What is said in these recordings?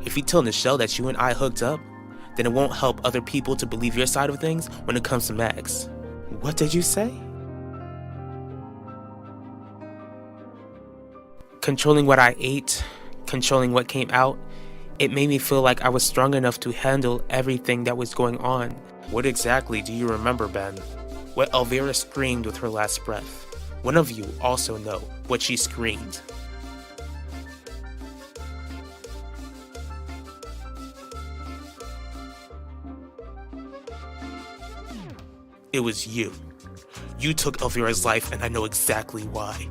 If you tell Nichelle that you and I hooked up, then it won't help other people to believe your side of things when it comes to Max. What did you say? Controlling what I ate, controlling what came out, it made me feel like I was strong enough to handle everything that was going on. What exactly do you remember, Ben? What Elvira screamed with her last breath. One of you also know what she screamed. It was you. You took Elvira's life, and I know exactly why.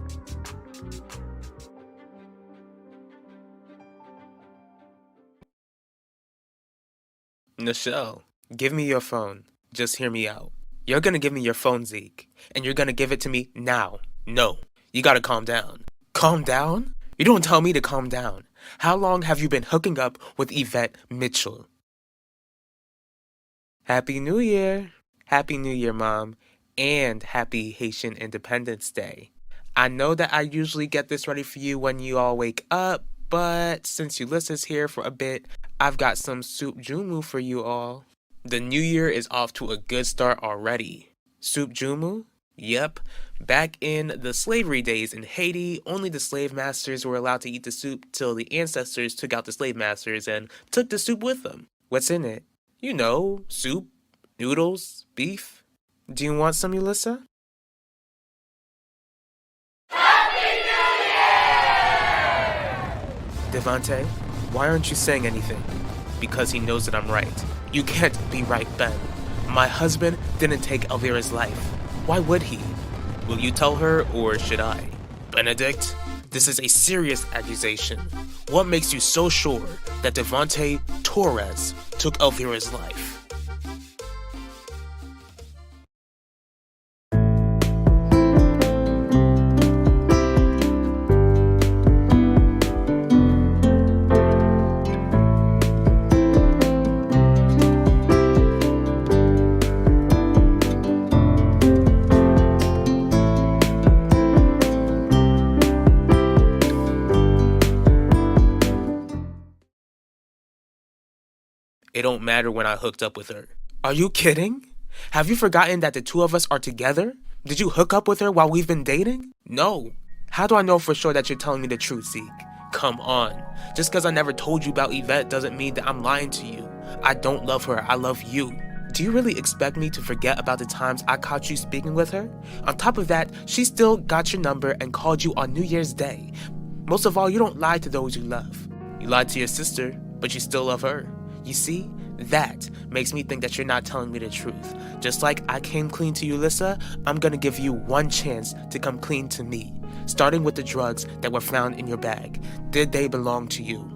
Nichelle, give me your phone. Just hear me out. You're gonna give me your phone, Zeke, and you're gonna give it to me now. No, you gotta calm down. Calm down? You don't tell me to calm down. How long have you been hooking up with Yvette Mitchell? Happy New Year. Happy New Year, Mom, and happy Haitian Independence Day. I know that I usually get this ready for you when you all wake up, but since Ulysses here for a bit, I've got some soup jumu for you all. The new year is off to a good start already. Soup jumu? Yep. Back in the slavery days in Haiti, only the slave masters were allowed to eat the soup till the ancestors took out the slave masters and took the soup with them. What's in it? You know, soup, noodles, beef. Do you want some, Ulyssa? Happy New Year! Devante, why aren't you saying anything? Because he knows that I'm right. You can't be right, Ben. My husband didn't take Elvira's life. Why would he? Will you tell her, or should I? Benedict, this is a serious accusation. What makes you so sure that Devante Torres took Elvira's life? It don't matter when I hooked up with her. Are you kidding? Have you forgotten that the two of us are together? Did you hook up with her while we've been dating? No. How do I know for sure that you're telling me the truth, Zeke? Come on. Just because I never told you about Yvette doesn't mean that I'm lying to you. I don't love her. I love you. Do you really expect me to forget about the times I caught you speaking with her? On top of that, she still got your number and called you on New Year's Day. Most of all, you don't lie to those you love. You lied to your sister, but you still love her. You see, that makes me think that you're not telling me the truth. Just like I came clean to you, Ulyssa, I'm gonna give you one chance to come clean to me. Starting with the drugs that were found in your bag. Did they belong to you?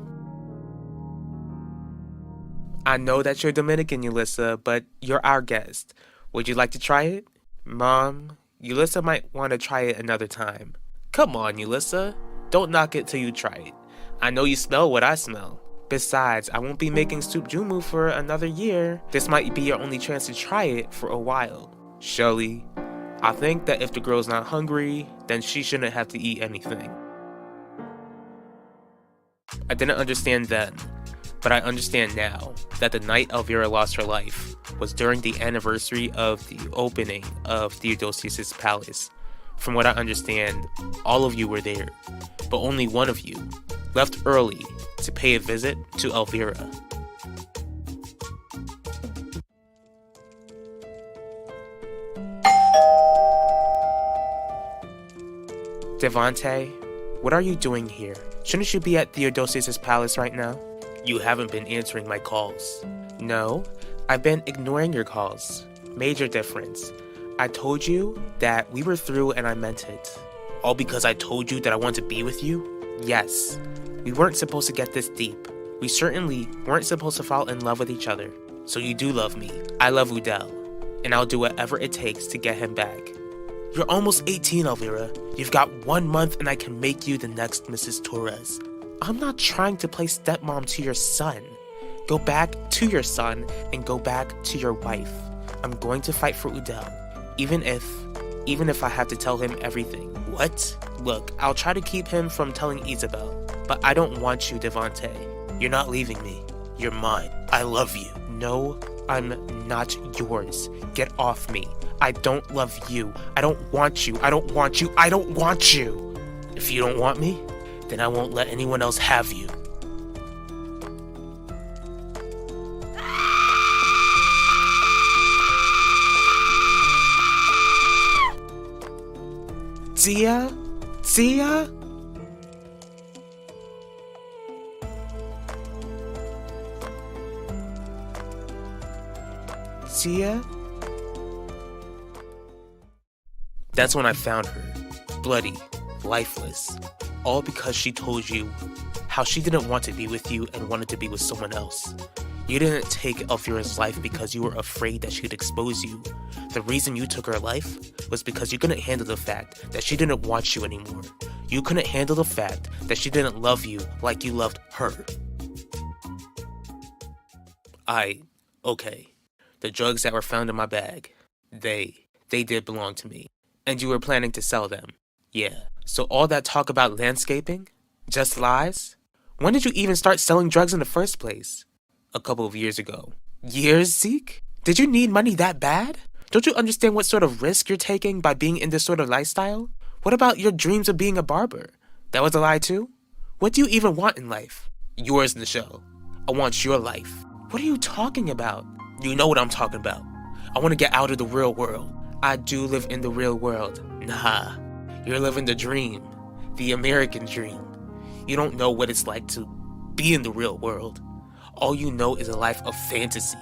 I know that you're Dominican, Ulyssa, but you're our guest. Would you like to try it? Mom, Ulyssa might want to try it another time. Come on, Ulyssa. Don't knock it till you try it. I know you smell what I smell. Besides, I won't be making soup jumu for another year. This might be your only chance to try it for a while. Shelly, I think that if the girl's not hungry, then she shouldn't have to eat anything. I didn't understand then, but I understand now that the night Elvira lost her life was during the anniversary of the opening of Theodosius' palace. From what I understand, all of you were there, but only one of you left early to pay a visit to Elvira. Devante, what are you doing here? Shouldn't you be at Theodosius' palace right now? You haven't been answering my calls. No, I've been ignoring your calls. Major difference. I told you that we were through and I meant it. All because I told you that I want to be with you? Yes. We weren't supposed to get this deep. We certainly weren't supposed to fall in love with each other. So you do love me. I love Udell. And I'll do whatever it takes to get him back. You're almost 18, Elvira. You've got 1 month and I can make you the next Mrs. Torres. I'm not trying to play stepmom to your son. Go back to your son and go back to your wife. I'm going to fight for Udell. Even if I have to tell him everything. What? Look, I'll try to keep him from telling Isabel. But I don't want you, Devante. You're not leaving me. You're mine. I love you. No, I'm not yours. Get off me. I don't love you. I don't want you. I don't want you. I don't want you. If you don't want me, then I won't let anyone else have you. Tia? Tia? Tia? That's when I found her, bloody, lifeless, all because she told you how she didn't want to be with you and wanted to be with someone else. You didn't take Elvira's life because you were afraid that she'd expose you. The reason you took her life was because you couldn't handle the fact that she didn't want you anymore. You couldn't handle the fact that she didn't love you like you loved her. Okay. The drugs that were found in my bag, they did belong to me. And you were planning to sell them. Yeah. So all that talk about landscaping? Just lies? When did you even start selling drugs in the first place? A couple of years ago. Years, Zeke? Did you need money that bad? Don't you understand what sort of risk you're taking by being in this sort of lifestyle? What about your dreams of being a barber? That was a lie too? What do you even want in life? Yours, Nichelle. I want your life. What are you talking about? You know what I'm talking about. I want to get out of the real world. I do live in the real world. Nah, you're living the dream. The American dream. You don't know what it's like to be in the real world. All you know is a life of fantasy.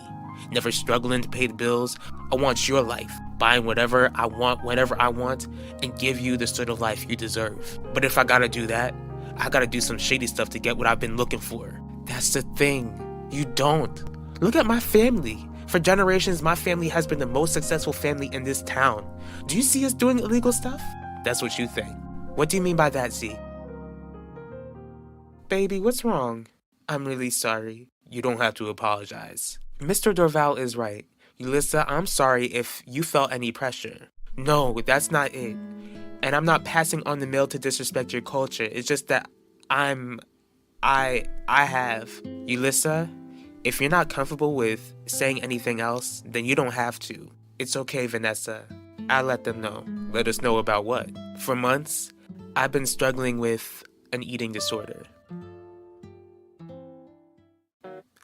Never struggling to pay the bills. I want your life. Buying whatever I want, whenever I want, and give you the sort of life you deserve. But if I gotta do that, I gotta do some shady stuff to get what I've been looking for. That's the thing. You don't. Look at my family. For generations, my family has been the most successful family in this town. Do you see us doing illegal stuff? That's what you think. What do you mean by that, Z? Baby, what's wrong? I'm really sorry. You don't have to apologize. Mr. Dorval is right. Yulissa, I'm sorry if you felt any pressure. No, that's not it. And I'm not passing on the mail to disrespect your culture. It's just that I have. Yulissa, if you're not comfortable with saying anything else, then you don't have to. It's okay, Vanessa. I'll let them know. Let us know about what? For months, I've been struggling with an eating disorder.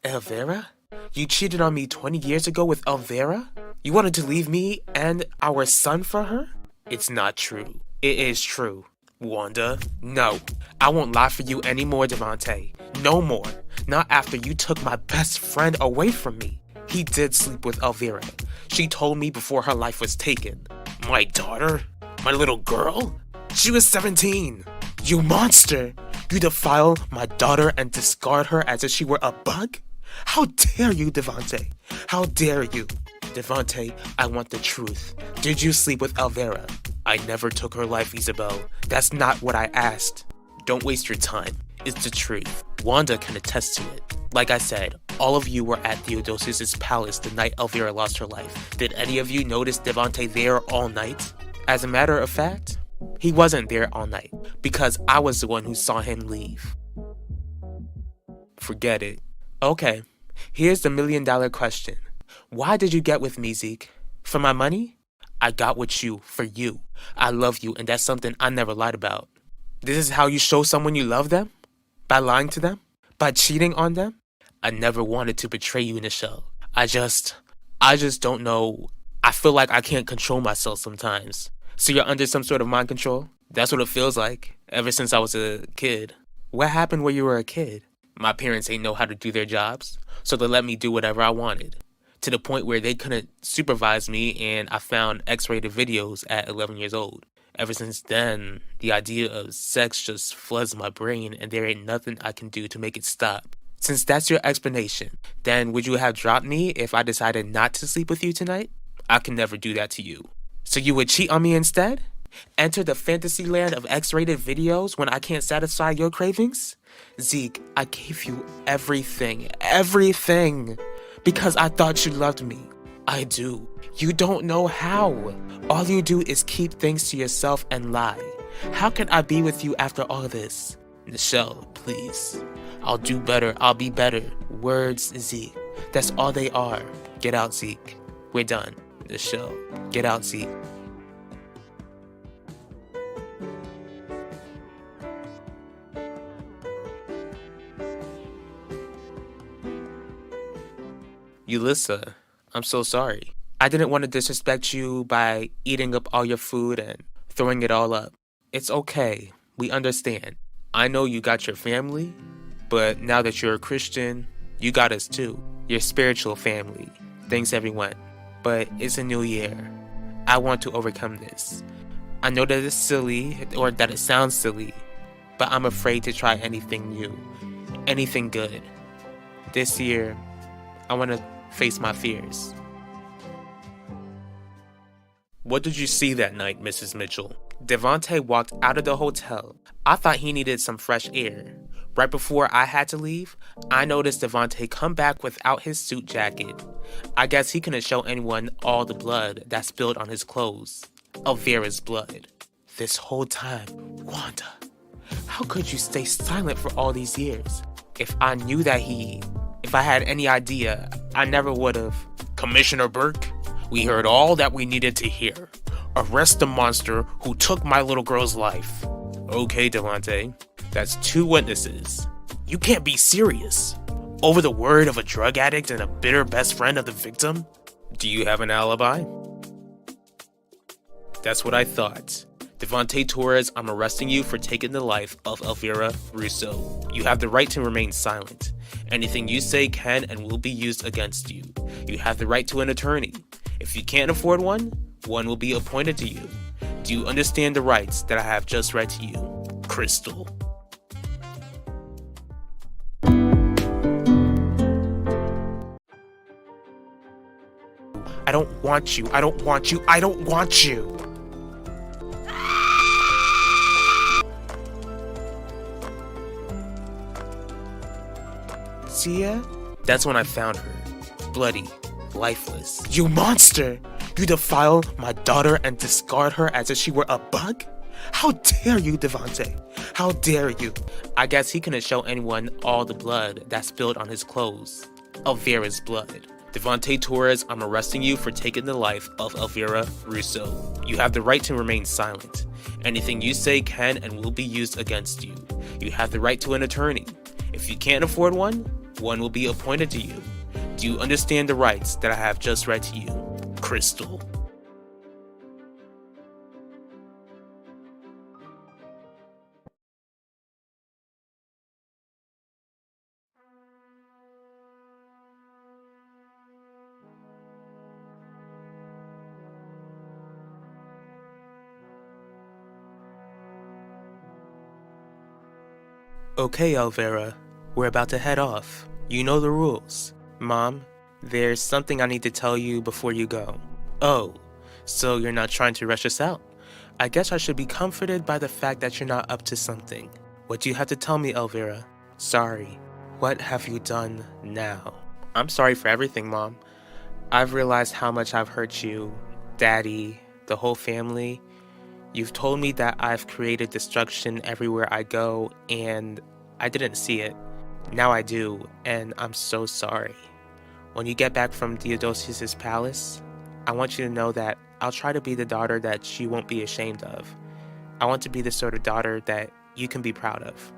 Elvira? You cheated on me 20 years ago with Elvira? You wanted to leave me and our son for her? It's not true. It is true. Wanda, no. I won't lie for you anymore, Devontae. No more. Not after you took my best friend away from me. He did sleep with Elvira. She told me before her life was taken. My daughter? My little girl? She was 17. You monster! You defile my daughter and discard her as if she were a bug? How dare you, Devontae? How dare you? Devontae, I want the truth. Did you sleep with Elvira? I never took her life, Isabel. That's not what I asked. Don't waste your time. It's the truth. Wanda can attest to it. Like I said, all of you were at Theodosius' palace the night Elvira lost her life. Did any of you notice Devontae there all night? As a matter of fact, he wasn't there all night because I was the one who saw him leave. Forget it. Okay, here's the $1 million question. Why did you get with me, Zeke? For my money? I got with you for you. I love you, and that's something I never lied about. This is how you show someone you love them? By lying to them? By cheating on them? I never wanted to betray you, Nichelle. I just don't know. I feel like I can't control myself sometimes. So you're under some sort of mind control? That's what it feels like, ever since I was a kid. What happened when you were a kid? My parents ain't know how to do their jobs, so they let me do whatever I wanted. To the point where they couldn't supervise me, and I found X-rated videos at 11 years old. Ever since then, the idea of sex just floods my brain, and there ain't nothing I can do to make it stop. Since that's your explanation, then would you have dropped me if I decided not to sleep with you tonight? I can never do that to you. So you would cheat on me instead? Enter the fantasy land of X-rated videos when I can't satisfy your cravings? Zeke, I gave you everything, because I thought you loved me. I do. You don't know how. All you do is keep things to yourself and lie. How can I be with you after all this? Nichelle, please. I'll do better. I'll be better. Words, Zeke. That's all they are. Get out, Zeke. We're done. The show. Get out, Zeke. Yulissa, I'm so sorry. I didn't want to disrespect you by eating up all your food and throwing it all up. It's okay. We understand. I know you got your family, but now that you're a Christian, you got us too. Your spiritual family. Thanks, everyone. But it's a new year. I want to overcome this. I know that it's silly, or that it sounds silly, but I'm afraid to try anything new, anything good. This year, I want to face my fears. What did you see that night, Mrs. Mitchell? Devontae walked out of the hotel. I thought he needed some fresh air. Right before I had to leave, I noticed Devontae come back without his suit jacket. I guess he couldn't show anyone all the blood that spilled on his clothes. Elvira's blood. This whole time, Wanda, how could you stay silent for all these years? If I had any idea, I never would have. Commissioner Burke, we heard all that we needed to hear. Arrest the monster who took my little girl's life. Okay, Devontae, that's 2 witnesses. You can't be serious. Over the word of a drug addict and a bitter best friend of the victim? Do you have an alibi? That's what I thought. Devontae Torres, I'm arresting you for taking the life of Elvira Russo. You have the right to remain silent. Anything you say can and will be used against you. You have the right to an attorney. If you can't afford one will be appointed to you. Do you understand the rights that I have just read to you? Crystal. I don't want you. I don't want you. I don't want you. Tia? That's when I found her. Bloody. Lifeless. You monster! You defile my daughter and discard her as if she were a bug? How dare you, Devontae? How dare you? I guess he couldn't show anyone all the blood that spilled on his clothes. Elvira's blood. Devontae Torres, I'm arresting you for taking the life of Elvira Russo. You have the right to remain silent. Anything you say can and will be used against you. You have the right to an attorney. If you can't afford one will be appointed to you. Do you understand the rights that I have just read to you? Crystal. Okay, Elvira, we're about to head off. You know the rules. Mom, there's something I need to tell you before you go. Oh, so you're not trying to rush us out? I guess I should be comforted by the fact that you're not up to something. What do you have to tell me, Elvira? Sorry. What have you done now? I'm sorry for everything, Mom. I've realized how much I've hurt you, Daddy, the whole family. You've told me that I've created destruction everywhere I go, and I didn't see it. Now I do, and I'm so sorry. When you get back from Theodosius' palace, I want you to know that I'll try to be the daughter that you won't be ashamed of. I want to be the sort of daughter that you can be proud of.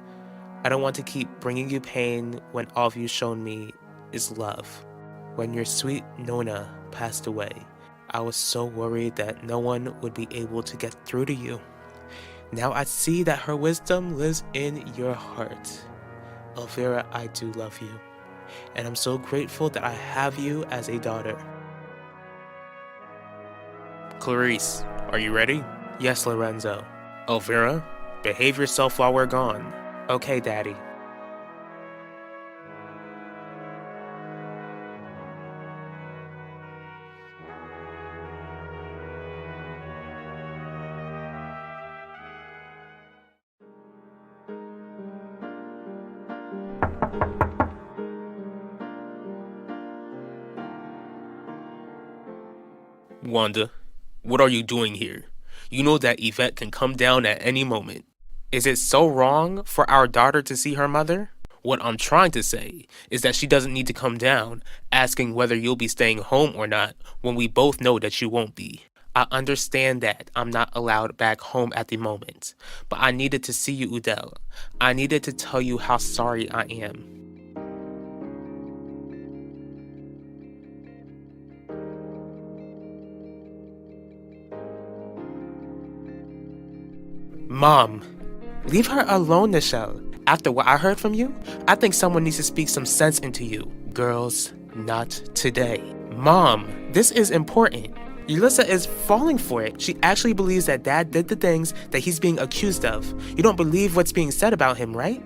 I don't want to keep bringing you pain when all you've shown me is love. When your sweet Nona passed away, I was so worried that no one would be able to get through to you. Now I see that her wisdom lives in your heart. Elvira, I do love you, and I'm so grateful that I have you as a daughter. Clarice, are you ready? Yes, Lorenzo. Elvira, behave yourself while we're gone. Okay, Daddy. Wanda, what are you doing here? You know that Yvette can come down at any moment. Is it so wrong for our daughter to see her mother? What I'm trying to say is that she doesn't need to come down asking whether you'll be staying home or not when we both know that you won't be. I understand that I'm not allowed back home at the moment, but I needed to see you, Udell. I needed to tell you how sorry I am. Mom, leave her alone, Nichelle. After what I heard from you, I think someone needs to speak some sense into you. Girls, not today. Mom, this is important. Yulissa is falling for it. She actually believes that Dad did the things that he's being accused of. You don't believe what's being said about him, right?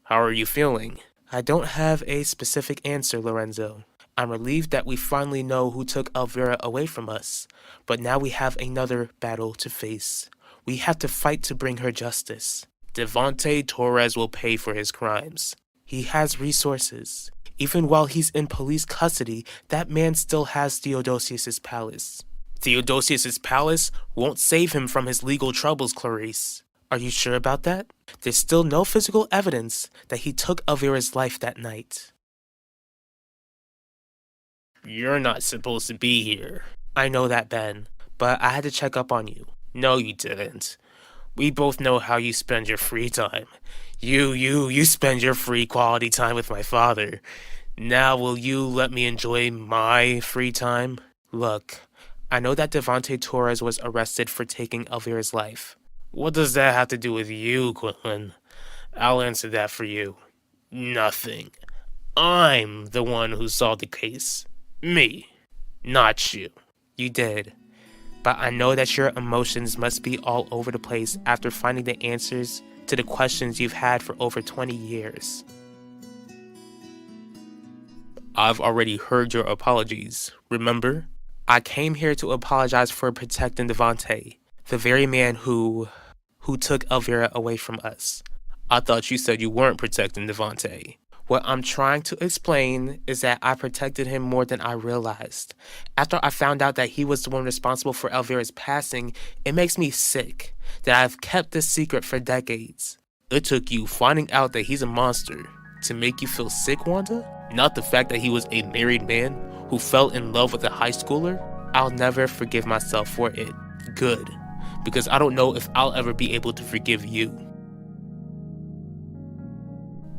How are you feeling? I don't have a specific answer, Lorenzo. I'm relieved that we finally know who took Elvira away from us, but now we have another battle to face. We have to fight to bring her justice. Devontae Torres will pay for his crimes. He has resources. Even while he's in police custody, that man still has Theodosius's palace. Theodosius's palace won't save him from his legal troubles, Clarice. Are you sure about that? There's still no physical evidence that he took Elvira's life that night. You're not supposed to be here. I know that, Ben, but I had to check up on you. No, you didn't. We both know how you spend your free time. You spend your free quality time with my father. Now will you let me enjoy my free time? Look, I know that Devontae Torres was arrested for taking Elvira's life. What does that have to do with you, Quinlan? I'll answer that for you. Nothing. I'm the one who saw the case. Me, not you. You did. But I know that your emotions must be all over the place after finding the answers to the questions you've had for over 20 years. I've already heard your apologies, remember? I came here to apologize for protecting Devontae, the very man who took Elvira away from us. I thought you said you weren't protecting Devontae. What I'm trying to explain is that I protected him more than I realized. After I found out that he was the one responsible for Elvira's passing, it makes me sick that I've kept this secret for decades. It took you finding out that he's a monster to make you feel sick, Wanda? Not the fact that he was a married man who fell in love with a high schooler? I'll never forgive myself for it. Good. Because I don't know if I'll ever be able to forgive you.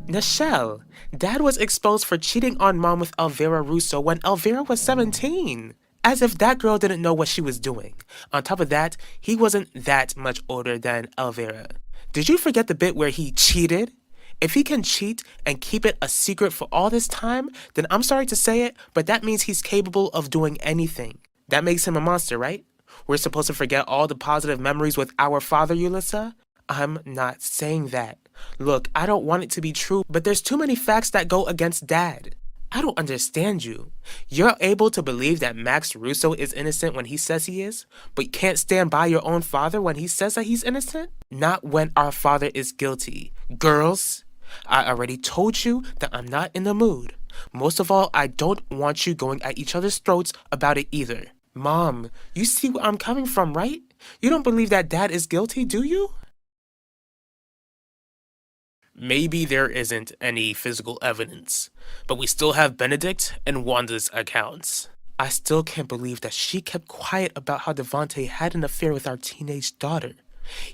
Nichelle, Dad was exposed for cheating on Mom with Elvira Russo when Elvira was 17. As if that girl didn't know what she was doing. On top of that, he wasn't that much older than Elvira. Did you forget the bit where he cheated? If he can cheat and keep it a secret for all this time, then I'm sorry to say it, but that means he's capable of doing anything. That makes him a monster, right? We're supposed to forget all the positive memories with our father, Yulissa? I'm not saying that. Look, I don't want it to be true, but there's too many facts that go against Dad. I don't understand you. You're able to believe that Max Russo is innocent when he says he is, but you can't stand by your own father when he says that he's innocent? Not when our father is guilty. Girls, I already told you that I'm not in the mood. Most of all, I don't want you going at each other's throats about it either. Mom, you see where I'm coming from, right? You don't believe that Dad is guilty, do you? Maybe there isn't any physical evidence, but we still have Benedict and Wanda's accounts. I still can't believe that she kept quiet about how Devontae had an affair with our teenage daughter.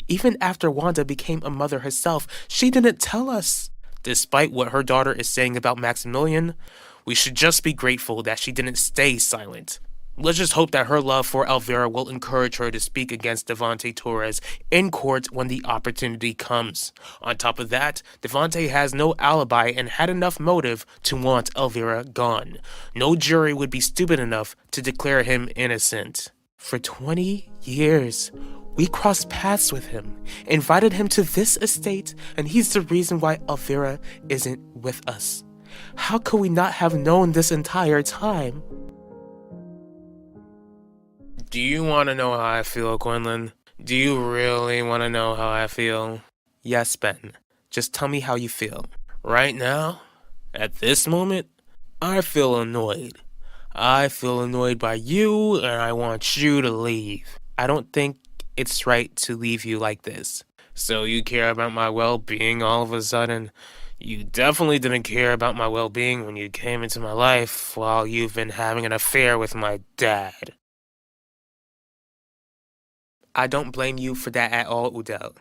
Even after Wanda became a mother herself, she didn't tell us. Despite what her daughter is saying about Maximilian, we should just be grateful that she didn't stay silent. Let's just hope that her love for Elvira will encourage her to speak against Devontae Torres in court when the opportunity comes. On top of that, Devontae has no alibi and had enough motive to want Elvira gone. No jury would be stupid enough to declare him innocent. For 20 years, we crossed paths with him, invited him to this estate, and he's the reason why Elvira isn't with us. How could we not have known this entire time? Do you want to know how I feel, Quinlan? Do you really want to know how I feel? Yes, Ben. Just tell me how you feel. Right now, at this moment, I feel annoyed. I feel annoyed by you, and I want you to leave. I don't think it's right to leave you like this. So you care about my well-being all of a sudden? You definitely didn't care about my well-being when you came into my life while you've been having an affair with my dad. I don't blame you for that at all, Udell.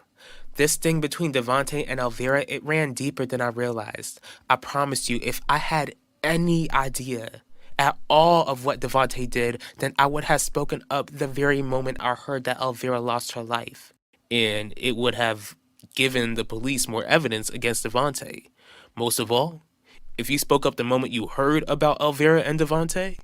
This thing between Devontae and Elvira, it ran deeper than I realized. I promise you, if I had any idea at all of what Devontae did, then I would have spoken up the very moment I heard that Elvira lost her life. And it would have given the police more evidence against Devontae. Most of all, if you spoke up the moment you heard about Elvira and Devontae,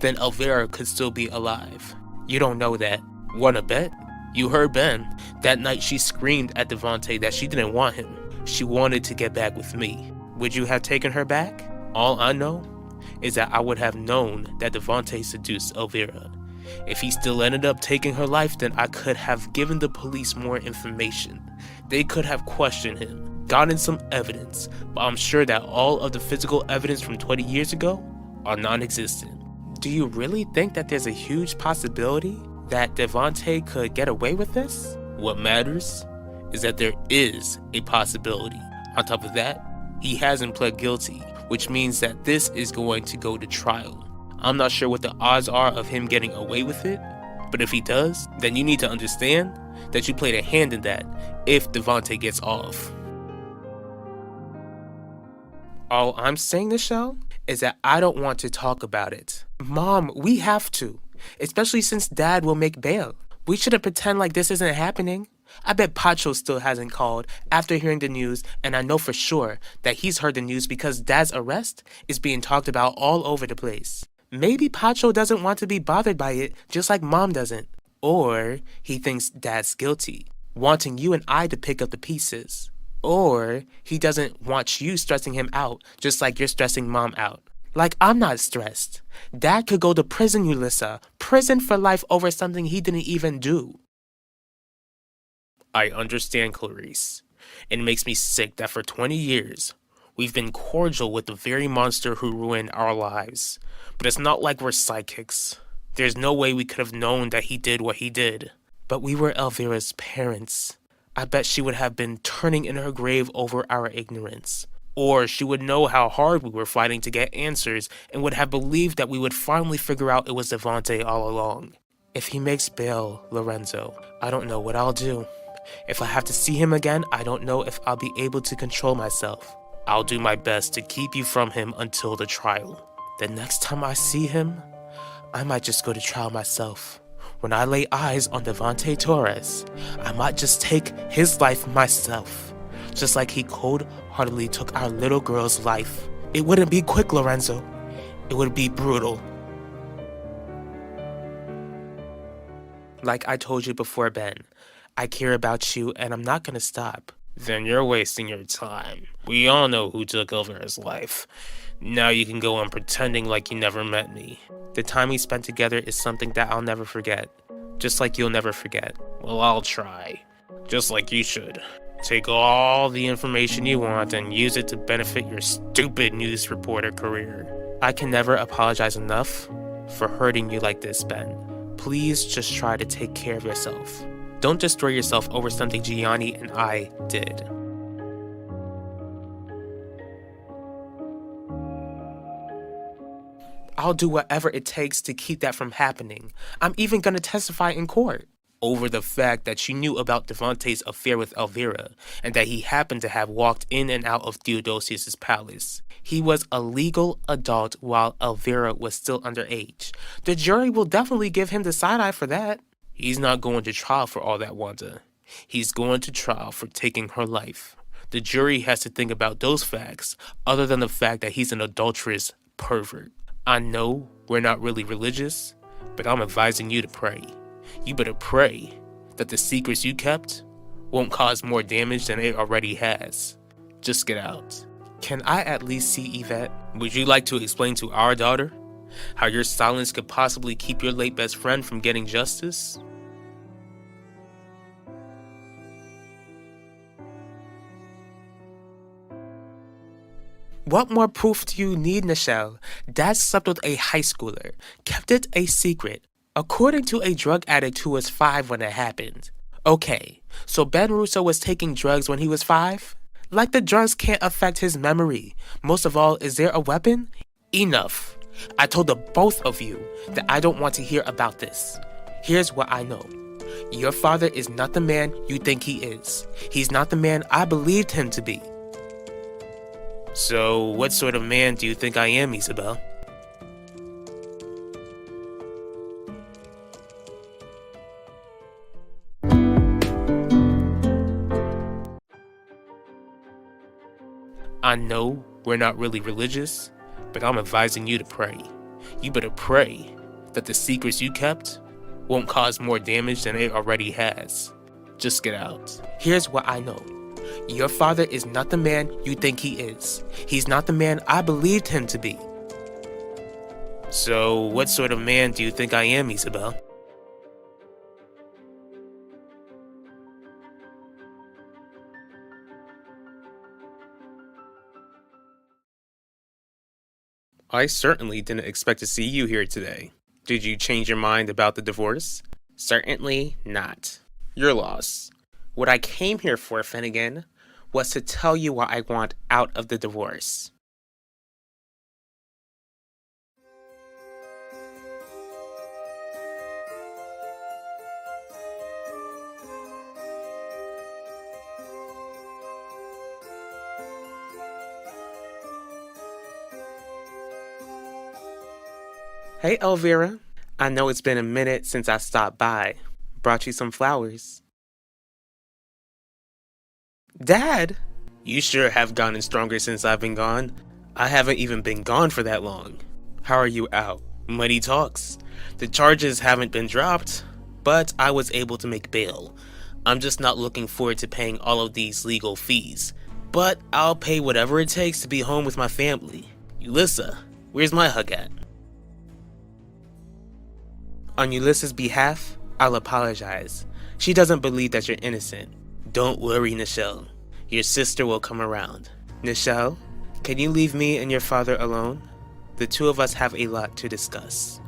then Elvira could still be alive. You don't know that. Wanna bet? You heard Ben. That night she screamed at Devontae that she didn't want him. She wanted to get back with me. Would you have taken her back? All I know is that I would have known that Devontae seduced Elvira. If he still ended up taking her life, then I could have given the police more information. They could have questioned him, gotten some evidence, but I'm sure that all of the physical evidence from 20 years ago are non-existent. Do you really think that there's a huge possibility that Devontae could get away with this? What matters is that there is a possibility. On top of that, he hasn't pled guilty, which means that this is going to go to trial. I'm not sure what the odds are of him getting away with it, but if he does, then you need to understand that you played a hand in that if Devontae gets off. All I'm saying, Nichelle, is that I don't want to talk about it. Mom, we have to. Especially since Dad will make bail. We shouldn't pretend like this isn't happening. I bet Pacho still hasn't called after hearing the news, and I know for sure that he's heard the news because Dad's arrest is being talked about all over the place. Maybe Pacho doesn't want to be bothered by it just like Mom doesn't. Or he thinks Dad's guilty, wanting you and I to pick up the pieces. Or he doesn't want you stressing him out just like you're stressing Mom out. Like, I'm not stressed. Dad could go to prison, Ulissa. Prison for life over something he didn't even do. I understand, Clarice. It makes me sick that for 20 years, we've been cordial with the very monster who ruined our lives. But it's not like we're psychics. There's no way we could have known that he did what he did. But we were Elvira's parents. I bet she would have been turning in her grave over our ignorance. Or she would know how hard we were fighting to get answers and would have believed that we would finally figure out it was Devontae all along. If he makes bail, Lorenzo, I don't know what I'll do. If I have to see him again, I don't know if I'll be able to control myself. I'll do my best to keep you from him until the trial. The next time I see him, I might just go to trial myself. When I lay eyes on Devontae Torres, I might just take his life myself. Just like he cold-heartedly took our little girl's life. It wouldn't be quick, Lorenzo. It would be brutal. Like I told you before, Ben, I care about you and I'm not gonna stop. Then you're wasting your time. We all know who took over his life. Now you can go on pretending like you never met me. The time we spent together is something that I'll never forget. Just like you'll never forget. Well, I'll try. Just like you should. Take all the information you want and use it to benefit your stupid news reporter career. I can never apologize enough for hurting you like this, Ben. Please just try to take care of yourself. Don't destroy yourself over something Gianni and I did. I'll do whatever it takes to keep that from happening. I'm even gonna testify in court over the fact that you knew about Devontae's affair with Elvira and that he happened to have walked in and out of Theodosius' palace. He was a legal adult while Elvira was still underage. The jury will definitely give him the side eye for that. He's not going to trial for all that, Wanda. He's going to trial for taking her life. The jury has to think about those facts other than the fact that he's an adulterous pervert. I know we're not really religious, but I'm advising you to pray. You better pray that the secrets you kept won't cause more damage than it already has. Just get out. Can I at least see Yvette? Would you like to explain to our daughter how your silence could possibly keep your late best friend from getting justice? What more proof do you need, Nichelle? Dad slept with a high schooler, kept it a secret, according to a drug addict who was 5 when it happened. Okay, so Ben Russo was taking drugs when he was 5? Like the drugs can't affect his memory. Most of all, is there a weapon? Enough. I told the both of you that I don't want to hear about this. Here's what I know. Your father is not the man you think he is. He's not the man I believed him to be. So, what sort of man do you think I am, Isabel? I know we're not really religious, but I'm advising you to pray. You better pray that the secrets you kept won't cause more damage than it already has. Just get out. Here's what I know. Your father is not the man you think he is. He's not the man I believed him to be. So, what sort of man do you think I am, Isabel? I certainly didn't expect to see you here today. Did you change your mind about the divorce? Certainly not. Your loss. What I came here for, Finnegan, was to tell you what I want out of the divorce. Hey, Elvira. I know it's been a minute since I stopped by. Brought you some flowers. Dad! You sure have gotten stronger since I've been gone. I haven't even been gone for that long. How are you out? Money talks. The charges haven't been dropped, but I was able to make bail. I'm just not looking forward to paying all of these legal fees. But I'll pay whatever it takes to be home with my family. Ulissa, where's my hug at? On Ulissa's behalf, I'll apologize. She doesn't believe that you're innocent. Don't worry, Nichelle. Your sister will come around. Nichelle, can you leave me and your father alone? The two of us have a lot to discuss.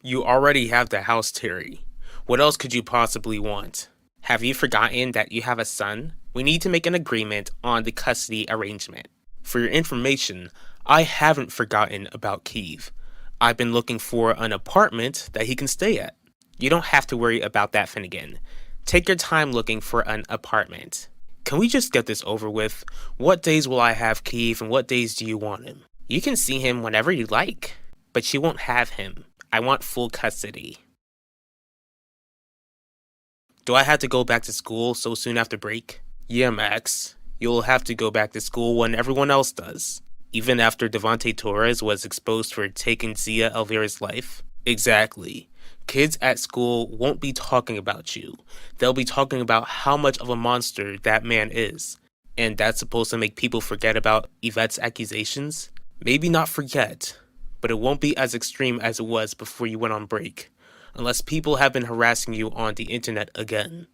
You already have the house, Terry. What else could you possibly want? Have you forgotten that you have a son? We need to make an agreement on the custody arrangement. For your information, I haven't forgotten about Keith. I've been looking for an apartment that he can stay at. You don't have to worry about that, Finnegan. Take your time looking for an apartment. Can we just get this over with? What days will I have Keith and what days do you want him? You can see him whenever you like, but you won't have him. I want full custody. Do I have to go back to school so soon after break? Yeah, Max. You'll have to go back to school when everyone else does. Even after Devontae Torres was exposed for taking Zia Elvira's life? Exactly. Kids at school won't be talking about you. They'll be talking about how much of a monster that man is. And that's supposed to make people forget about Yvette's accusations? Maybe not forget, but it won't be as extreme as it was before you went on break, unless people have been harassing you on the internet again.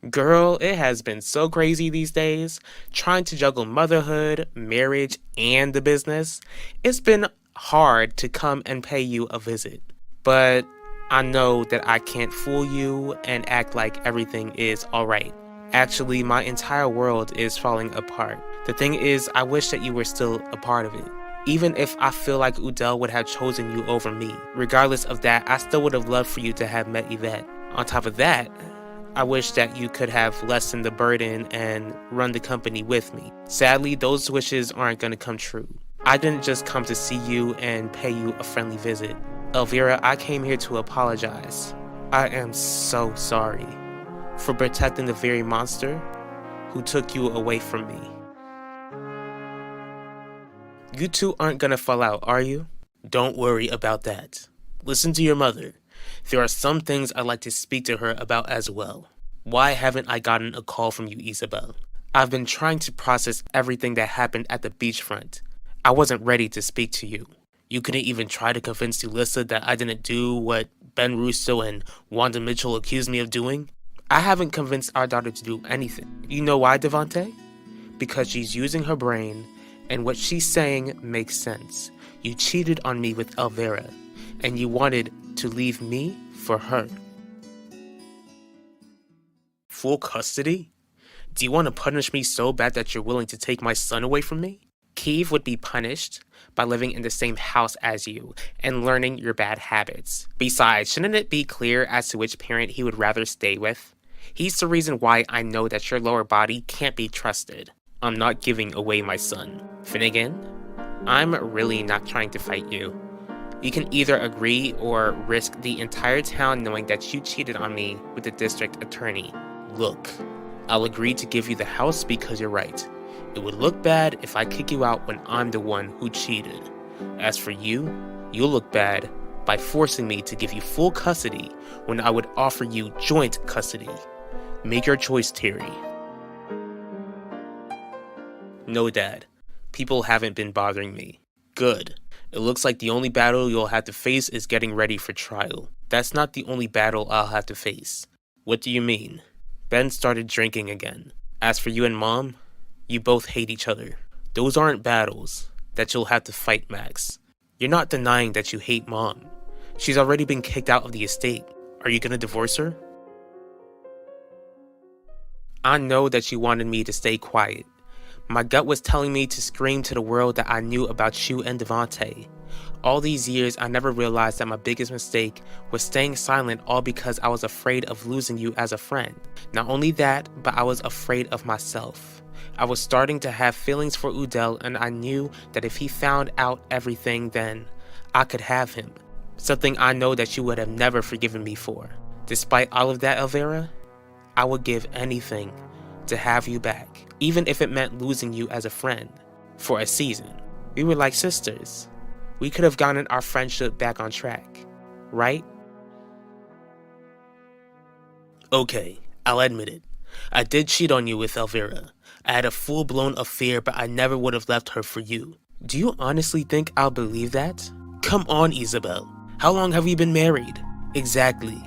Girl, it has been so crazy these days, trying to juggle motherhood, marriage, and the business. It's been hard to come and pay you a visit, but I know that I can't fool you and act like everything is alright. Actually, my entire world is falling apart. The thing is, I wish that you were still a part of it. Even if I feel like Udell would have chosen you over me. Regardless of that, I still would have loved for you to have met Yvette. On top of that, I wish that you could have lessened the burden and run the company with me. Sadly, those wishes aren't going to come true. I didn't just come to see you and pay you a friendly visit. Elvira, I came here to apologize. I am so sorry for protecting the very monster who took you away from me. You two aren't gonna fall out, are you? Don't worry about that. Listen to your mother. There are some things I'd like to speak to her about as well. Why haven't I gotten a call from you, Isabel? I've been trying to process everything that happened at the beachfront. I wasn't ready to speak to you. You couldn't even try to convince Ulissa that I didn't do what Ben Russo and Wanda Mitchell accused me of doing? I haven't convinced our daughter to do anything. You know why, Devante? Because she's using her brain, and what she's saying makes sense. You cheated on me with Elvira, and you wanted to leave me for her. Full custody? Do you want to punish me so bad that you're willing to take my son away from me? Kiev would be punished by living in the same house as you and learning your bad habits. Besides, shouldn't it be clear as to which parent he would rather stay with? He's the reason why I know that your lower body can't be trusted. I'm not giving away my son. Finnegan, I'm really not trying to fight you. You can either agree or risk the entire town knowing that you cheated on me with the district attorney. Look, I'll agree to give you the house because you're right. It would look bad if I kick you out when I'm the one who cheated. As for you, you'll look bad by forcing me to give you full custody when I would offer you joint custody. Make your choice, Terry. No, Dad. People haven't been bothering me. Good. It looks like the only battle you'll have to face is getting ready for trial. That's not the only battle I'll have to face. What do you mean? Ben started drinking again. As for you and Mom, you both hate each other. Those aren't battles that you'll have to fight, Max. You're not denying that you hate Mom. She's already been kicked out of the estate. Are you gonna divorce her? I know that you wanted me to stay quiet. My gut was telling me to scream to the world that I knew about you and Devante. All these years, I never realized that my biggest mistake was staying silent, all because I was afraid of losing you as a friend. Not only that, but I was afraid of myself. I was starting to have feelings for Udell, and I knew that if he found out everything, then I could have him. Something I know that you would have never forgiven me for. Despite all of that, Elvira, I would give anything to have you back, even if it meant losing you as a friend for a season. We were like sisters. We could have gotten our friendship back on track, right? Okay, I'll admit it. I did cheat on you with Elvira. I had a full-blown affair, but I never would have left her for you. Do you honestly think I'll believe that? Come on, Isabel. How long have we been married? Exactly.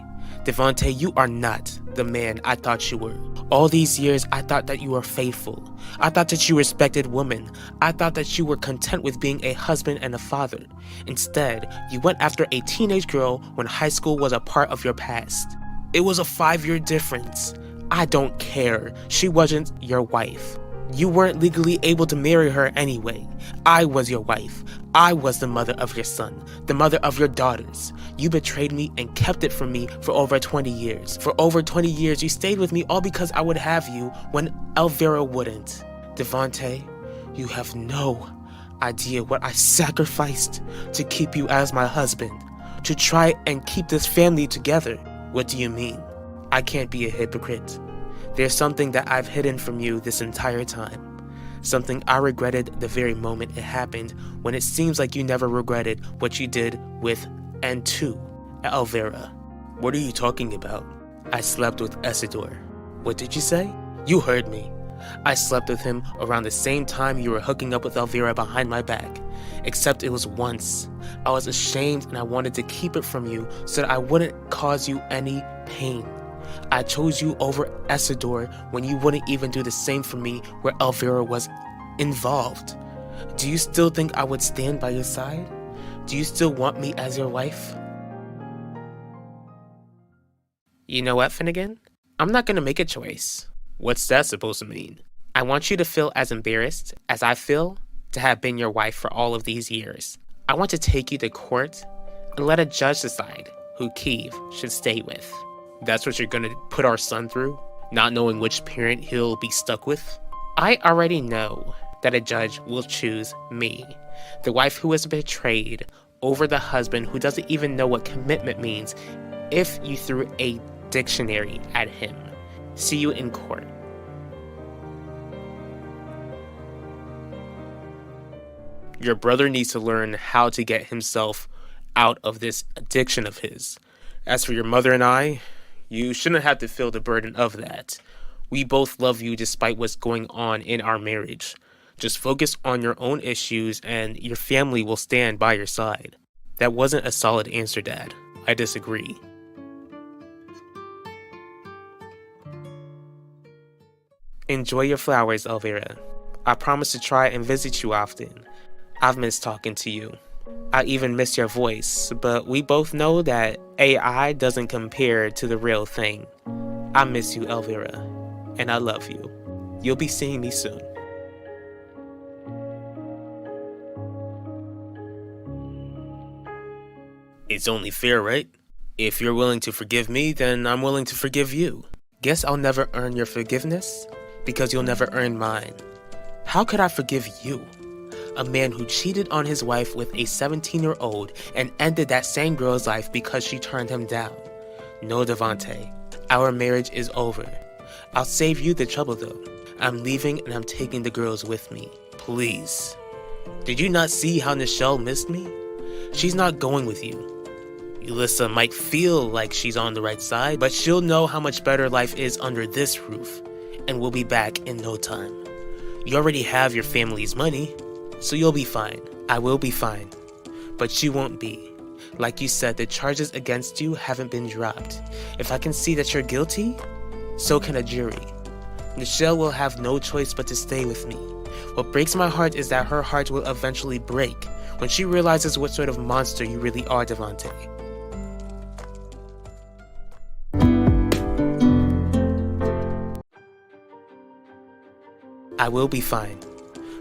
Devante, you are not the man I thought you were. All these years, I thought that you were faithful. I thought that you respected women. I thought that you were content with being a husband and a father. Instead, you went after a teenage girl when high school was a part of your past. It was a 5-year difference. I don't care. She wasn't your wife. You weren't legally able to marry her anyway. I was your wife. I was the mother of your son, the mother of your daughters. You betrayed me and kept it from me for over 20 years. For over 20 years, you stayed with me all because I would have you when Elvira wouldn't. Devante, you have no idea what I sacrificed to keep you as my husband, to try and keep this family together. What do you mean? I can't be a hypocrite. There's something that I've hidden from you this entire time. Something I regretted the very moment it happened, when it seems like you never regretted what you did with and to Elvira. What are you talking about? I slept with Isidore. What did you say? You heard me. I slept with him around the same time you were hooking up with Elvira behind my back. Except it was once. I was ashamed and I wanted to keep it from you so that I wouldn't cause you any pain. I chose you over Isidore when you wouldn't even do the same for me where Elvira was involved. Do you still think I would stand by your side? Do you still want me as your wife? You know what, Finnegan? I'm not gonna make a choice. What's that supposed to mean? I want you to feel as embarrassed as I feel to have been your wife for all of these years. I want to take you to court and let a judge decide who Kiev should stay with. That's what you're gonna put our son through? Not knowing which parent he'll be stuck with? I already know that a judge will choose me, the wife who was betrayed, over the husband who doesn't even know what commitment means, if you threw a dictionary at him. See you in court. Your brother needs to learn how to get himself out of this addiction of his. As for your mother and I, you shouldn't have to feel the burden of that. We both love you despite what's going on in our marriage. Just focus on your own issues and your family will stand by your side. That wasn't a solid answer, Dad. I disagree. Enjoy your flowers, Elvira. I promise to try and visit you often. I've missed talking to you. I even miss your voice, but we both know that AI doesn't compare to the real thing. I miss you, Elvira, and I love you. You'll be seeing me soon. It's only fair, right? If you're willing to forgive me, then I'm willing to forgive you. Guess I'll never earn your forgiveness, because you'll never earn mine. How could I forgive you? A man who cheated on his wife with a 17-year-old and ended that same girl's life because she turned him down. No, Devante, our marriage is over. I'll save you the trouble though. I'm leaving and I'm taking the girls with me. Please. Did you not see how Nichelle missed me? She's not going with you. Elissa might feel like she's on the right side, but she'll know how much better life is under this roof, and we'll be back in no time. You already have your family's money, so you'll be fine. I will be fine. But you won't be. Like you said, the charges against you haven't been dropped. If I can see that you're guilty, so can a jury. Nichelle will have no choice but to stay with me. What breaks my heart is that her heart will eventually break when she realizes what sort of monster you really are, Devante. I will be fine,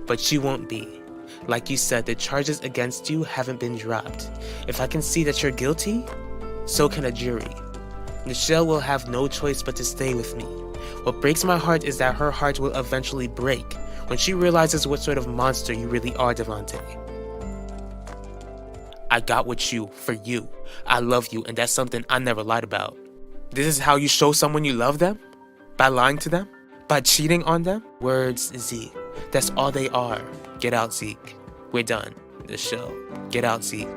but you won't be. Like you said, the charges against you haven't been dropped. If I can see that you're guilty, so can a jury. Nichelle will have no choice but to stay with me. What breaks my heart is that her heart will eventually break when she realizes what sort of monster you really are, Devante. I got with you for you. I love you, and that's something I never lied about. This is how you show someone you love them? By lying to them? By cheating on them? Words, Zeke. That's all they are. Get out, Zeke. We're done. The show. Get out, Zeke.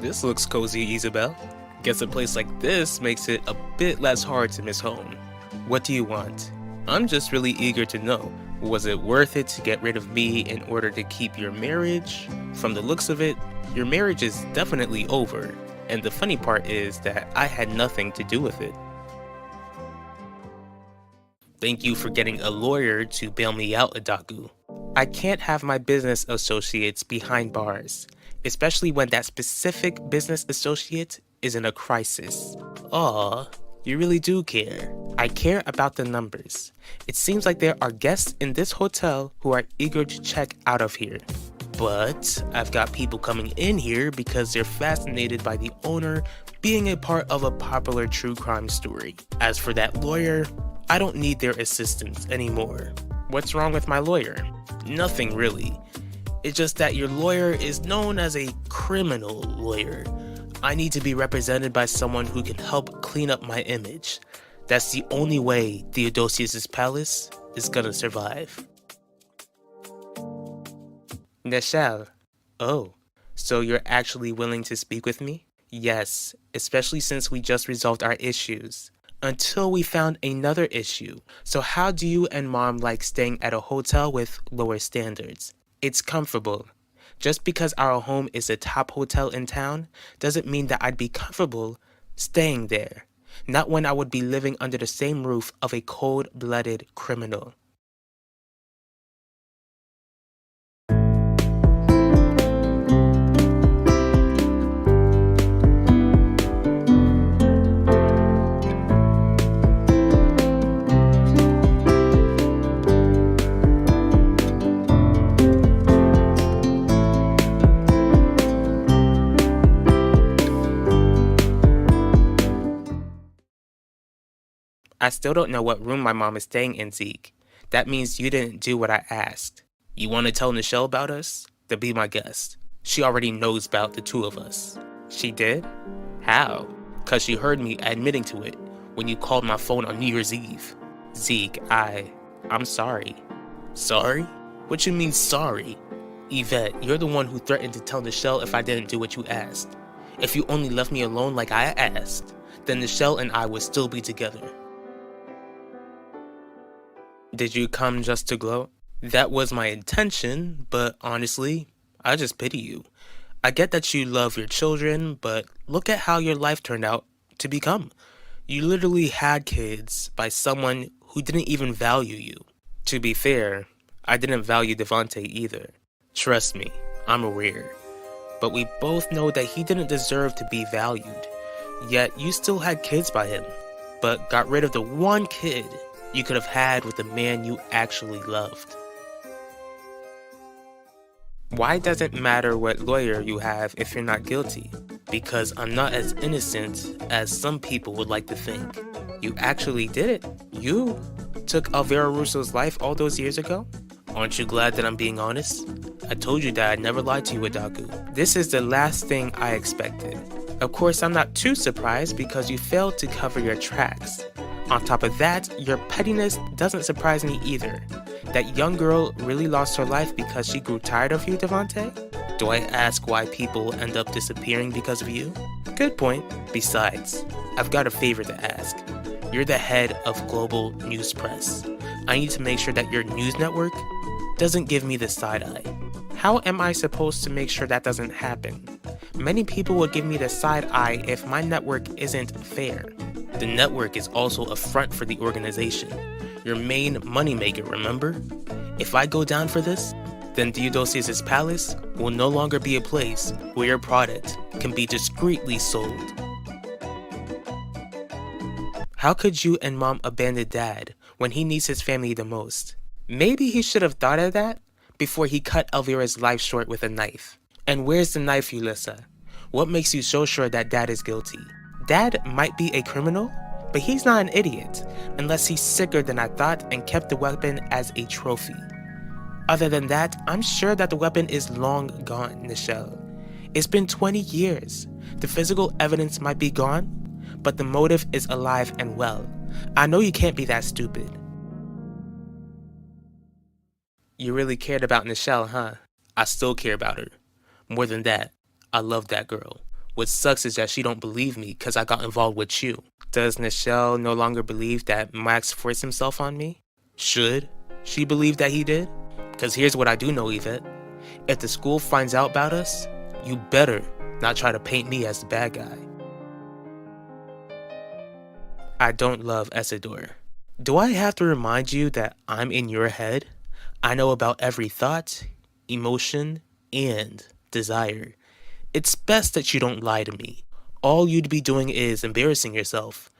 This looks cozy, Isabel. Guess a place like this makes it a bit less hard to miss home. What do you want? I'm just really eager to know. Was it worth it to get rid of me in order to keep your marriage? From the looks of it, your marriage is definitely over. And the funny part is that I had nothing to do with it. Thank you for getting a lawyer to bail me out, Adaku. I can't have my business associates behind bars, especially when that specific business associate is in a crisis. Aw, you really do care. I care about the numbers. It seems like there are guests in this hotel who are eager to check out of here. But I've got people coming in here because they're fascinated by the owner being a part of a popular true crime story. As for that lawyer, I don't need their assistance anymore. What's wrong with my lawyer? Nothing really. It's just that your lawyer is known as a criminal lawyer. I need to be represented by someone who can help clean up my image. That's the only way Theodosius' palace is gonna survive. Nichelle. Oh, so you're actually willing to speak with me? Yes, especially since we just resolved our issues. Until we found another issue. So how do you and Mom like staying at a hotel with lower standards? It's comfortable. Just because our home is a top hotel in town doesn't mean that I'd be comfortable staying there. Not when I would be living under the same roof of a cold-blooded criminal. I still don't know what room my mom is staying in, Zeke. That means you didn't do what I asked. You want to tell Nichelle about us? Then be my guest. She already knows about the two of us. She did? How? 'Cause she heard me admitting to it when you called my phone on New Year's Eve. Zeke, I'm sorry. Sorry? What you mean sorry? Yvette, you're the one who threatened to tell Nichelle if I didn't do what you asked. If you only left me alone like I asked, then Nichelle and I would still be together. Did you come just to gloat? That was my intention, but honestly, I just pity you. I get that you love your children, but look at how your life turned out to become. You literally had kids by someone who didn't even value you. To be fair, I didn't value Devontae either. Trust me, I'm aware. But we both know that he didn't deserve to be valued. Yet you still had kids by him, but got rid of the one kid you could have had with the man you actually loved. Why does it matter what lawyer you have if you're not guilty? Because I'm not as innocent as some people would like to think. You actually did it. You took Alvaro Russo's life all those years ago? Aren't you glad that I'm being honest? I told you that I'd never lied to you, Adaku. This is the last thing I expected. Of course, I'm not too surprised because you failed to cover your tracks. On top of that, your pettiness doesn't surprise me either. That young girl really lost her life because she grew tired of you, Devontae? Do I ask why people end up disappearing because of you? Good point. Besides, I've got a favor to ask. You're the head of Global News Press. I need to make sure that your news network doesn't give me the side eye. How am I supposed to make sure that doesn't happen? Many people will give me the side eye if my network isn't fair. The network is also a front for the organization. Your main moneymaker, remember? If I go down for this, then Theodosius' palace will no longer be a place where your product can be discreetly sold. How could you and mom abandon dad when he needs his family the most? Maybe he should have thought of that before he cut Elvira's life short with a knife. And where's the knife, Yulissa? What makes you so sure that dad is guilty? Dad might be a criminal, but he's not an idiot, unless he's sicker than I thought and kept the weapon as a trophy. Other than that, I'm sure that the weapon is long gone, Nichelle. It's been 20 years. The physical evidence might be gone, but the motive is alive and well. I know you can't be that stupid. You really cared about Nichelle, huh? I still care about her. More than that, I love that girl. What sucks is that she don't believe me because I got involved with you. Does Nichelle no longer believe that Max forced himself on me? Should she believe that he did? Because here's what I do know, Yvette. If the school finds out about us, you better not try to paint me as the bad guy. I don't love Isidore. Do I have to remind you that I'm in your head? I know about every thought, emotion, and desire. It's best that you don't lie to me. All you'd be doing is embarrassing yourself.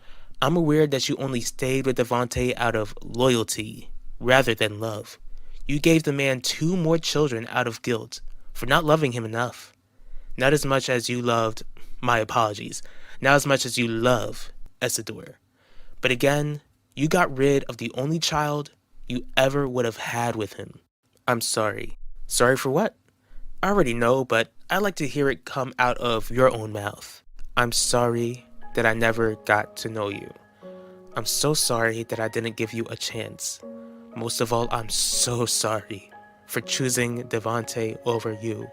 I'm aware that you only stayed with Devontae out of loyalty rather than love. You gave the man 2 more children out of guilt for not loving him enough. Not as much as you loved, my apologies, not as much as you love Isidore. But again, you got rid of the only child you ever would have had with him. I'm sorry. Sorry for what? I already know, but I'd like to hear it come out of your own mouth. I'm sorry that I never got to know you. I'm so sorry that I didn't give you a chance. Most of all, I'm so sorry for choosing Devontae over you.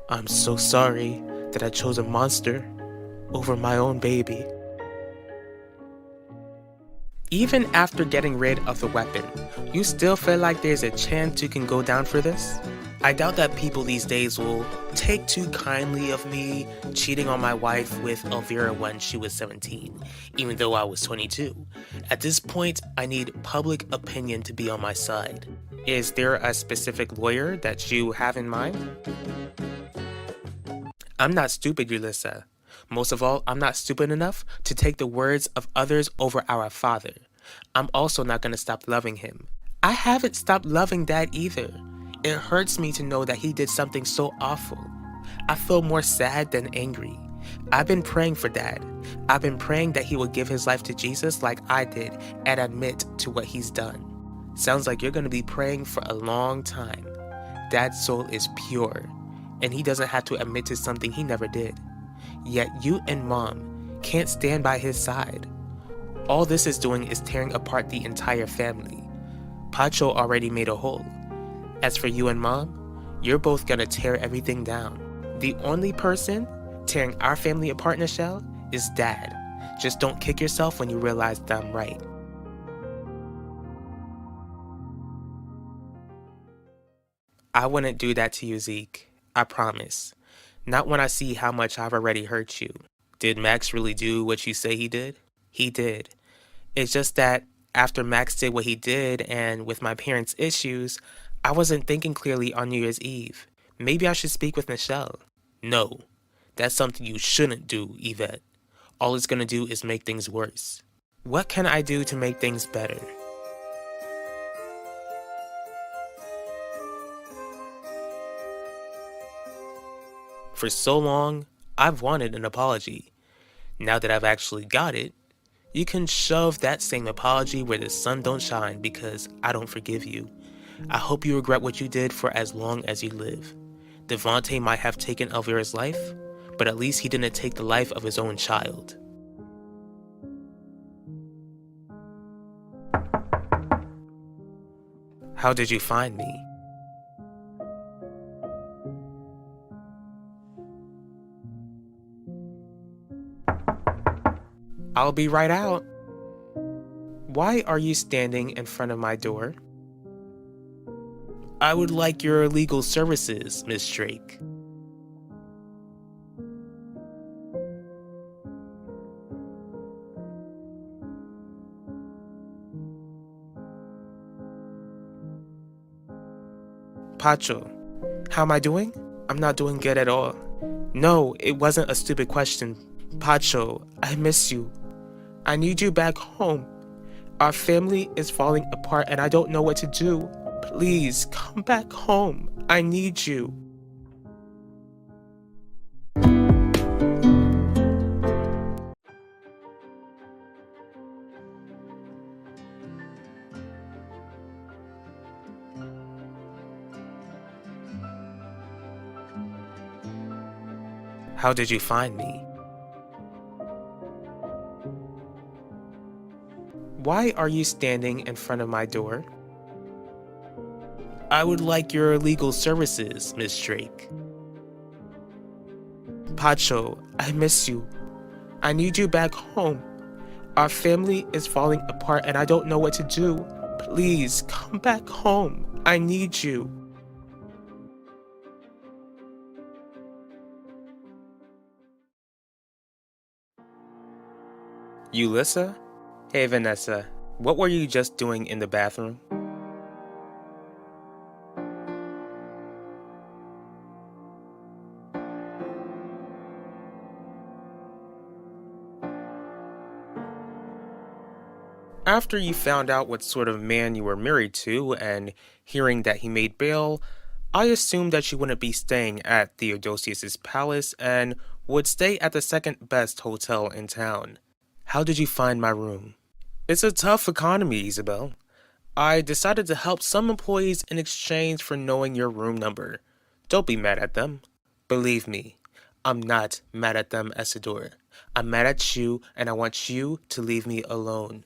I'm so sorry that I chose a monster over my own baby. Even after getting rid of the weapon, you still feel like there's a chance you can go down for this? I doubt that people these days will take too kindly of me cheating on my wife with Elvira when she was 17, even though I was 22. At this point, I need public opinion to be on my side. Is there a specific lawyer that you have in mind? I'm not stupid, Ulissa. Most of all, I'm not stupid enough to take the words of others over our father. I'm also not going to stop loving him. I haven't stopped loving Dad either. It hurts me to know that he did something so awful. I feel more sad than angry. I've been praying for Dad. I've been praying that he will give his life to Jesus like I did and admit to what he's done. Sounds like you're going to be praying for a long time. Dad's soul is pure, and he doesn't have to admit to something he never did. Yet you and Mom can't stand by his side. All this is doing is tearing apart the entire family. Pacho already made a hole. As for you and Mom, you're both gonna tear everything down. The only person tearing our family apart, Nichelle, is Dad. Just don't kick yourself when you realize that I'm right. I wouldn't do that to you, Zeke. I promise. Not when I see how much I've already hurt you. Did Max really do what you say he did? He did. It's just that after Max did what he did and with my parents' issues, I wasn't thinking clearly on New Year's Eve. Maybe I should speak with Nichelle. No, that's something you shouldn't do, Yvette. All it's gonna do is make things worse. What can I do to make things better? For so long, I've wanted an apology. Now that I've actually got it, you can shove that same apology where the sun don't shine because I don't forgive you. I hope you regret what you did for as long as you live. Devontae might have taken Elvira's life, but at least he didn't take the life of his own child. How did you find me? I'll be right out. Why are you standing in front of my door? I would like your legal services, Miss Drake. Pacho, how am I doing? I'm not doing good at all. No, it wasn't a stupid question. Pacho, I miss you. I need you back home. Our family is falling apart and I don't know what to do. Please, come back home. I need you. How did you find me? Why are you standing in front of my door? I would like your legal services, Miss Drake. Pacho, I miss you. I need you back home. Our family is falling apart and I don't know what to do. Please, come back home. I need you. Ulissa? Hey Vanessa, what were you just doing in the bathroom? After you found out what sort of man you were married to and hearing that he made bail, I assumed that you wouldn't be staying at Theodosius's palace and would stay at the second best hotel in town. How did you find my room? It's a tough economy, Isabel. I decided to help some employees in exchange for knowing your room number. Don't be mad at them. Believe me, I'm not mad at them, Isidore. I'm mad at you, and I want you to leave me alone.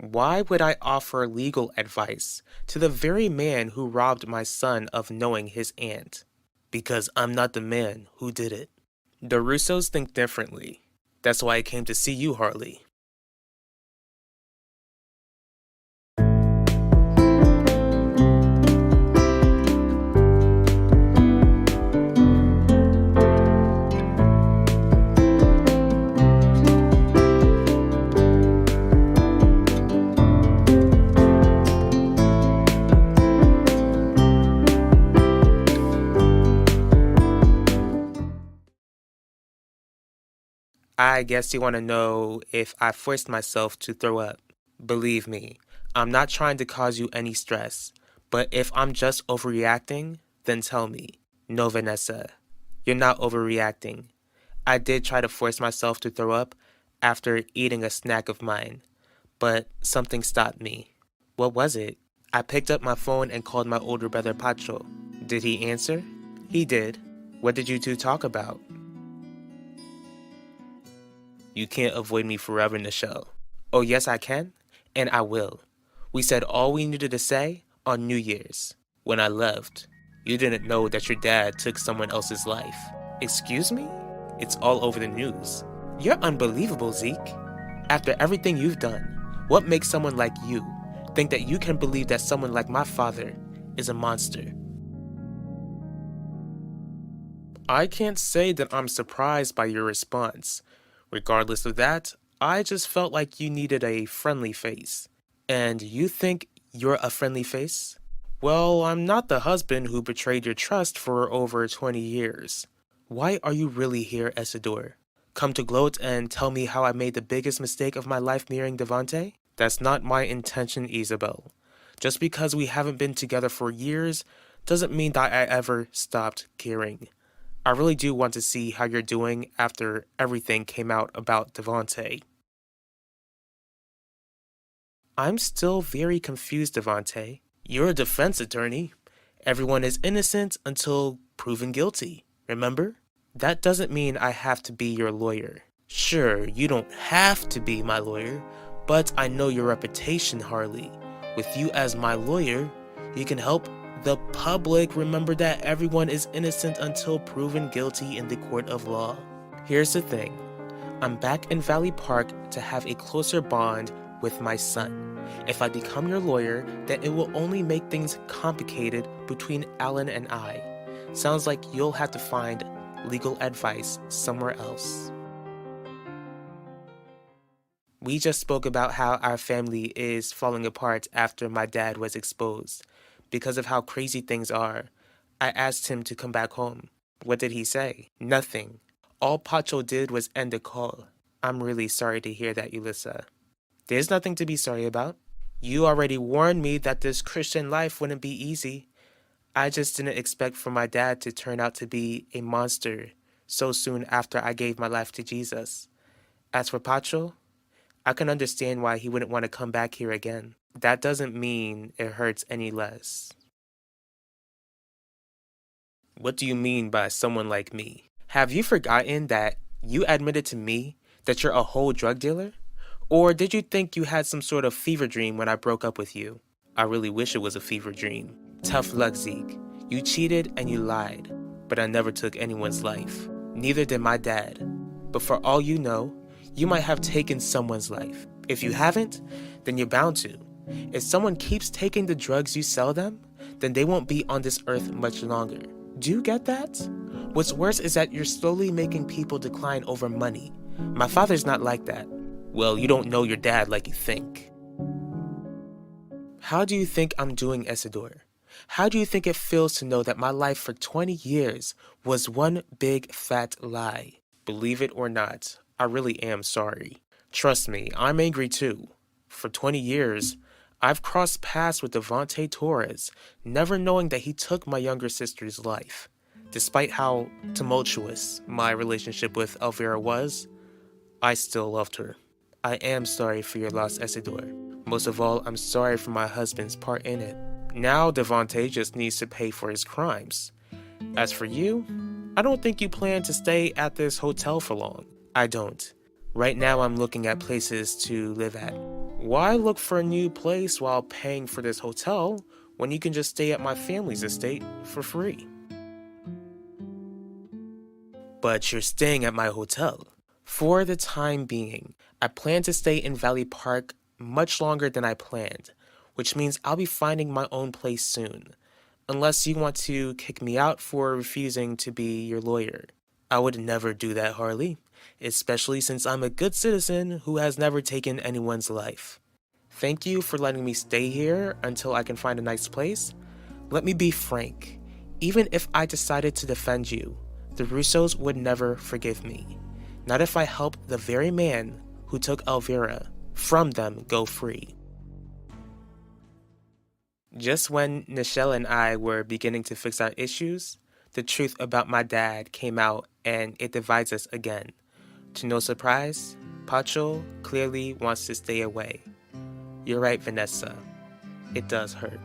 Why would I offer legal advice to the very man who robbed my son of knowing his aunt? Because I'm not the man who did it. The Russos think differently. That's why I came to see you, Harley. I guess you want to know if I forced myself to throw up. Believe me, I'm not trying to cause you any stress, but if I'm just overreacting, then tell me. No, Vanessa, you're not overreacting. I did try to force myself to throw up after eating a snack of mine, but something stopped me. What was it? I picked up my phone and called my older brother Pacho. Did he answer? He did. What did you two talk about? You can't avoid me forever, Nichelle. Oh, yes, I can, and I will. We said all we needed to say on New Year's. When I left, you didn't know that your dad took someone else's life. Excuse me? It's all over the news. You're unbelievable, Zeke. After everything you've done, what makes someone like you think that you can believe that someone like my father is a monster? I can't say that I'm surprised by your response. Regardless of that, I just felt like you needed a friendly face. And you think you're a friendly face? Well, I'm not the husband who betrayed your trust for over 20 years. Why are you really here, Isidore? Come to gloat and tell me how I made the biggest mistake of my life marrying Devante? That's not my intention, Isabel. Just because we haven't been together for years doesn't mean that I ever stopped caring. I really do want to see how you're doing after everything came out about Devante. I'm still very confused, Devante. You're a defense attorney. Everyone is innocent until proven guilty, remember? That doesn't mean I have to be your lawyer. Sure, you don't have to be my lawyer, but I know your reputation, Harley. With you as my lawyer, you can help the public remember that everyone is innocent until proven guilty in the court of law. Here's the thing. I'm back in Valley Park to have a closer bond with my son. If I become your lawyer, then it will only make things complicated between Alan and I. Sounds like you'll have to find legal advice somewhere else. We just spoke about how our family is falling apart after my dad was exposed. Because of how crazy things are, I asked him to come back home. What did he say? Nothing. All Pacho did was end the call. I'm really sorry to hear that, Ulissa. There's nothing to be sorry about. You already warned me that this Christian life wouldn't be easy. I just didn't expect for my dad to turn out to be a monster so soon after I gave my life to Jesus. As for Pacho, I can understand why he wouldn't want to come back here again. That doesn't mean it hurts any less. What do you mean by someone like me? Have you forgotten that you admitted to me that you're a whole drug dealer? Or did you think you had some sort of fever dream when I broke up with you? I really wish it was a fever dream. Tough luck, Zeke. You cheated and you lied, but I never took anyone's life. Neither did my dad. But for all you know, you might have taken someone's life. If you haven't, then you're bound to. If someone keeps taking the drugs you sell them, then they won't be on this earth much longer. Do you get that? What's worse is that you're slowly making people decline over money. My father's not like that. Well, you don't know your dad like you think. How do you think I'm doing, Isidore? How do you think it feels to know that my life for 20 years was one big fat lie? Believe it or not, I really am sorry. Trust me, I'm angry too. For 20 years, I've crossed paths with Devante Torres, never knowing that he took my younger sister's life. Despite how tumultuous my relationship with Elvira was, I still loved her. I am sorry for your loss, Isidore. Most of all, I'm sorry for my husband's part in it. Now Devante just needs to pay for his crimes. As for you, I don't think you plan to stay at this hotel for long. I don't. Right now I'm looking at places to live at. Why look for a new place while paying for this hotel when you can just stay at my family's estate for free? But you're staying at my hotel. For the time being, I plan to stay in Valley Park much longer than I planned, which means I'll be finding my own place soon. Unless you want to kick me out for refusing to be your lawyer. I would never do that, Harley, especially since I'm a good citizen who has never taken anyone's life. Thank you for letting me stay here until I can find a nice place. Let me be frank. Even if I decided to defend you, the Russos would never forgive me. Not if I help the very man who took Elvira from them go free. Just when Nichelle and I were beginning to fix our issues, the truth about my dad came out and it divides us again. To no surprise, Pacho clearly wants to stay away. You're right, Vanessa. It does hurt.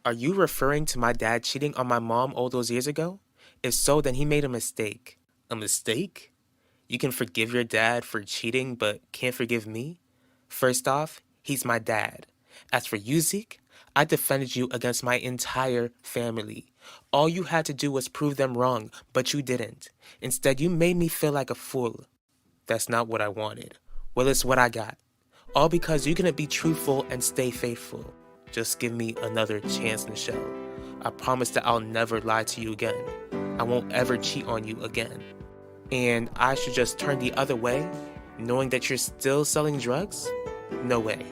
Are you referring to my dad cheating on my mom all those years ago? If so, then he made a mistake. A mistake? You can forgive your dad for cheating, but can't forgive me? First off, he's my dad. As for you, Zeke, I defended you against my entire family. All you had to do was prove them wrong, but you didn't. Instead, you made me feel like a fool. That's not what I wanted. Well, it's what I got. All because you couldn't be truthful and stay faithful. Just give me another chance, Nichelle. I promise that I'll never lie to you again. I won't ever cheat on you again. And I should just turn the other way, knowing that you're still selling drugs? No way.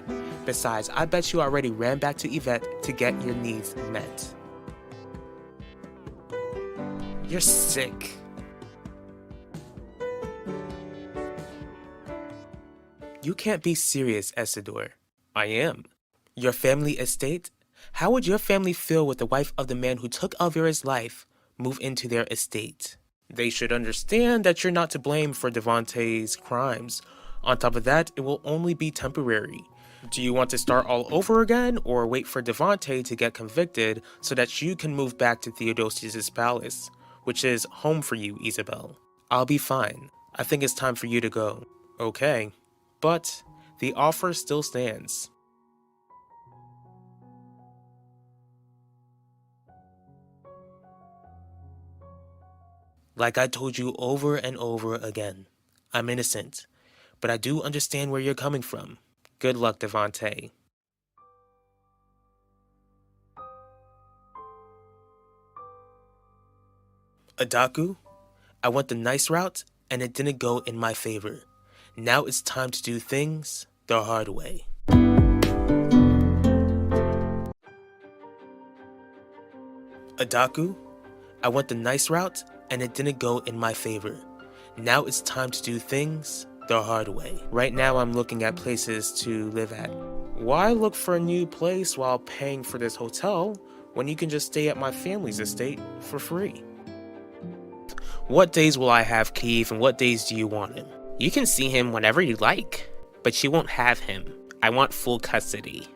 Besides, I bet you already ran back to Yvette to get your needs met. You're sick. You can't be serious, Essador. I am. Your family estate? How would your family feel with the wife of the man who took Elvira's life move into their estate? They should understand that you're not to blame for Devontae's crimes. On top of that, it will only be temporary. Do you want to start all over again, or wait for Devontae to get convicted so that you can move back to Theodosius' palace, which is home for you, Isabel? I'll be fine. I think it's time for you to go. Okay, but the offer still stands. Like I told you over and over again, I'm innocent, but I do understand where you're coming from. Good luck, Devontae. Adaku, I went the nice route, and it didn't go in my favor. Now it's time to do things the hard way. Adaku, I went the nice route, and it didn't go in my favor. Now it's time to do things the hard way. Right now I'm looking at places to live at. Why look for a new place while paying for this hotel when you can just stay at my family's estate for free? What days will I have Keith, and what days do you want him? You can see him whenever you like, but you won't have him. I want full custody.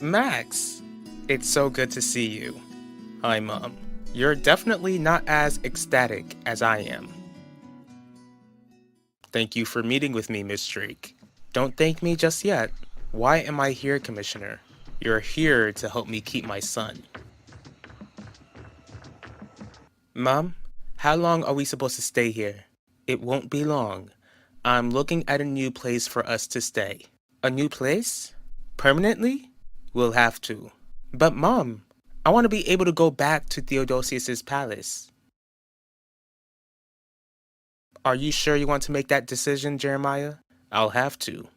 Max, it's so good to see you. Hi, Mom. You're definitely not as ecstatic as I am. Thank you for meeting with me, Miss Drake. Don't thank me just yet. Why am I here, Commissioner? You're here to help me keep my son. Mom, how long are we supposed to stay here? It won't be long. I'm looking at a new place for us to stay. A new place? Permanently? We'll have to. But Mom, I want to be able to go back to Theodosius' palace. Are you sure you want to make that decision, Jeremiah? I'll have to.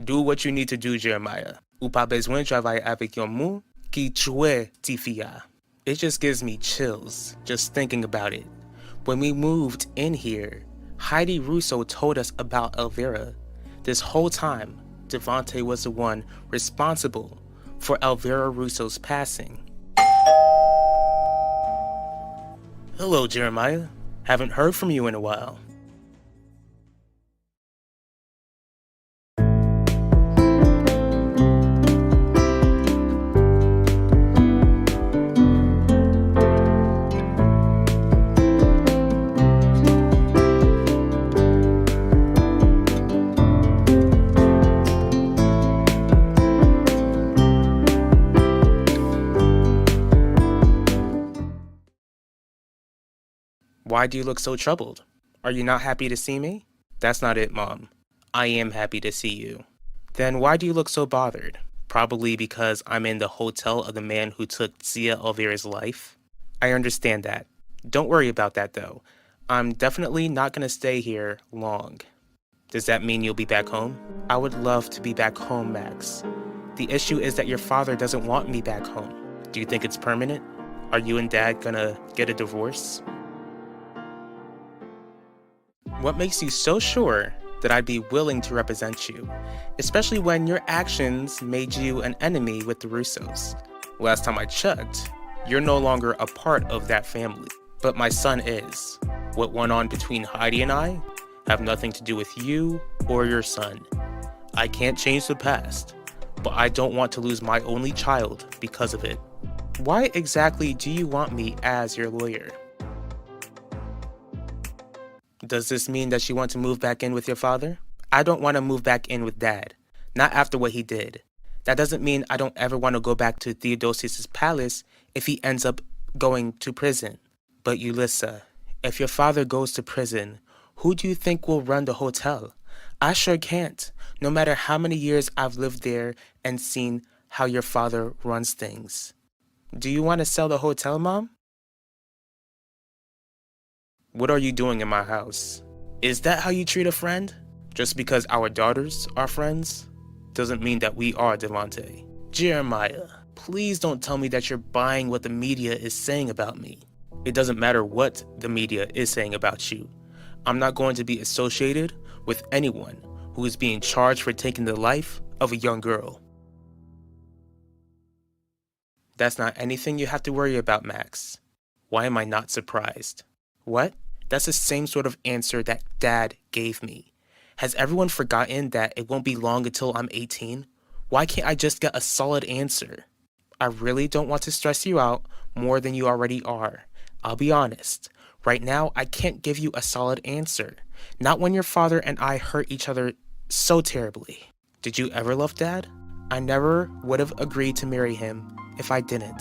Do what you need to do, Jeremiah. Ou pas besoin travailler avec un mou qui tue tifia. It just gives me chills, just thinking about it. When we moved in here, Heidi Russo told us about Elvira. This whole time, Devontae was the one responsible for Elvira Russo's passing. Hello, Jeremiah. Haven't heard from you in a while. Why do you look so troubled? Are you not happy to see me? That's not it, Mom. I am happy to see you. Then why do you look so bothered? Probably because I'm in the hotel of the man who took Zia Elvira's life? I understand that. Don't worry about that though. I'm definitely not gonna stay here long. Does that mean you'll be back home? I would love to be back home, Max. The issue is that your father doesn't want me back home. Do you think it's permanent? Are you and Dad gonna get a divorce? What makes you so sure that I'd be willing to represent you, especially when your actions made you an enemy with the Russos? Last time I checked, you're no longer a part of that family, but my son is. What went on between Heidi and I have nothing to do with you or your son. I can't change the past, but I don't want to lose my only child because of it. Why exactly do you want me as your lawyer? Does this mean that you want to move back in with your father? I don't want to move back in with Dad. Not after what he did. That doesn't mean I don't ever want to go back to Theodosius' palace if he ends up going to prison. But Ulissa, if your father goes to prison, who do you think will run the hotel? I sure can't, no matter how many years I've lived there and seen how your father runs things. Do you want to sell the hotel, Mom? What are you doing in my house? Is that how you treat a friend? Just because our daughters are friends doesn't mean that we are, Devante. Jeremiah, please don't tell me that you're buying what the media is saying about me. It doesn't matter what the media is saying about you. I'm not going to be associated with anyone who is being charged for taking the life of a young girl. That's not anything you have to worry about, Max. Why am I not surprised? What? That's the same sort of answer that Dad gave me. Has everyone forgotten that it won't be long until I'm 18? Why can't I just get a solid answer? I really don't want to stress you out more than you already are. I'll be honest. Right now, I can't give you a solid answer. Not when your father and I hurt each other so terribly. Did you ever love Dad? I never would have agreed to marry him if I didn't.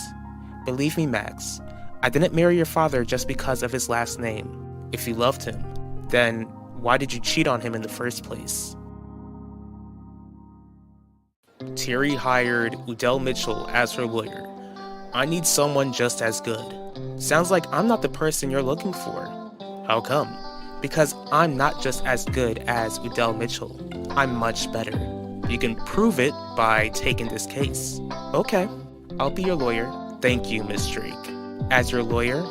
Believe me, Max, I didn't marry your father just because of his last name. If you loved him, then why did you cheat on him in the first place? Terry hired Udell Mitchell as her lawyer. I need someone just as good. Sounds like I'm not the person you're looking for. How come? Because I'm not just as good as Udell Mitchell. I'm much better. You can prove it by taking this case. Okay, I'll be your lawyer. Thank you, Miss Drake. As your lawyer,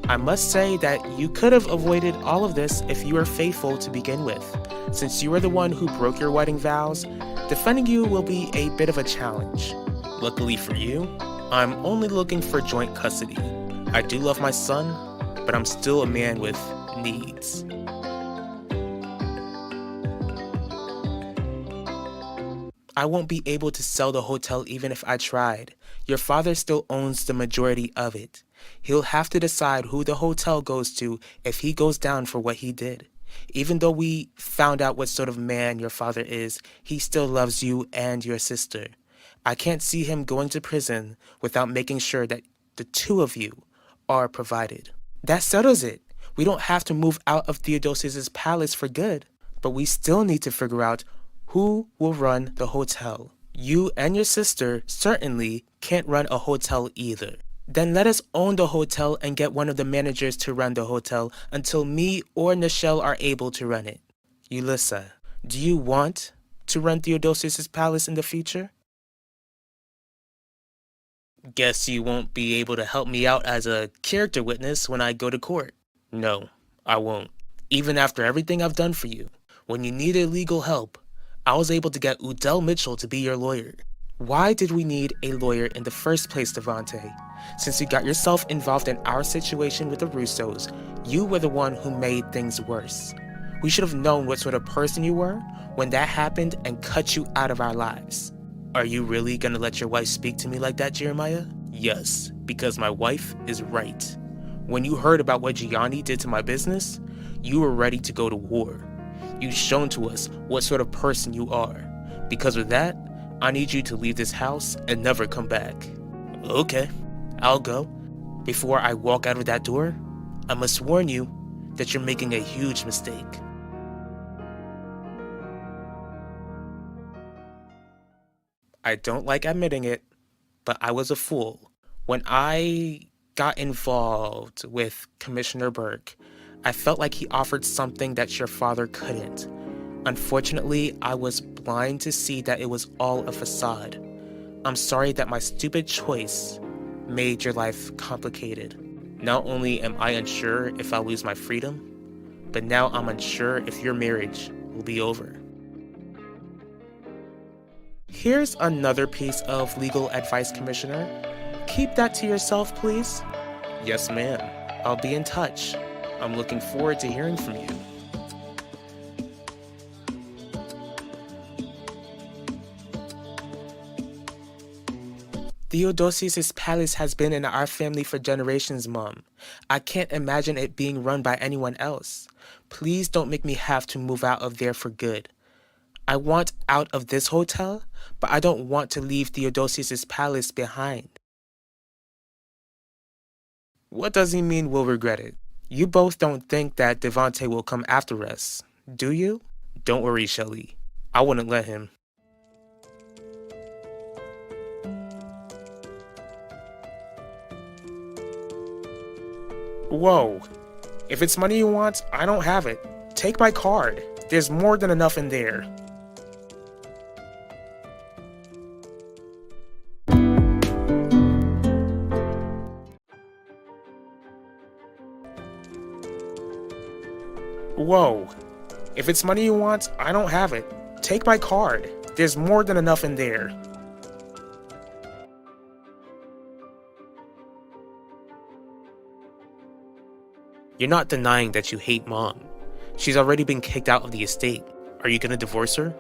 I must say that you could have avoided all of this if you were faithful to begin with. Since you were the one who broke your wedding vows, defending you will be a bit of a challenge. Luckily for you, I'm only looking for joint custody. I do love my son, but I'm still a man with needs. I won't be able to sell the hotel even if I tried. Your father still owns the majority of it. He'll have to decide who the hotel goes to if he goes down for what he did. Even though we found out what sort of man your father is, he still loves you and your sister. I can't see him going to prison without making sure that the two of you are provided. That settles it. We don't have to move out of Theodosius' palace for good, but we still need to figure out who will run the hotel. You and your sister certainly can't run a hotel either. Then let us own the hotel and get one of the managers to run the hotel until me or Nichelle are able to run it. Ulissa, do you want to run Theodosius' palace in the future? Guess you won't be able to help me out as a character witness when I go to court. No, I won't. Even after everything I've done for you, when you needed legal help, I was able to get Udell Mitchell to be your lawyer. Why did we need a lawyer in the first place, Devante? Since you got yourself involved in our situation with the Russos, you were the one who made things worse. We should have known what sort of person you were when that happened and cut you out of our lives. Are you really gonna let your wife speak to me like that, Jeremiah? Yes, because my wife is right. When you heard about what Gianni did to my business, you were ready to go to war. You've shown to us what sort of person you are. Because of that, I need you to leave this house and never come back. Okay, I'll go. Before I walk out of that door, I must warn you that you're making a huge mistake. I don't like admitting it, but I was a fool. When I got involved with Commissioner Burke, I felt like he offered something that your father couldn't. Unfortunately, I was blind to see that it was all a facade. I'm sorry that my stupid choice made your life complicated. Not only am I unsure if I'll lose my freedom, but now I'm unsure if your marriage will be over. Here's another piece of legal advice, Commissioner. Keep that to yourself, please. Yes, ma'am. I'll be in touch. I'm looking forward to hearing from you. Theodosius' palace has been in our family for generations, Mom. I can't imagine it being run by anyone else. Please don't make me have to move out of there for good. I want out of this hotel, but I don't want to leave Theodosius' palace behind. What does he mean we'll regret it? You both don't think that Devante will come after us, do you? Don't worry, Shelly. I wouldn't let him. Whoa. If it's money you want, I don't have it. Take my card. There's more than enough in there. Whoa. If it's money you want, I don't have it. Take my card. There's more than enough in there. You're not denying that you hate Mom. She's already been kicked out of the estate. Are you gonna divorce her?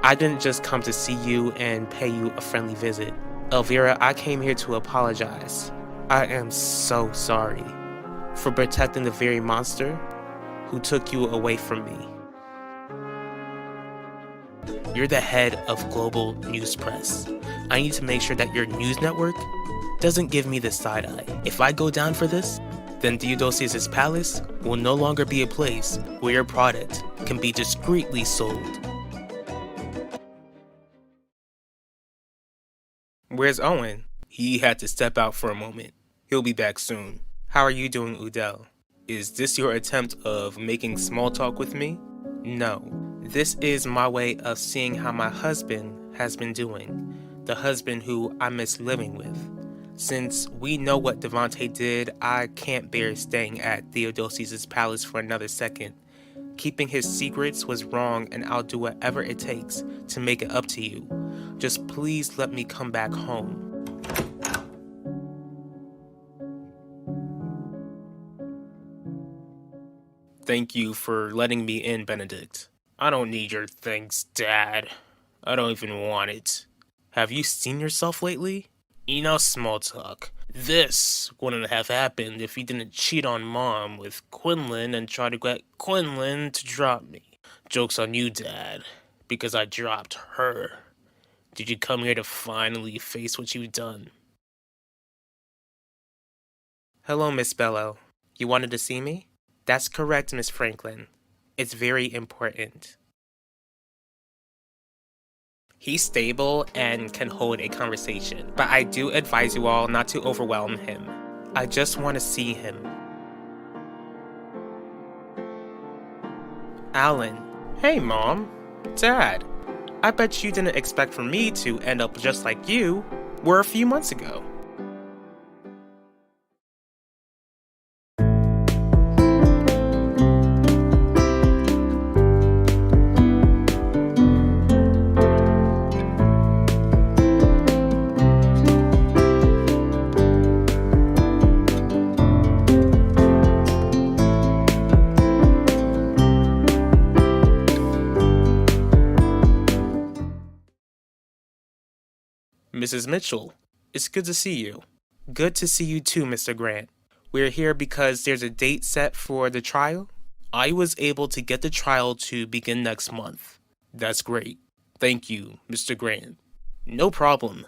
I didn't just come to see you and pay you a friendly visit. Elvira, I came here to apologize. I am so sorry for protecting the very monster who took you away from me. You're the head of Global News Press. I need to make sure that your news network doesn't give me the side eye. If I go down for this, then Theodosius' palace will no longer be a place where your product can be discreetly sold. Where's Owen? He had to step out for a moment. He'll be back soon. How are you doing, Udell? Is this your attempt of making small talk with me? No. This is my way of seeing how my husband has been doing. The husband who I miss living with. Since we know what Devante did, I can't bear staying at Theodosius' palace for another second. Keeping his secrets was wrong, and I'll do whatever it takes to make it up to you. Just please let me come back home. Thank you for letting me in, Benedict. I don't need your thanks, Dad. I don't even want it. Have you seen yourself lately? Enough small talk. This wouldn't have happened if you didn't cheat on Mom with Quinlan and try to get Quinlan to drop me. Joke's on you, Dad, because I dropped her. Did you come here to finally face what you've done? Hello, Miss Bello. You wanted to see me? That's correct, Miss Franklin. It's very important. He's stable and can hold a conversation, but I do advise you all not to overwhelm him. I just want to see him. Alan. Hey, Mom. Dad. I bet you didn't expect for me to end up just like you were a few months ago. Mrs. Mitchell, it's good to see you. Good to see you too, Mr. Grant. We're here because there's a date set for the trial. I was able to get the trial to begin next month. That's great. Thank you, Mr. Grant. No problem.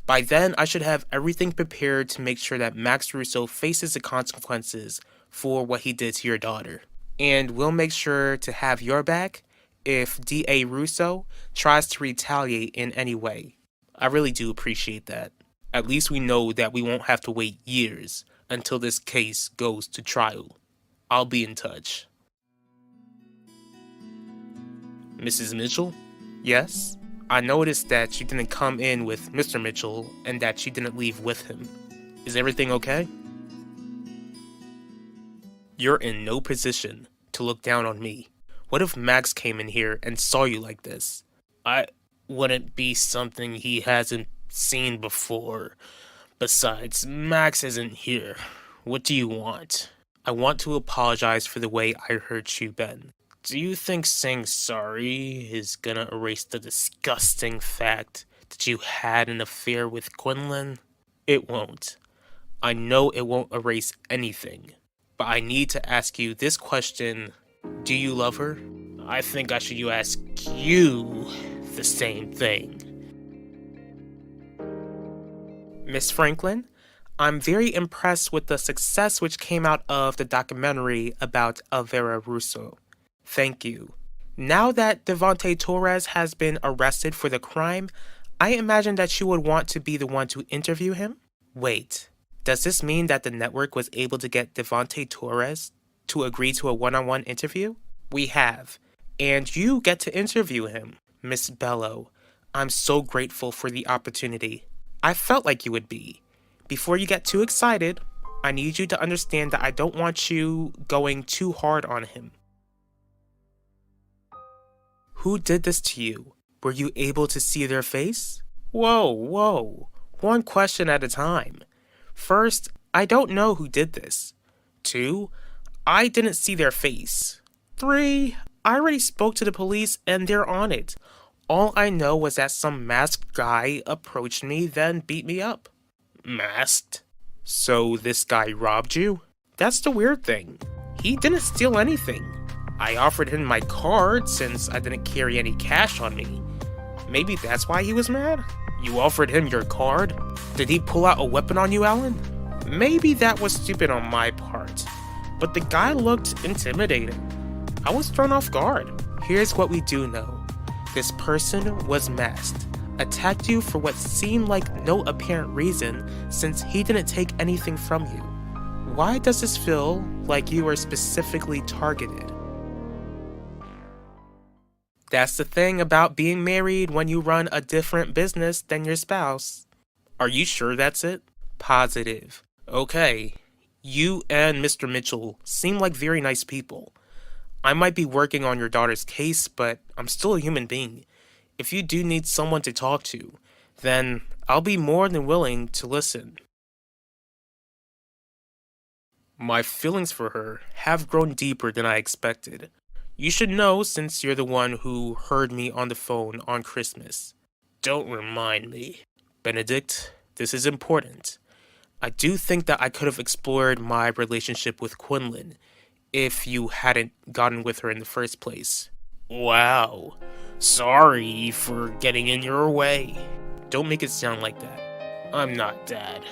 By then, I should have everything prepared to make sure that Max Russo faces the consequences for what he did to your daughter. And we'll make sure to have your back if D.A. Russo tries to retaliate in any way. I really do appreciate that. At least we know that we won't have to wait years until this case goes to trial. I'll be in touch. Mrs. Mitchell? Yes? I noticed that she didn't come in with Mr. Mitchell and that she didn't leave with him. Is everything okay? You're in no position to look down on me. What if Max came in here and saw you like this? I wouldn't be something he hasn't seen before. Besides, Max isn't here. What do you want? I want to apologize for the way I hurt you, Ben. Do you think saying sorry is gonna erase the disgusting fact that you had an affair with Quinlan? It won't. I know it won't erase anything. But I need to ask you this question. Do you love her? I think I should ask you the same thing. Miss Franklin, I'm very impressed with the success which came out of the documentary about Elvira Russo. Thank you. Now that Devontae Torres has been arrested for the crime, I imagine that you would want to be the one to interview him? Wait, does this mean that the network was able to get Devontae Torres to agree to a one-on-one interview? We have. And you get to interview him. Miss Bello, I'm so grateful for the opportunity. I felt like you would be. Before you get too excited, I need you to understand that I don't want you going too hard on him. Who did this to you? Were you able to see their face? Whoa. One question at a time. First, I don't know who did this. 2, I didn't see their face. 3, I already spoke to the police and they're on it. All I know was that some masked guy approached me, then beat me up. Masked? So this guy robbed you? That's the weird thing. He didn't steal anything. I offered him my card since I didn't carry any cash on me. Maybe that's why he was mad? You offered him your card? Did he pull out a weapon on you, Alan? Maybe that was stupid on my part, but the guy looked intimidating. I was thrown off guard. Here's what we do know. This person was masked, attacked you for what seemed like no apparent reason since he didn't take anything from you. Why does this feel like you were specifically targeted? That's the thing about being married when you run a different business than your spouse. Are you sure that's it? Positive. Okay. You and Mr. Mitchell seem like very nice people. I might be working on your daughter's case, but I'm still a human being. If you do need someone to talk to, then I'll be more than willing to listen. My feelings for her have grown deeper than I expected. You should know since you're the one who heard me on the phone on Christmas. Don't remind me. Benedict, this is important. I do think that I could have explored my relationship with Quinlan if you hadn't gotten with her in the first place. Wow. Sorry for getting in your way. Don't make it sound like that. I'm not Dad.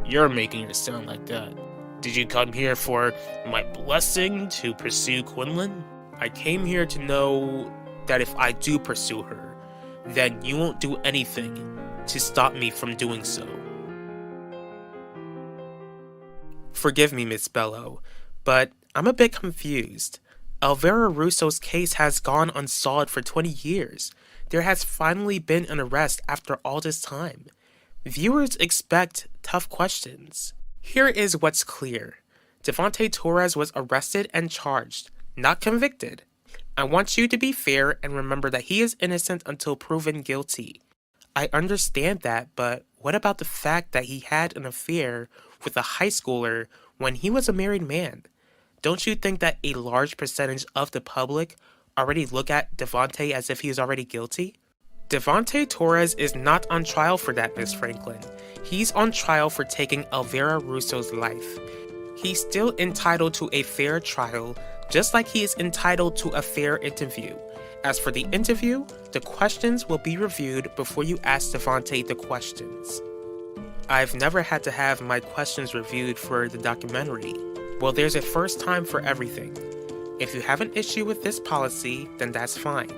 You're making it sound like that. Did you come here for my blessing to pursue Quinlan? I came here to know that if I do pursue her, then you won't do anything to stop me from doing so. Forgive me, Miss Bello, but I'm a bit confused. Elvira Russo's case has gone unsolved for 20 years. There has finally been an arrest after all this time. Viewers expect tough questions. Here is what's clear. Devontae Torres was arrested and charged, not convicted. I want you to be fair and remember that he is innocent until proven guilty. I understand that, but what about the fact that he had an affair with a high schooler when he was a married man? Don't you think that a large percentage of the public already look at Devontae as if he is already guilty? Devontae Torres is not on trial for that, Miss Franklin. He's on trial for taking Elvira Russo's life. He's still entitled to a fair trial, just like he is entitled to a fair interview. As for the interview, the questions will be reviewed before you ask Devontae the questions. I've never had to have my questions reviewed for the documentary. Well, there's a first time for everything. If you have an issue with this policy, then that's fine.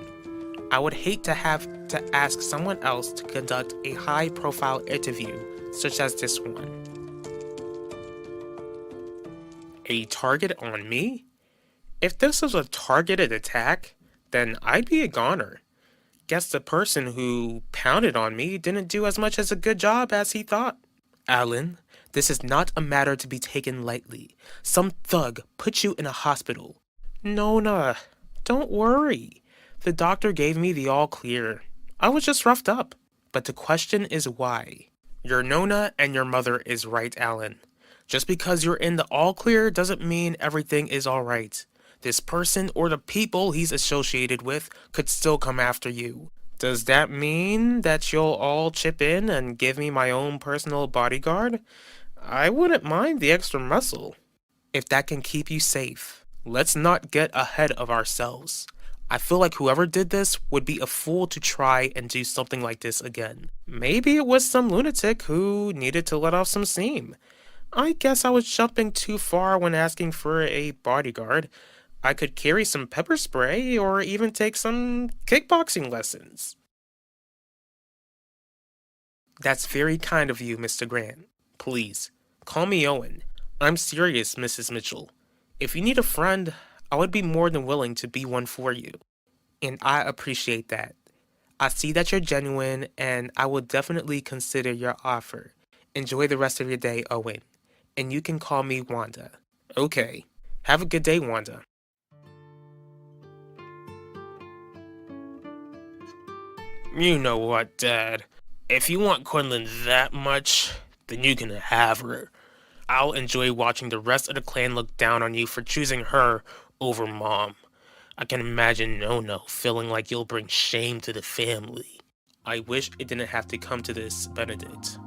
I would hate to have to ask someone else to conduct a high-profile interview such as this one. A target on me? If this was a targeted attack, then I'd be a goner. Guess the person who pounded on me didn't do as much as a good job as he thought. Alan, this is not a matter to be taken lightly. Some thug put you in a hospital. Nona, don't worry. The doctor gave me the all clear. I was just roughed up. But the question is why? Your Nona and your mother is right, Alan. Just because you're in the all clear doesn't mean everything is alright. This person or the people he's associated with could still come after you. Does that mean that you'll all chip in and give me my own personal bodyguard? I wouldn't mind the extra muscle. If that can keep you safe. Let's not get ahead of ourselves. I feel like whoever did this would be a fool to try and do something like this again. Maybe it was some lunatic who needed to let off some steam. I guess I was jumping too far when asking for a bodyguard. I could carry some pepper spray or even take some kickboxing lessons. That's very kind of you, Mr. Grant. Please, call me Owen. I'm serious, Mrs. Mitchell. If you need a friend, I would be more than willing to be one for you. And I appreciate that. I see that you're genuine, and I will definitely consider your offer. Enjoy the rest of your day, Owen. And you can call me Wanda. Okay. Have a good day, Wanda. You know what, Dad? If you want Quinlan that much, then you can have her. I'll enjoy watching the rest of the clan look down on you for choosing her over Mom. I can imagine No feeling like you'll bring shame to the family. I wish it didn't have to come to this, Benedict.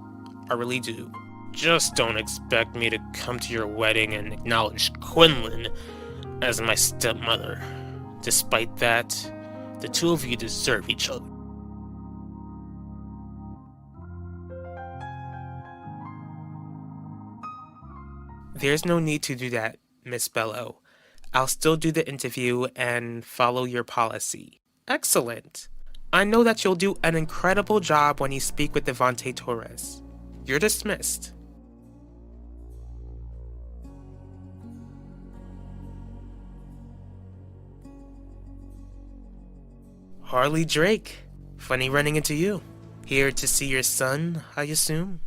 I really do. Just don't expect me to come to your wedding and acknowledge Quinlan as my stepmother. Despite that, the two of you deserve each other. There's no need to do that, Miss Bello. I'll still do the interview and follow your policy. Excellent. I know that you'll do an incredible job when you speak with Devante Torres. You're dismissed. Harley Drake. Funny running into you. Here to see your son, I assume?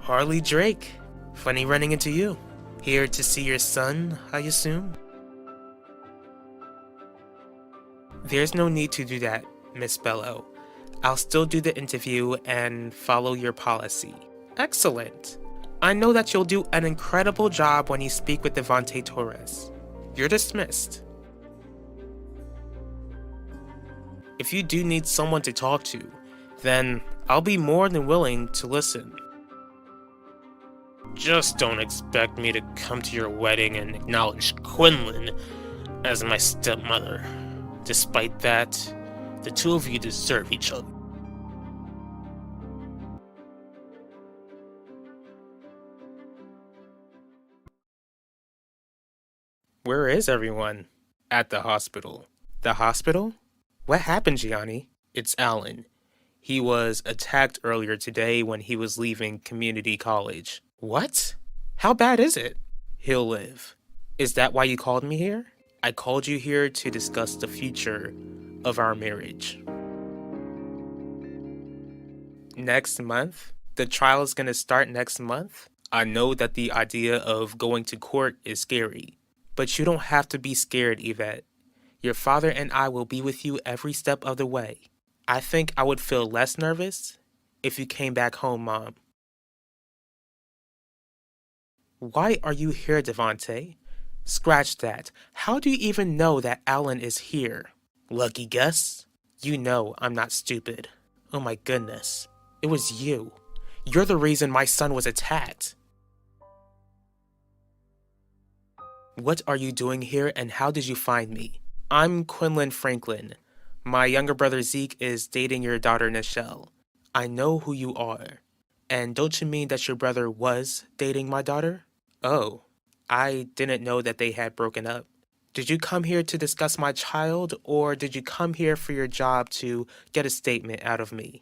Harley Drake. Funny running into you. Here to see your son, I assume? There's no need to do that, Miss Bello. I'll still do the interview and follow your policy. Excellent. I know that you'll do an incredible job when you speak with Devante Torres. You're dismissed. If you do need someone to talk to, then I'll be more than willing to listen. Just don't expect me to come to your wedding and acknowledge Quinlan as my stepmother. Despite that, the two of you deserve each other. Where is everyone? At the hospital. The hospital? What happened, Gianni? It's Alan. He was attacked earlier today when he was leaving community college. What? How bad is it? He'll live. Is that why you called me here? I called you here to discuss the future of our marriage. Next month? The trial is gonna start next month? I know that the idea of going to court is scary, but you don't have to be scared, Yvette. Your father and I will be with you every step of the way. I think I would feel less nervous if you came back home, Mom. Why are you here, Devante? Scratch that. How do you even know that Alan is here? Lucky guess? You know I'm not stupid. Oh my goodness. It was you. You're the reason my son was attacked. What are you doing here and how did you find me? I'm Quinlan Franklin. My younger brother Zeke is dating your daughter Nichelle. I know who you are. And don't you mean that your brother was dating my daughter? Oh, I didn't know that they had broken up. Did you come here to discuss my child, or did you come here for your job to get a statement out of me?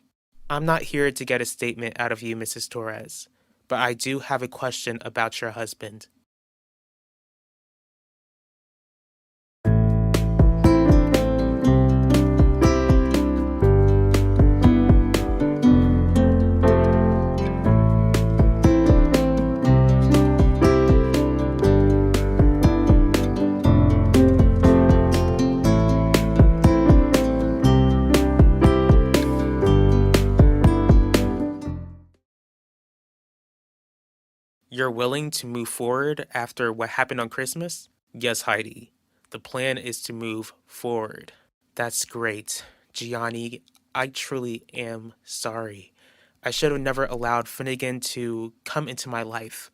I'm not here to get a statement out of you, Mrs. Torres, but I do have a question about your husband. You're willing to move forward after what happened on Christmas? Yes, Heidi. The plan is to move forward. That's great. Gianni, I truly am sorry. I should have never allowed Finnegan to come into my life.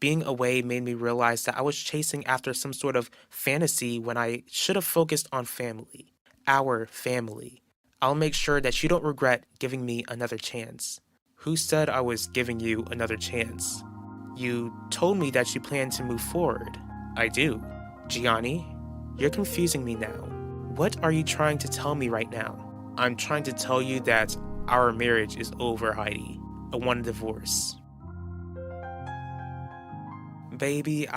Being away made me realize that I was chasing after some sort of fantasy when I should have focused on family. Our family. I'll make sure that you don't regret giving me another chance. Who said I was giving you another chance? You told me that you plan to move forward. I do. Gianni, you're confusing me now. What are you trying to tell me right now? I'm trying to tell you that our marriage is over, Heidi. I want a divorce. Baby,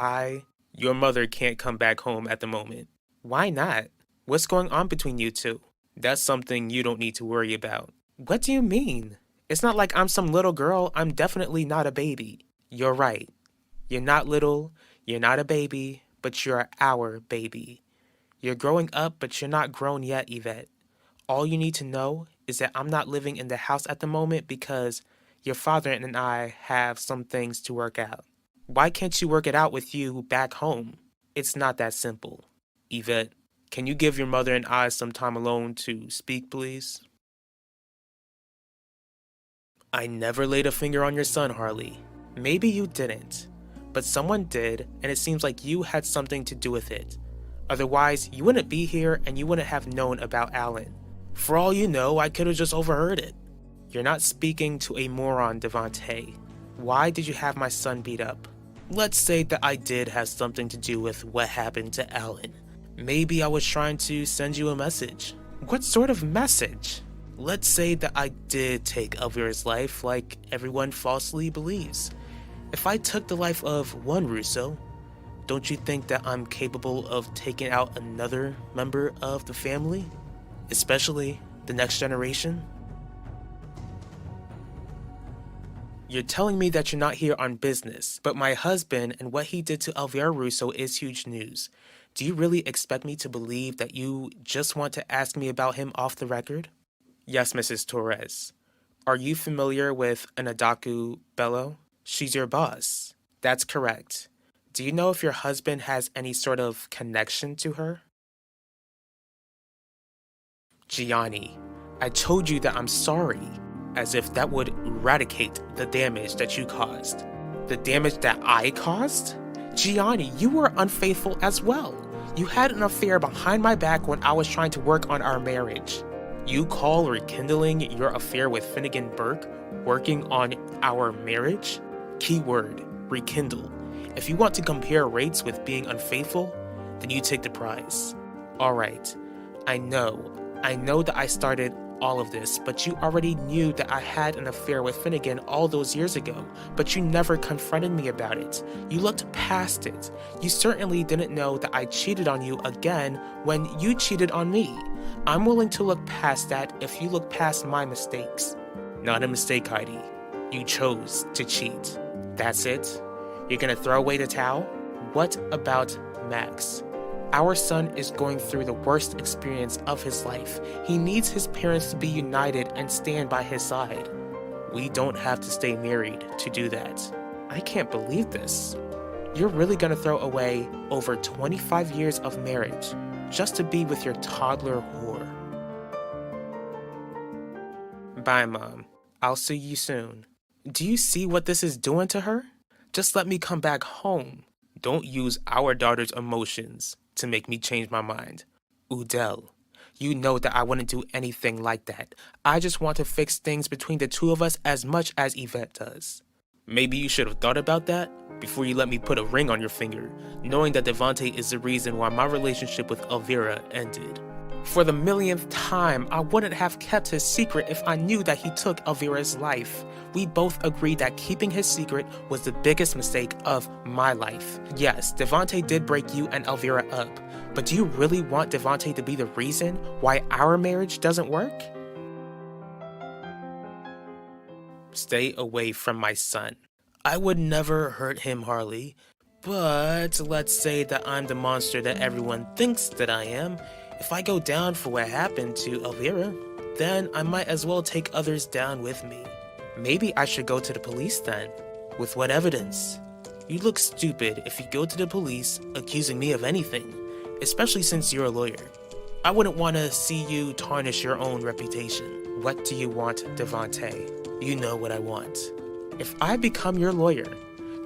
Your mother can't come back home at the moment. Why not? What's going on between you two? That's something you don't need to worry about. What do you mean? It's not like I'm some little girl. I'm definitely not a baby. You're right. You're not little, you're not a baby, but you're our baby. You're growing up, but you're not grown yet, Yvette. All you need to know is that I'm not living in the house at the moment because your father and I have some things to work out. Why can't you work it out with you back home? It's not that simple. Yvette, can you give your mother and I some time alone to speak, please? I never laid a finger on your son, Harley. Maybe you didn't, but someone did, and it seems like you had something to do with it. Otherwise, you wouldn't be here and you wouldn't have known about Alan. For all you know, I could have just overheard it. You're not speaking to a moron, Devante. Why did you have my son beat up? Let's say that I did have something to do with what happened to Alan. Maybe I was trying to send you a message. What sort of message? Let's say that I did take Elvira's life like everyone falsely believes. If I took the life of one Russo, don't you think that I'm capable of taking out another member of the family? Especially the next generation? You're telling me that you're not here on business, but my husband and what he did to Elvira Russo is huge news. Do you really expect me to believe that you just want to ask me about him off the record? Yes, Mrs. Torres. Are you familiar with Anadaku Bello? She's your boss. That's correct. Do you know if your husband has any sort of connection to her? Gianni, I told you that I'm sorry, as if that would eradicate the damage that you caused. The damage that I caused? Gianni, you were unfaithful as well. You had an affair behind my back when I was trying to work on our marriage. You call rekindling your affair with Finnegan Burke working on our marriage? Keyword, rekindle. If you want to compare rates with being unfaithful, then you take the prize. Alright, I know that I started all of this, but you already knew that I had an affair with Finnegan all those years ago, but you never confronted me about it. You looked past it. You certainly didn't know that I cheated on you again when you cheated on me. I'm willing to look past that if you look past my mistakes. Not a mistake, Heidi. You chose to cheat. That's it? You're gonna throw away the towel? What about Max? Our son is going through the worst experience of his life. He needs his parents to be united and stand by his side. We don't have to stay married to do that. I can't believe this. You're really gonna throw away over 25 years of marriage just to be with your toddler whore. Bye, Mom. I'll see you soon. Do you see what this is doing to her? Just let me come back home. Don't use our daughter's emotions to make me change my mind. Udell, You know that I wouldn't do anything like that. I just want to fix things between the two of us as much as Yvette does. Maybe you should have thought about that before you let me put a ring on your finger, knowing that Devante is the reason why my relationship with Elvira ended. For the millionth time, I wouldn't have kept his secret if I knew that he took Elvira's life. We both agreed that keeping his secret was the biggest mistake of my life. Yes, Devante did break you and Elvira up, but do you really want Devante to be the reason why our marriage doesn't work? Stay away from my son. I would never hurt him, Harley. But let's say that I'm the monster that everyone thinks that I am. If I go down for what happened to Elvira, then I might as well take others down with me. Maybe I should go to the police then. With what evidence? You look stupid if you go to the police accusing me of anything, especially since you're a lawyer. I wouldn't want to see you tarnish your own reputation. What do you want, Devante? You know what I want. If I become your lawyer,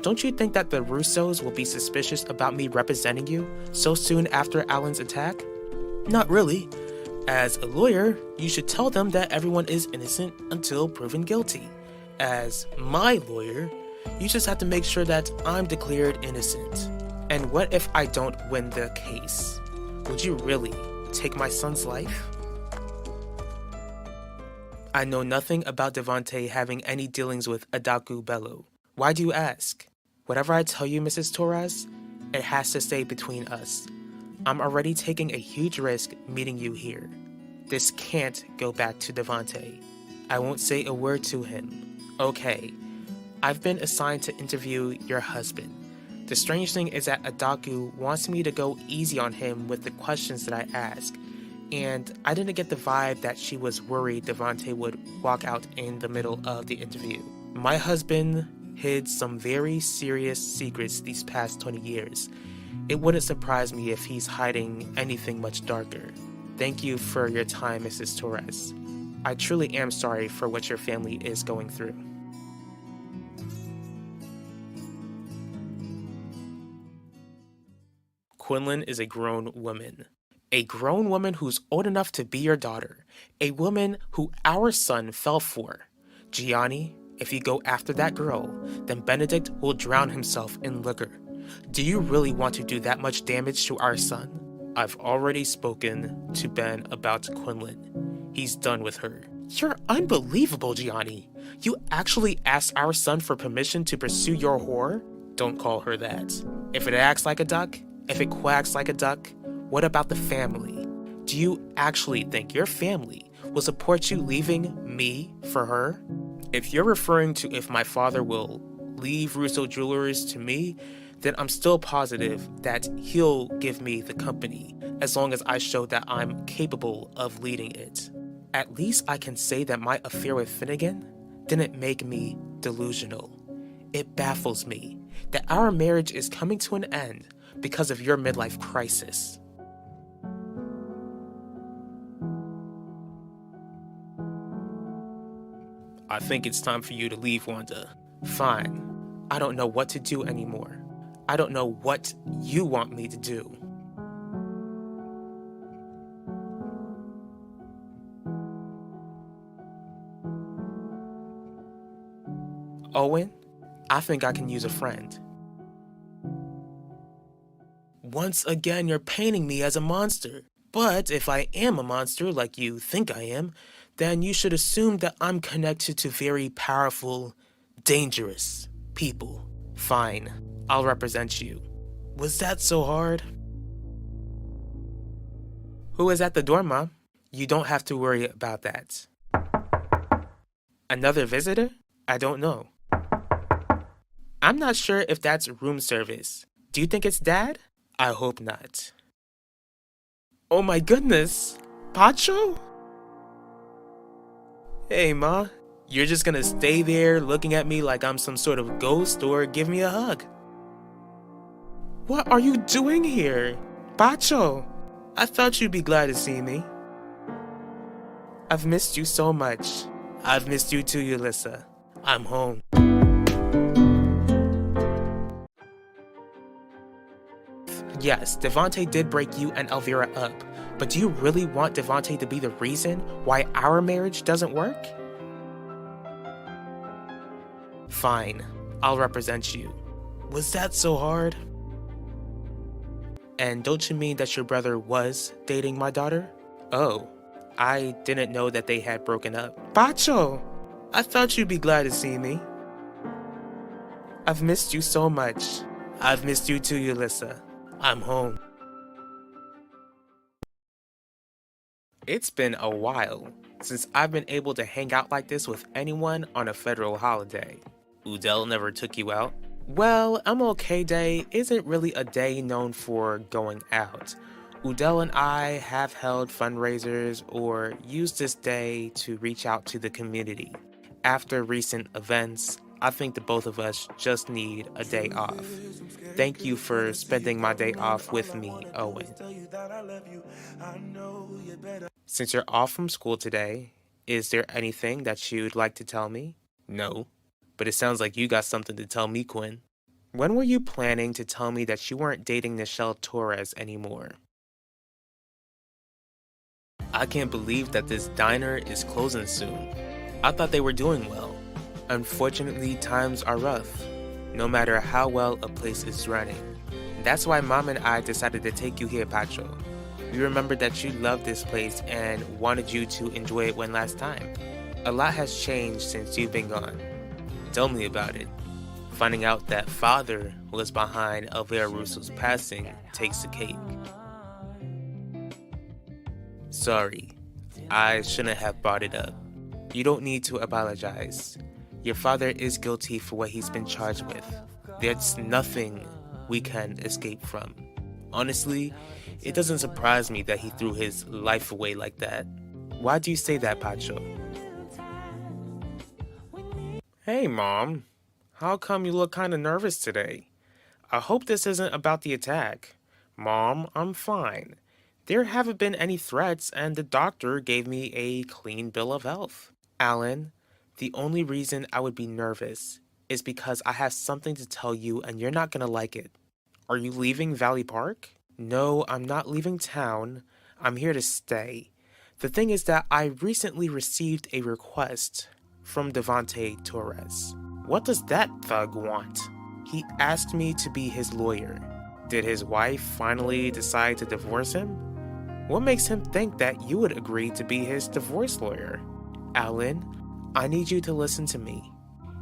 don't you think that the Russos will be suspicious about me representing you so soon after Alan's attack? Not really. As a lawyer, you should tell them that everyone is innocent until proven guilty. As my lawyer, you just have to make sure that I'm declared innocent. And what if I don't win the case? Would you really take my son's life? I know nothing about Devante having any dealings with Adaku Bello. Why do you ask? Whatever I tell you, Mrs. Torres, it has to stay between us. I'm already taking a huge risk meeting you here. This can't go back to Devante. I won't say a word to him. Okay, I've been assigned to interview your husband. The strange thing is that Adaku wants me to go easy on him with the questions that I ask. And I didn't get the vibe that she was worried Devante would walk out in the middle of the interview. My husband hid some very serious secrets these past 20 years. It wouldn't surprise me if he's hiding anything much darker. Thank you for your time, Mrs. Torres. I truly am sorry for what your family is going through. Quinlan is a grown woman. A grown woman who's old enough to be your daughter. A woman who our son fell for. Gianni, if you go after that girl, then Benedict will drown himself in liquor. Do you really want to do that much damage to our son? I've already spoken to Ben about Quinlan. He's done with her. You're unbelievable, Gianni. You actually asked our son for permission to pursue your whore? Don't call her that. If it acts like a duck, if it quacks like a duck, what about the family? Do you actually think your family will support you leaving me for her? If you're referring to if my father will leave Russo Jewelers to me, then I'm still positive that he'll give me the company as long as I show that I'm capable of leading it. At least I can say that my affair with Finnegan didn't make me delusional. It baffles me that our marriage is coming to an end because of your midlife crisis. I think it's time for you to leave, Wanda. Fine. I don't know what to do anymore. I don't know what you want me to do. Owen, I think I can use a friend. Once again, you're painting me as a monster. But if I am a monster like you think I am, then you should assume that I'm connected to very powerful, dangerous people. Fine, I'll represent you. Was that so hard? Who is at the door, Mom? You don't have to worry about that. Another visitor? I don't know. I'm not sure if that's room service. Do you think it's Dad? I hope not. Oh my goodness! Pacho? Hey, Ma. You're just gonna stay there looking at me like I'm some sort of ghost or give me a hug? What are you doing here? Pacho! I thought you'd be glad to see me. I've missed you so much. I've missed you too, Yulissa. I'm home. Yes, Devante did break you and Elvira up, But do you really want Devontae to be the reason why our marriage doesn't work? Fine, I'll represent you. Was that so hard? And don't you mean that your brother was dating my daughter? Oh, I didn't know that they had broken up. Pacho! I thought you'd be glad to see me. I've missed you so much. I've missed you too, Yulissa. I'm home. It's been a while since I've been able to hang out like this with anyone on a federal holiday. Udell never took you out? Well, MLK Day isn't really a day known for going out. Udell and I have held fundraisers or used this day to reach out to the community. After recent events, I think the both of us just need a day off. Thank you for spending my day off with me, Owen. Since you're off from school today, is there anything that you'd like to tell me? No, but it sounds like you got something to tell me, Quinn. When were you planning to tell me that you weren't dating Nichelle Torres anymore? I can't believe that this diner is closing soon. I thought they were doing well. Unfortunately, times are rough, no matter how well a place is running. That's why Mom and I decided to take you here, Pacho. We remembered that you loved this place and wanted you to enjoy it one last time. A lot has changed since you've been gone. Tell me about it. Finding out that father was behind Elvira Russo's passing takes the cake. Sorry, I shouldn't have brought it up. You don't need to apologize. Your father is guilty for what he's been charged with. There's nothing we can escape from. Honestly, it doesn't surprise me that he threw his life away like that. Why do you say that, Pacho? Hey, Mom. How come you look kind of nervous today? I hope this isn't about the attack. Mom, I'm fine. There haven't been any threats and the doctor gave me a clean bill of health. Alan, the only reason I would be nervous is because I have something to tell you and you're not gonna like it. Are you leaving Valley Park? No, I'm not leaving town. I'm here to stay. The thing is that I recently received a request from Devontae Torres. What does that thug want? He asked me to be his lawyer. Did his wife finally decide to divorce him? What makes him think that you would agree to be his divorce lawyer? Alan, I need you to listen to me.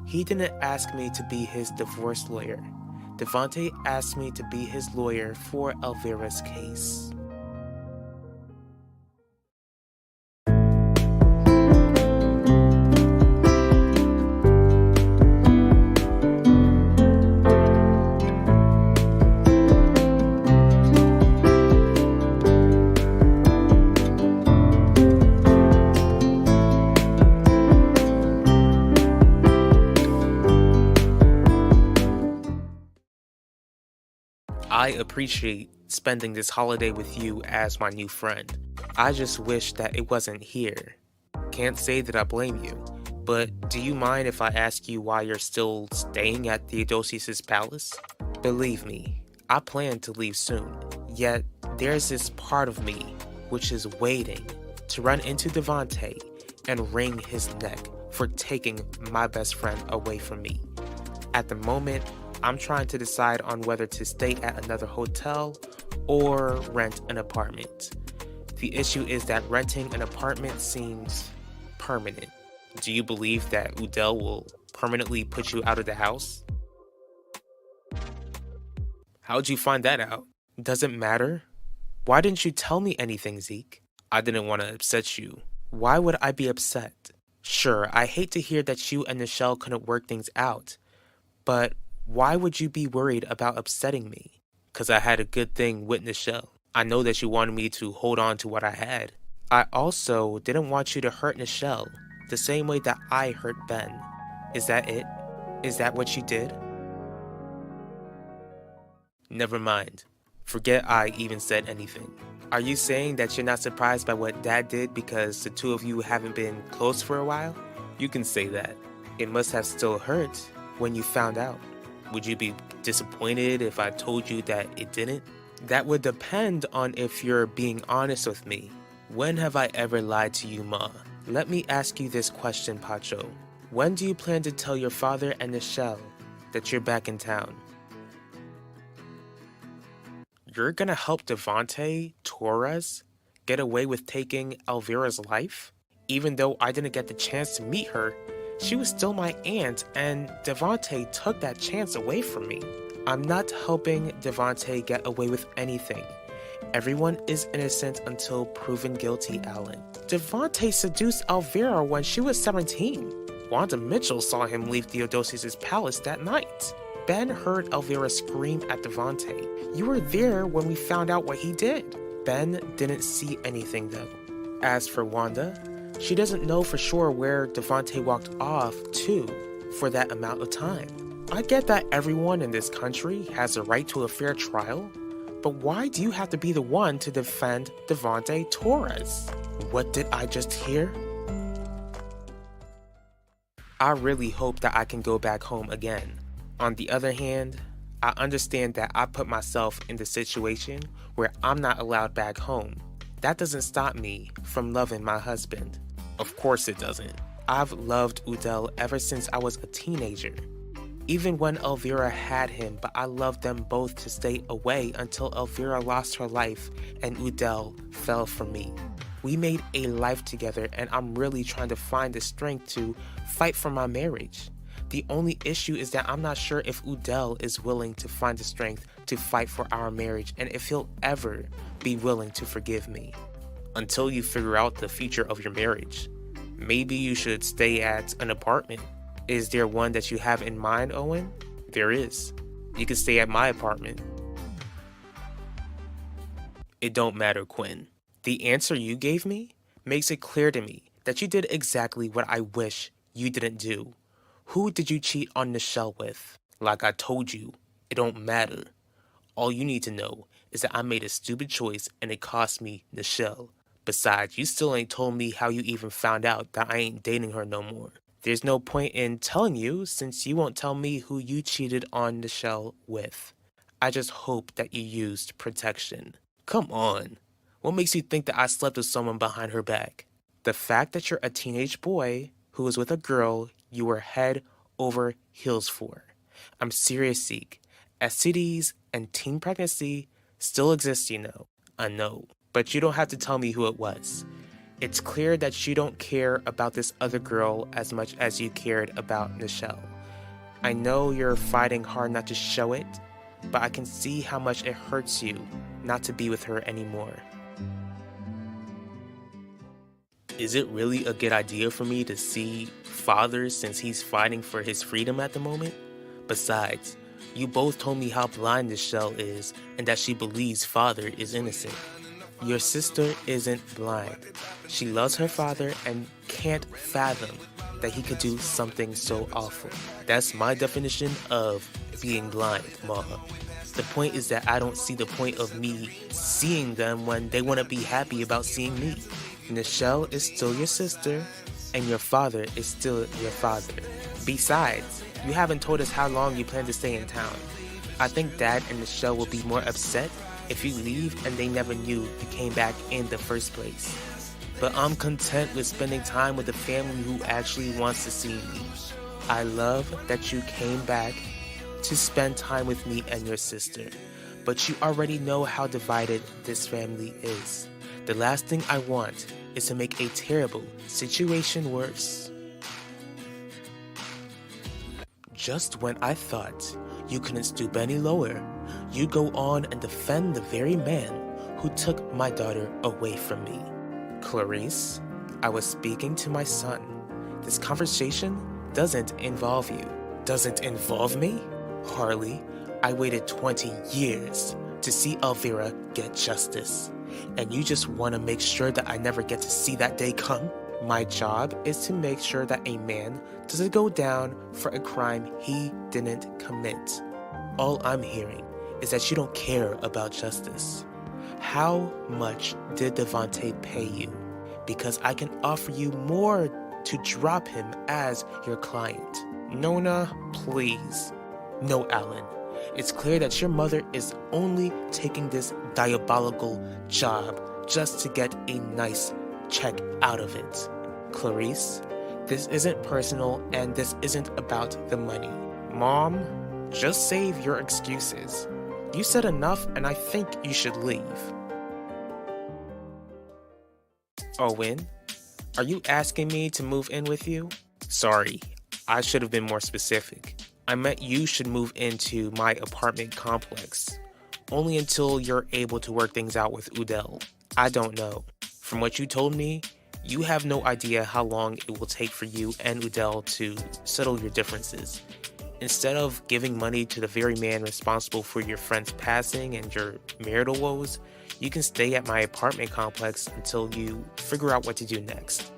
He didn't ask me to be his divorce lawyer. Devontae asked me to be his lawyer for Elvira's case. I appreciate spending this holiday with you as my new friend. I just wish that it wasn't here. Can't say that I blame you, but do you mind if I ask you why you're still staying at Theodosius's palace? Believe me, I plan to leave soon, yet there's this part of me which is waiting to run into Devontae and wring his neck for taking my best friend away from me. At the moment, I'm trying to decide on whether to stay at another hotel or rent an apartment. The issue is that renting an apartment seems permanent. Do you believe that Udell will permanently put you out of the house? How'd you find that out? Doesn't matter. Why didn't you tell me anything, Zeke? I didn't want to upset you. Why would I be upset? Sure, I hate to hear that you and Nichelle couldn't work things out, but why would you be worried about upsetting me? Because I had a good thing with Nichelle. I know that you wanted me to hold on to what I had. I also didn't want you to hurt Nichelle the same way that I hurt Ben. Is that it? Is that what you did? Never mind. Forget I even said anything. Are you saying that you're not surprised by what Dad did because the two of you haven't been close for a while? You can say that. It must have still hurt when you found out. Would you be disappointed if I told you that it didn't? That would depend on if you're being honest with me. When have I ever lied to you, Ma? Let me ask you this question, Pacho. When do you plan to tell your father and Nichelle that you're back in town? You're gonna help Devontae Torres get away with taking Elvira's life? Even though I didn't get the chance to meet her, she was still my aunt, and Devontae took that chance away from me. I'm not helping Devontae get away with anything. Everyone is innocent until proven guilty, Alan. Devontae seduced Elvira when she was 17. Wanda Mitchell saw him leave Theodosius' palace that night. Ben heard Elvira scream at Devontae. You were there when we found out what he did. Ben didn't see anything though. As for Wanda, she doesn't know for sure where Devontae walked off to for that amount of time. I get that everyone in this country has a right to a fair trial, but why do you have to be the one to defend Devontae Torres? What did I just hear? I really hope that I can go back home again. On the other hand, I understand that I put myself in the situation where I'm not allowed back home. That doesn't stop me from loving my husband. Of course it doesn't. I've loved Udell ever since I was a teenager. Even when Elvira had him, but I loved them both to stay away until Elvira lost her life and Udell fell for me. We made a life together and I'm really trying to find the strength to fight for my marriage. The only issue is that I'm not sure if Udell is willing to find the strength to fight for our marriage and if he'll ever be willing to forgive me. Until you figure out the future of your marriage, maybe you should stay at an apartment. Is there one that you have in mind, Owen? There is. You can stay at my apartment. It don't matter, Quinn. The answer you gave me makes it clear to me that you did exactly what I wish you didn't do. Who did you cheat on Nichelle with? Like I told you, it don't matter. All you need to know is that I made a stupid choice and it cost me Nichelle. Besides, you still ain't told me how you even found out that I ain't dating her no more. There's no point in telling you since you won't tell me who you cheated on Nichelle with. I just hope that you used protection. Come on. What makes you think that I slept with someone behind her back? The fact that you're a teenage boy who was with a girl you were head over heels for. I'm serious, Zeke. STDs and teen pregnancy still exist, you know. I know. But you don't have to tell me who it was. It's clear that you don't care about this other girl as much as you cared about Nichelle. I know you're fighting hard not to show it, but I can see how much it hurts you not to be with her anymore. Is it really a good idea for me to see Father since he's fighting for his freedom at the moment? Besides, you both told me how blind Nichelle is and that she believes Father is innocent. Your sister isn't blind. She loves her father and can't fathom that he could do something so awful. That's my definition of being blind, Ma. The point is that I don't see the point of me seeing them when they want to be happy about seeing me. Nichelle is still your sister, and your father is still your father. Besides, you haven't told us how long you plan to stay in town. I think Dad and Nichelle will be more upset if you leave and they never knew you came back in the first place. But I'm content with spending time with the family who actually wants to see me. I love that you came back to spend time with me and your sister, but you already know how divided this family is. The last thing I want is to make a terrible situation worse. Just when I thought you couldn't stoop any lower, you go on and defend the very man who took my daughter away from me. Clarice, I was speaking to my son. This conversation doesn't involve you. Doesn't involve me? Harley, I waited 20 years to see Elvira get justice. And you just want to make sure that I never get to see that day come? My job is to make sure that a man doesn't go down for a crime he didn't commit. All I'm hearing is that you don't care about justice. How much did Devontae pay you? Because I can offer you more to drop him as your client. Nona, please. No, Alan. It's clear that your mother is only taking this diabolical job just to get a nice check out of it. Clarice, this isn't personal and this isn't about the money. Mom, just save your excuses. You said enough and I think you should leave. Owen, are you asking me to move in with you? Sorry, I should have been more specific. I meant you should move into my apartment complex. Only until you're able to work things out with Udell. I don't know. From what you told me, you have no idea how long it will take for you and Udell to settle your differences. Instead of giving money to the very man responsible for your friend's passing and your marital woes, you can stay at my apartment complex until you figure out what to do next.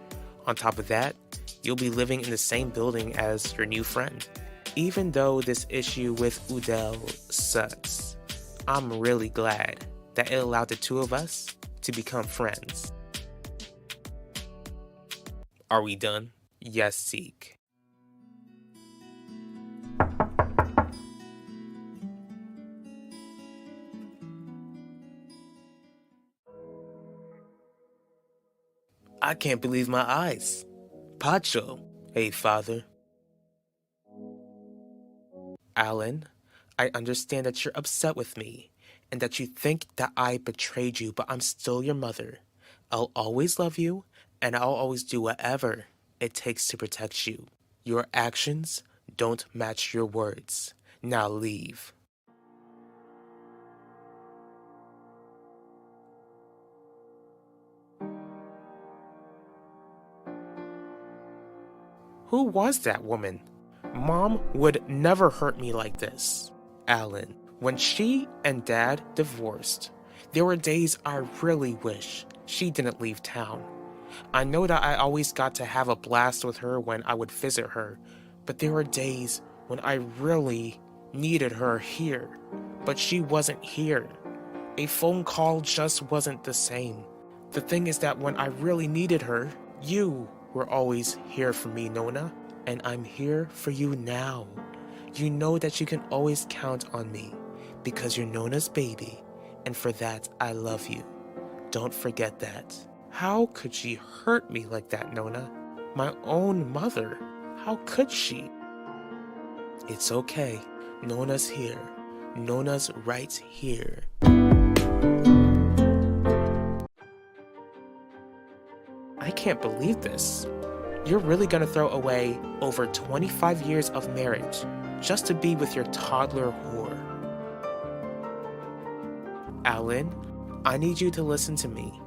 On top of that, you'll be living in the same building as your new friend. Even though this issue with Udell sucks, I'm really glad that it allowed the two of us to become friends. Are we done? Yes, Zeke. I can't believe my eyes. Pacho. Hey, father. Alan, I understand that you're upset with me and that you think that I betrayed you, but I'm still your mother. I'll always love you and I'll always do whatever it takes to protect you. Your actions don't match your words. Now leave. Who was that woman? Mom would never hurt me like this. Alan, when she and Dad divorced, there were days I really wish she didn't leave town. I know that I always got to have a blast with her when I would visit her, but there were days when I really needed her here, but she wasn't here. A phone call just wasn't the same. The thing is that when I really needed her, you were always here for me, Nona, and I'm here for you now. You know that you can always count on me because you're Nona's baby, and for that I love you. Don't forget that. How could she hurt me like that, Nona? My own mother. How could she? It's okay. Nona's here. Nona's right here. I can't believe this. You're really gonna throw away over 25 years of marriage just to be with your toddler whore. Alan, I need you to listen to me.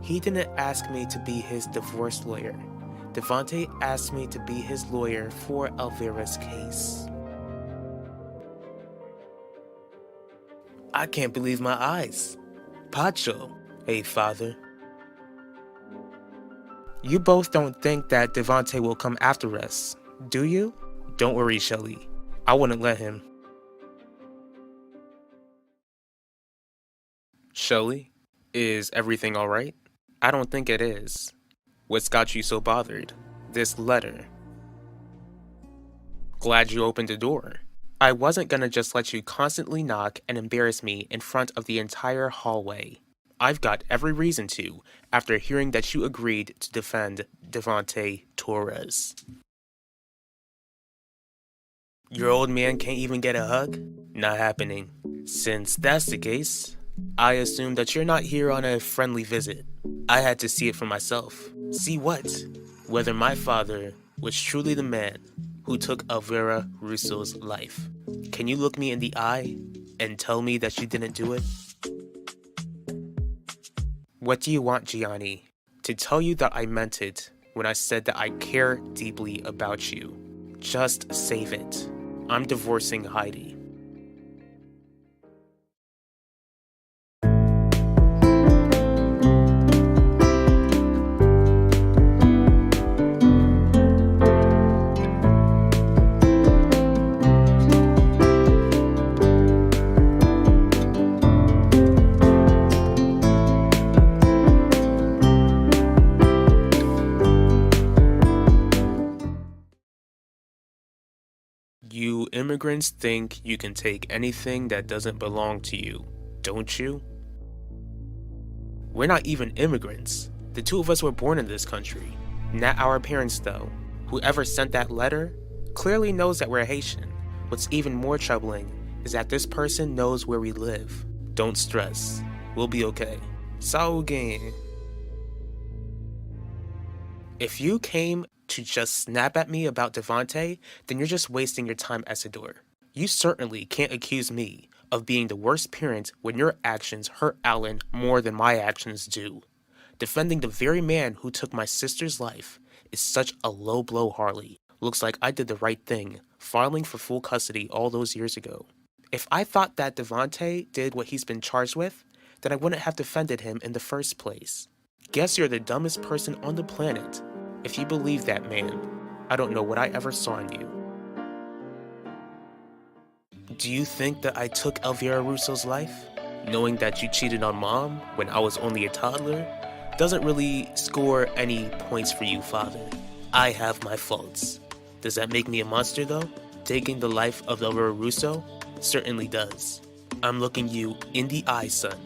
He didn't ask me to be his divorce lawyer. Devante asked me to be his lawyer for Elvira's case. I can't believe my eyes. Pacho. Hey, father. You both don't think that Devante will come after us, do you? Don't worry, Shelly. I wouldn't let him. Shelly, is everything alright? I don't think it is. What's got you so bothered? This letter. Glad you opened the door. I wasn't gonna just let you constantly knock and embarrass me in front of the entire hallway. I've got every reason to, after hearing that you agreed to defend Devante Torres. Your old man can't even get a hug? Not happening. Since that's the case, I assume that you're not here on a friendly visit. I had to see it for myself. See what? Whether my father was truly the man who took Elvira Russo's life. Can you look me in the eye and tell me that you didn't do it? What do you want, Gianni? To tell you that I meant it when I said that I care deeply about you. Just save it. I'm divorcing Heidi. You You immigrants think you can take anything that doesn't belong to you, don't you? We're not even immigrants. The two of us were born in this country. Not our parents, though. Whoever sent that letter clearly knows that we're Haitian. What's even more troubling is that this person knows where we live. Don't stress. We'll be okay. Saugen. If you came to just snap at me about Devontae, then you're just wasting your time, Essador. You certainly can't accuse me of being the worst parent when your actions hurt Alan more than my actions do. Defending the very man who took my sister's life is such a low blow, Harley. Looks like I did the right thing, filing for full custody all those years ago. If I thought that Devontae did what he's been charged with, then I wouldn't have defended him in the first place. Guess you're the dumbest person on the planet. If you believe that, man, I don't know what I ever saw in you. Do you think that I took Elvira Russo's life? Knowing that you cheated on Mom when I was only a toddler doesn't really score any points for you, Father. I have my faults. Does that make me a monster, though? Taking the life of Elvira Russo certainly does. I'm looking you in the eye, son.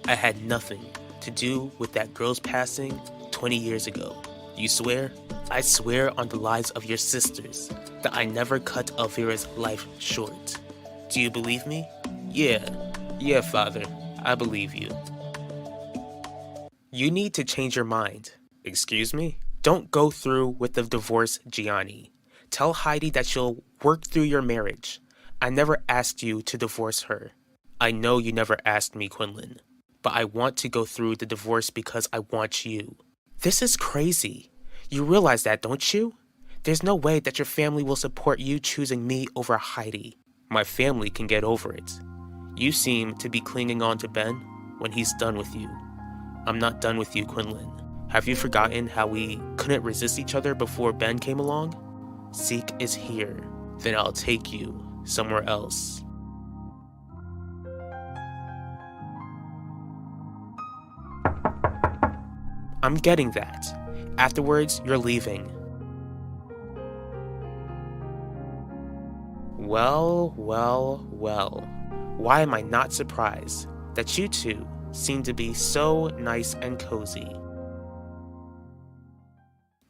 I had nothing to do with that girl's passing 20 years ago. You swear? I swear on the lives of your sisters that I never cut Elvira's life short. Do you believe me? Yeah, Father, I believe you. You need to change your mind. Excuse me? Don't go through with the divorce, Gianni. Tell Heidi that she'll work through your marriage. I never asked you to divorce her. I know you never asked me, Quinlan. But I want to go through the divorce because I want you. This is crazy. You realize that, don't you? There's no way that your family will support you choosing me over Heidi. My family can get over it. You seem to be clinging on to Ben when he's done with you. I'm not done with you, Quinlan. Have you forgotten how we couldn't resist each other before Ben came along? Zeke is here. Then I'll take you somewhere else. I'm getting that. Afterwards, you're leaving. Well. Why am I not surprised that you two seem to be so nice and cozy?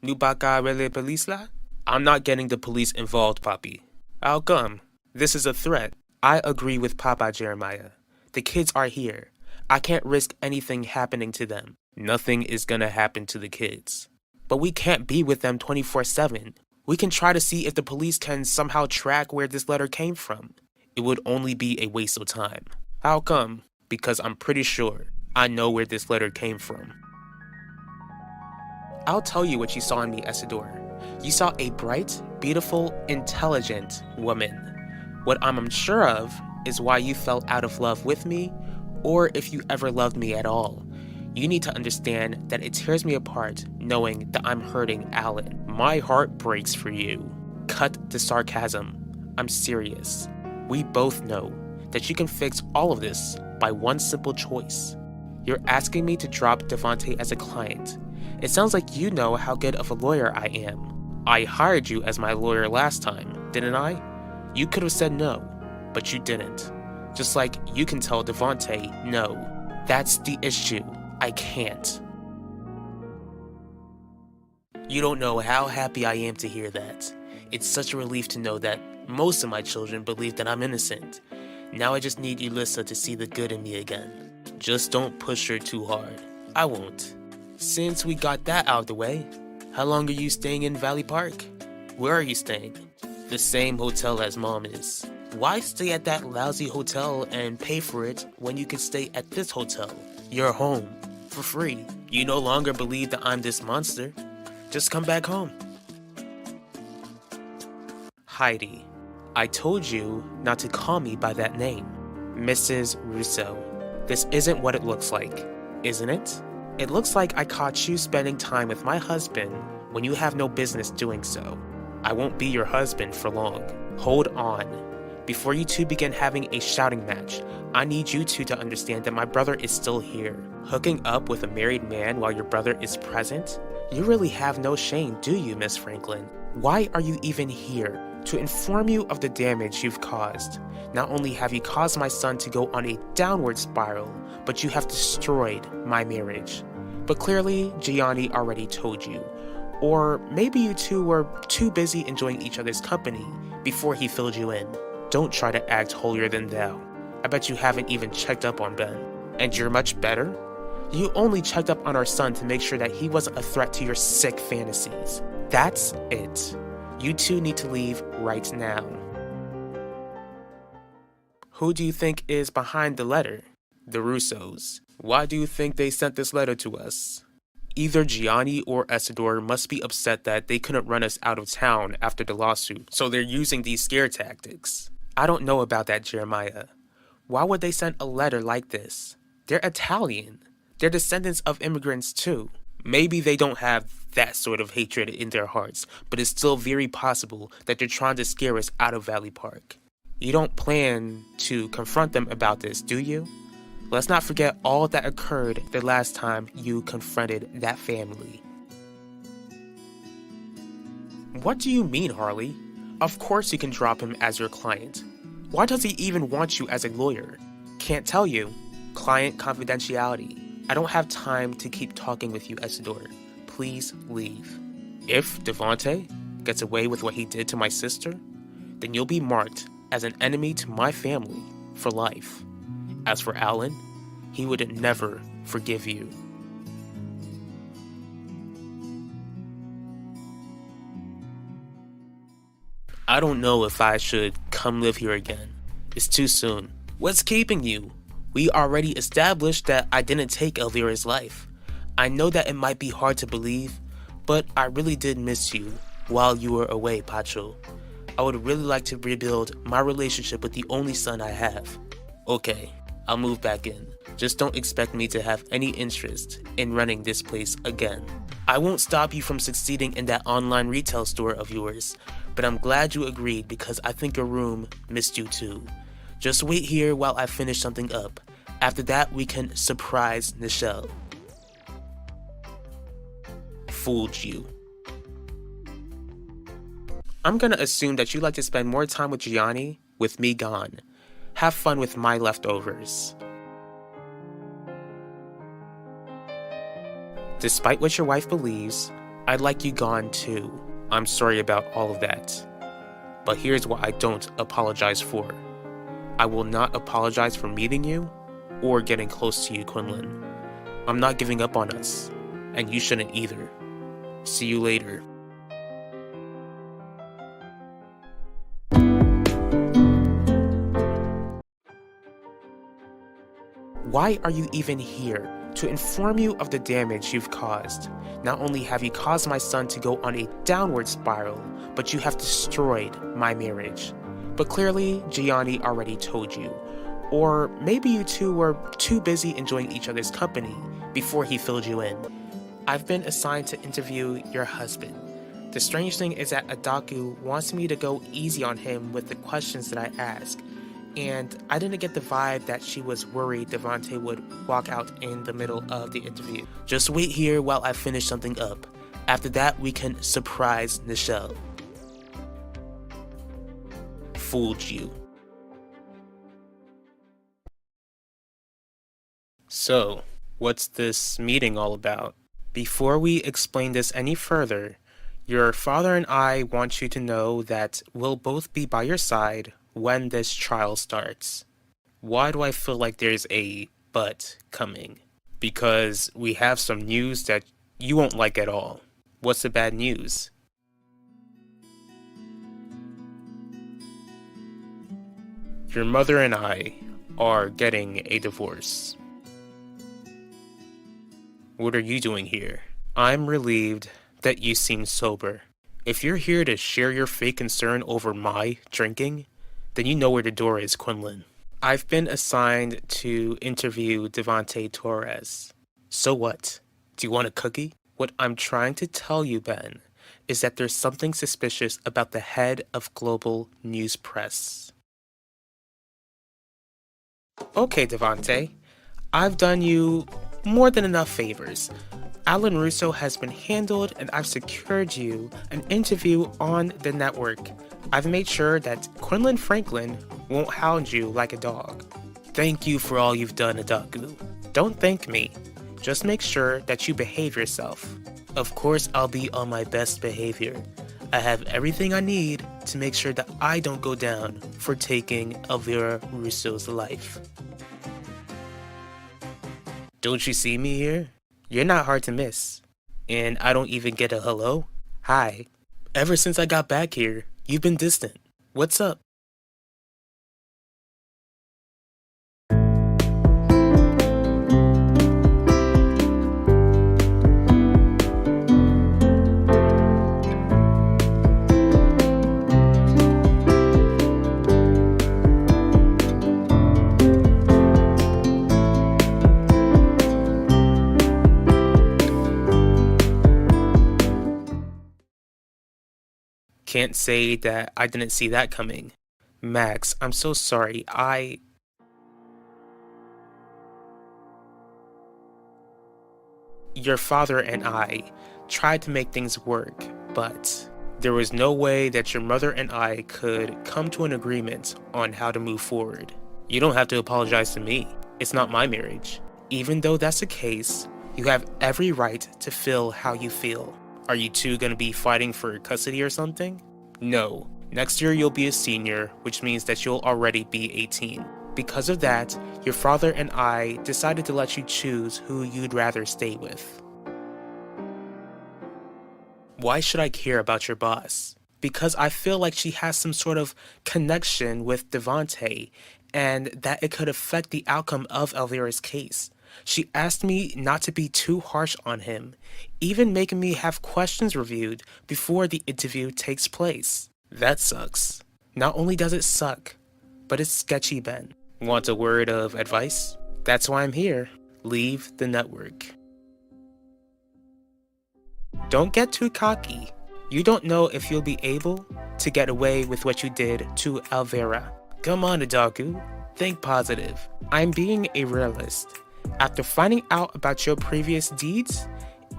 Nubaka rele police la? I'm not getting the police involved, Papi. How come? This is a threat. I agree with Papa Jeremiah. The kids are here. I can't risk anything happening to them. Nothing is gonna happen to the kids. But we can't be with them 24/7. We can try to see if the police can somehow track where this letter came from. It would only be a waste of time. How come? Because I'm pretty sure I know where this letter came from. I'll tell you what you saw in me, Essador. You saw a bright, beautiful, intelligent woman. What I'm unsure of is why you fell out of love with me, or if you ever loved me at all. You need to understand that it tears me apart knowing that I'm hurting Alan. My heart breaks for you. Cut the sarcasm. I'm serious. We both know that you can fix all of this by one simple choice. You're asking me to drop Devontae as a client. It sounds like you know how good of a lawyer I am. I hired you as my lawyer last time, didn't I? You could have said no, but you didn't. Just like you can tell Devontae no. That's the issue. I can't. You don't know how happy I am to hear that. It's such a relief to know that most of my children believe that I'm innocent. Now I just need Yulissa to see the good in me again. Just don't push her too hard. I won't. Since we got that out of the way, how long are you staying in Valley Park? Where are you staying? The same hotel as Mom is. Why stay at that lousy hotel and pay for it when you can stay at this hotel? You're home. For free. You no longer believe that I'm this monster. Just come back home. Heidi, I told you not to call me by that name. Mrs. Russo. This isn't what it looks like, isn't it? It looks like I caught you spending time with my husband when you have no business doing so. I won't be your husband for long. Hold on. Before you two begin having a shouting match, I need you two to understand that my brother is still here. Hooking up with a married man while your brother is present? You really have no shame, do you, Miss Franklin? Why are you even here? to inform you of the damage you've caused. Not only have you caused my son to go on a downward spiral, but you have destroyed my marriage. But clearly, Gianni already told you. Or maybe you two were too busy enjoying each other's company before he filled you in. Don't try to act holier than thou. I bet you haven't even checked up on Ben. And you're much better? You only checked up on our son to make sure that he wasn't a threat to your sick fantasies. That's it. You two need to leave right now. Who do you think is behind the letter? The Russos. Why do you think they sent this letter to us? Either Gianni or Isidore must be upset that they couldn't run us out of town after the lawsuit, so they're using these scare tactics. I don't know about that, Jeremiah. Why would they send a letter like this? They're Italian. They're descendants of immigrants too. Maybe they don't have that sort of hatred in their hearts, but it's still very possible that they're trying to scare us out of Valley Park. You don't plan to confront them about this, do you? Let's not forget all that occurred the last time you confronted that family. What do you mean, Harley? Of course you can drop him as your client. Why does he even want you as a lawyer? Can't tell you. Client confidentiality. I don't have time to keep talking with you, Isidore. Please leave. If Devante gets away with what he did to my sister, then you'll be marked as an enemy to my family for life. As for Alan, he would never forgive you. I don't know if I should come live here again. It's too soon. What's keeping you? We already established that I didn't take Elvira's life. I know that it might be hard to believe, but I really did miss you while you were away, Pacho. I would really like to rebuild my relationship with the only son I have. Okay, I'll move back in. Just don't expect me to have any interest in running this place again. I won't stop you from succeeding in that online retail store of yours, but I'm glad you agreed because I think your room missed you too. Just wait here while I finish something up. After that, we can surprise Nichelle. Fooled you. I'm gonna assume that you like to spend more time with Gianni with me gone. Have fun with my leftovers. Despite what your wife believes, I'd like you gone too. I'm sorry about all of that. But here's what I don't apologize for. I will not apologize for meeting you or getting close to you, Quinlan. I'm not giving up on us, and you shouldn't either. See you later. Why are you even here? To inform you of the damage you've caused. Not only have you caused my son to go on a downward spiral, but you have destroyed my marriage. But clearly, Gianni already told you. Or maybe you two were too busy enjoying each other's company before he filled you in. I've been assigned to interview your husband. The strange thing is that Adaku wants me to go easy on him with the questions that I ask. And I didn't get the vibe that she was worried Devante would walk out in the middle of the interview. Just wait here while I finish something up. After that, we can surprise Nichelle. Fooled you. So, what's this meeting all about? Before we explain this any further, your father and I want you to know that we'll both be by your side when this trial starts. Why do I feel like there's a but coming? Because we have some news that you won't like at all. What's the bad news? Your mother and I are getting a divorce. What are you doing here? I'm relieved that you seem sober. If you're here to share your fake concern over my drinking, then you know where the door is, Quinlan. I've been assigned to interview Devante Torres. So what? Do you want a cookie? What I'm trying to tell you, Ben, is that there's something suspicious about the head of Global News Press. Okay, Devante. I've done you more than enough favors. Alan Russo has been handled and I've secured you an interview on the network. I've made sure that Quinlan Franklin won't hound you like a dog. Thank you for all you've done, Adaku. Don't thank me. Just make sure that you behave yourself. Of course, I'll be on my best behavior. I have everything I need to make sure that I don't go down for taking Elvira Russo's life. Don't you see me here? You're not hard to miss. And I don't even get a hello? Hi. Ever since I got back here, you've been distant. What's up? Can't say that I didn't see that coming. Max, I'm so sorry. Your father and I tried to make things work, but there was no way that your mother and I could come to an agreement on how to move forward. You don't have to apologize to me. It's not my marriage. Even though that's the case, you have every right to feel how you feel. Are you two gonna be fighting for custody or something? No. Next year you'll be a senior, which means that you'll already be 18. Because of that, your father and I decided to let you choose who you'd rather stay with. Why should I care about your boss? Because I feel like she has some sort of connection with Devante, and that it could affect the outcome of Elvira's case. She asked me not to be too harsh on him, even making me have questions reviewed before the interview takes place. That sucks. Not only does it suck, but it's sketchy, Ben. Want a word of advice? That's why I'm here. Leave the network. Don't get too cocky. You don't know if you'll be able to get away with what you did to Elvira. Come on, Adaku. Think positive. I'm being a realist. After finding out about your previous deeds,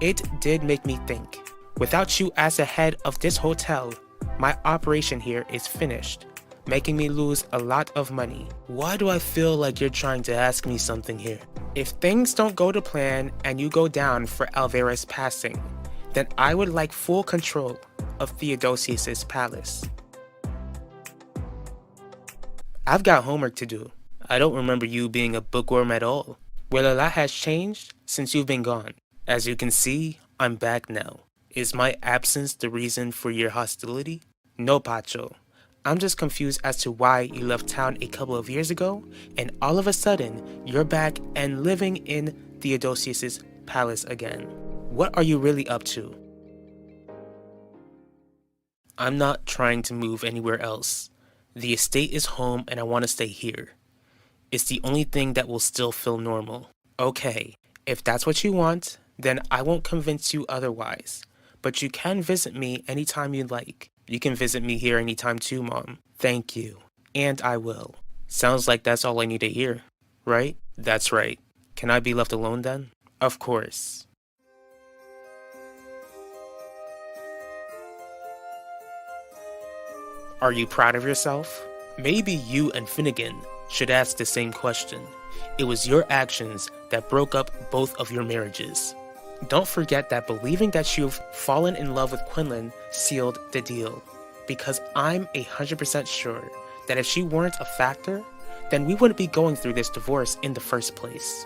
it did make me think. Without you as the head of this hotel, my operation here is finished, making me lose a lot of money. Why do I feel like you're trying to ask me something here? If things don't go to plan and you go down for Elvira's passing, then I would like full control of Theodosius's palace. I've got homework to do. I don't remember you being a bookworm at all. Well, a lot has changed since you've been gone. As you can see, I'm back now. Is my absence the reason for your hostility? No, Pacho. I'm just confused as to why you left town a couple of years ago, and all of a sudden, you're back and living in Theodosius's palace again. What are you really up to? I'm not trying to move anywhere else. The estate is home and I want to stay here. It's the only thing that will still feel normal. Okay, if that's what you want, then I won't convince you otherwise. But you can visit me anytime you like. You can visit me here anytime too, Mom. Thank you. And I will. Sounds like that's all I need to hear, right? That's right. Can I be left alone then? Of course. Are you proud of yourself? Maybe you and Finnegan should ask the same question. It was your actions that broke up both of your marriages. Don't forget that believing that you've fallen in love with Quinlan sealed the deal. Because I'm 100% sure that if she weren't a factor, then we wouldn't be going through this divorce in the first place.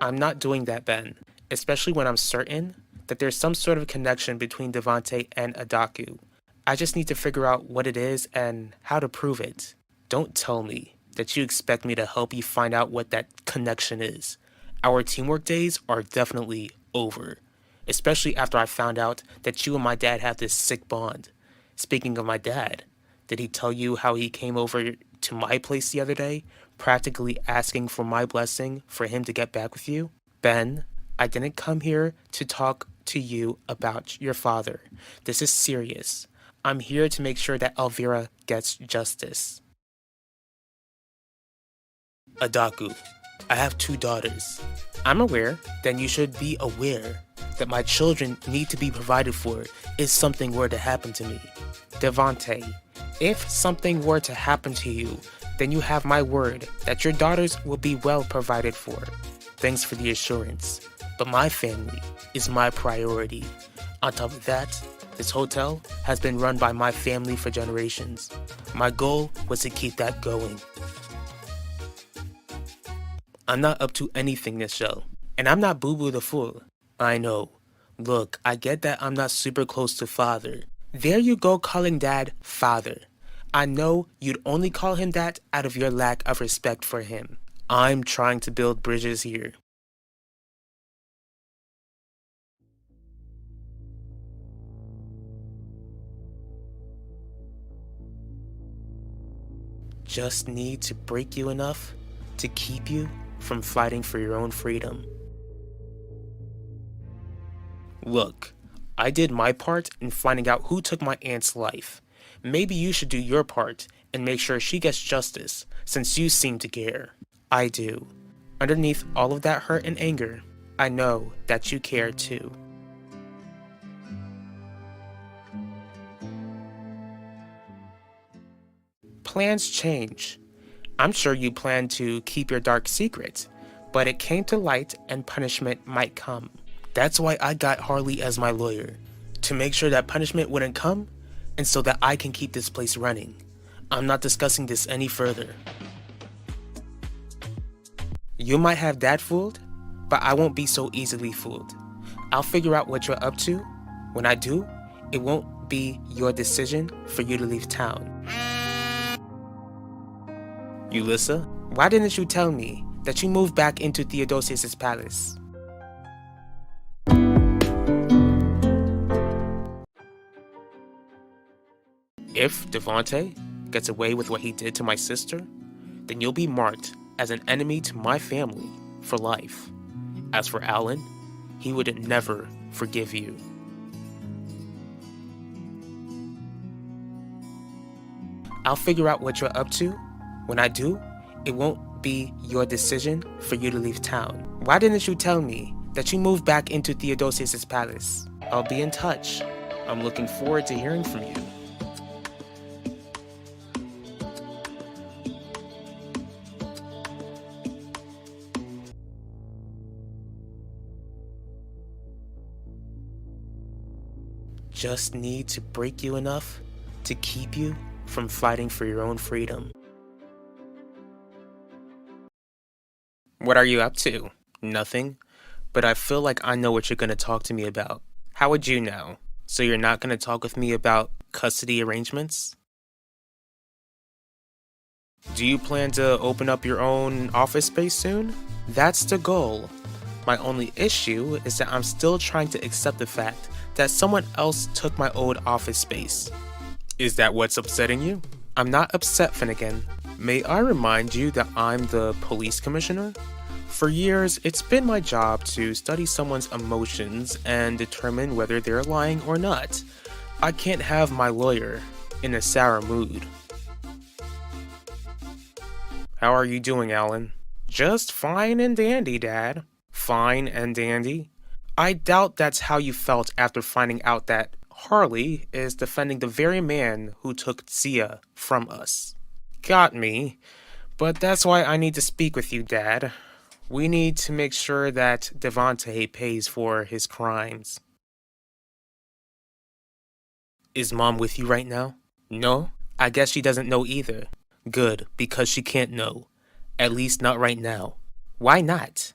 I'm not doing that, Ben, especially when I'm certain that there's some sort of connection between Devante and Adaku. I just need to figure out what it is and how to prove it. Don't tell me that you expect me to help you find out what that connection is. Our teamwork days are definitely over, especially after I found out that you and my dad have this sick bond. Speaking of my dad, did he tell you how he came over to my place the other day, practically asking for my blessing for him to get back with you? Ben, I didn't come here to talk to you about your father. This is serious. I'm here to make sure that Elvira gets justice. Adaku, I have 2 daughters. I'm aware that you should be aware that my children need to be provided for if something were to happen to me. Devante, if something were to happen to you, then you have my word that your daughters will be well provided for. Thanks for the assurance, but my family is my priority. On top of that, this hotel has been run by my family for generations. My goal was to keep that going. I'm not up to anything this show, and I'm not Boo Boo the Fool. I know. Look, I get that I'm not super close to father. There you go calling dad father. I know you'd only call him that out of your lack of respect for him. I'm trying to build bridges here. Just need to break you enough to keep you from fighting for your own freedom. Look, I did my part in finding out who took my aunt's life. Maybe you should do your part and make sure she gets justice, since you seem to care. I do. Underneath all of that hurt and anger, I know that you care too. Plans change. I'm sure you planned to keep your dark secret, but it came to light and punishment might come. That's why I got Harley as my lawyer, to make sure that punishment wouldn't come, and so that I can keep this place running. I'm not discussing this any further. You might have Dad fooled, but I won't be so easily fooled. I'll figure out what you're up to. When I do, it won't be your decision for you to leave town. Ulissa, why didn't you tell me that you moved back into Theodosius' palace? If Devante gets away with what he did to my sister, then you'll be marked as an enemy to my family for life. As for Alan, he would never forgive you. I'll figure out what you're up to. When I do, it won't be your decision for you to leave town. Why didn't you tell me that you moved back into Theodosius' palace? I'll be in touch. I'm looking forward to hearing from you. Just need to break you enough to keep you from fighting for your own freedom. What are you up to? Nothing. But I feel like I know what you're gonna talk to me about. How would you know? So you're not gonna talk with me about custody arrangements? Do you plan to open up your own office space soon? That's the goal. My only issue is that I'm still trying to accept the fact that someone else took my old office space. Is that what's upsetting you? I'm not upset, Finnegan. May I remind you that I'm the police commissioner? For years, it's been my job to study someone's emotions and determine whether they're lying or not. I can't have my lawyer in a sour mood. How are you doing, Alan? Just fine and dandy, Dad. Fine and dandy? I doubt that's how you felt after finding out that Harley is defending the very man who took Zia from us. Got me. But that's why I need to speak with you, Dad. We need to make sure that Devante pays for his crimes. Is Mom with you right now? No? I guess she doesn't know either. Good, because she can't know. At least not right now. Why not?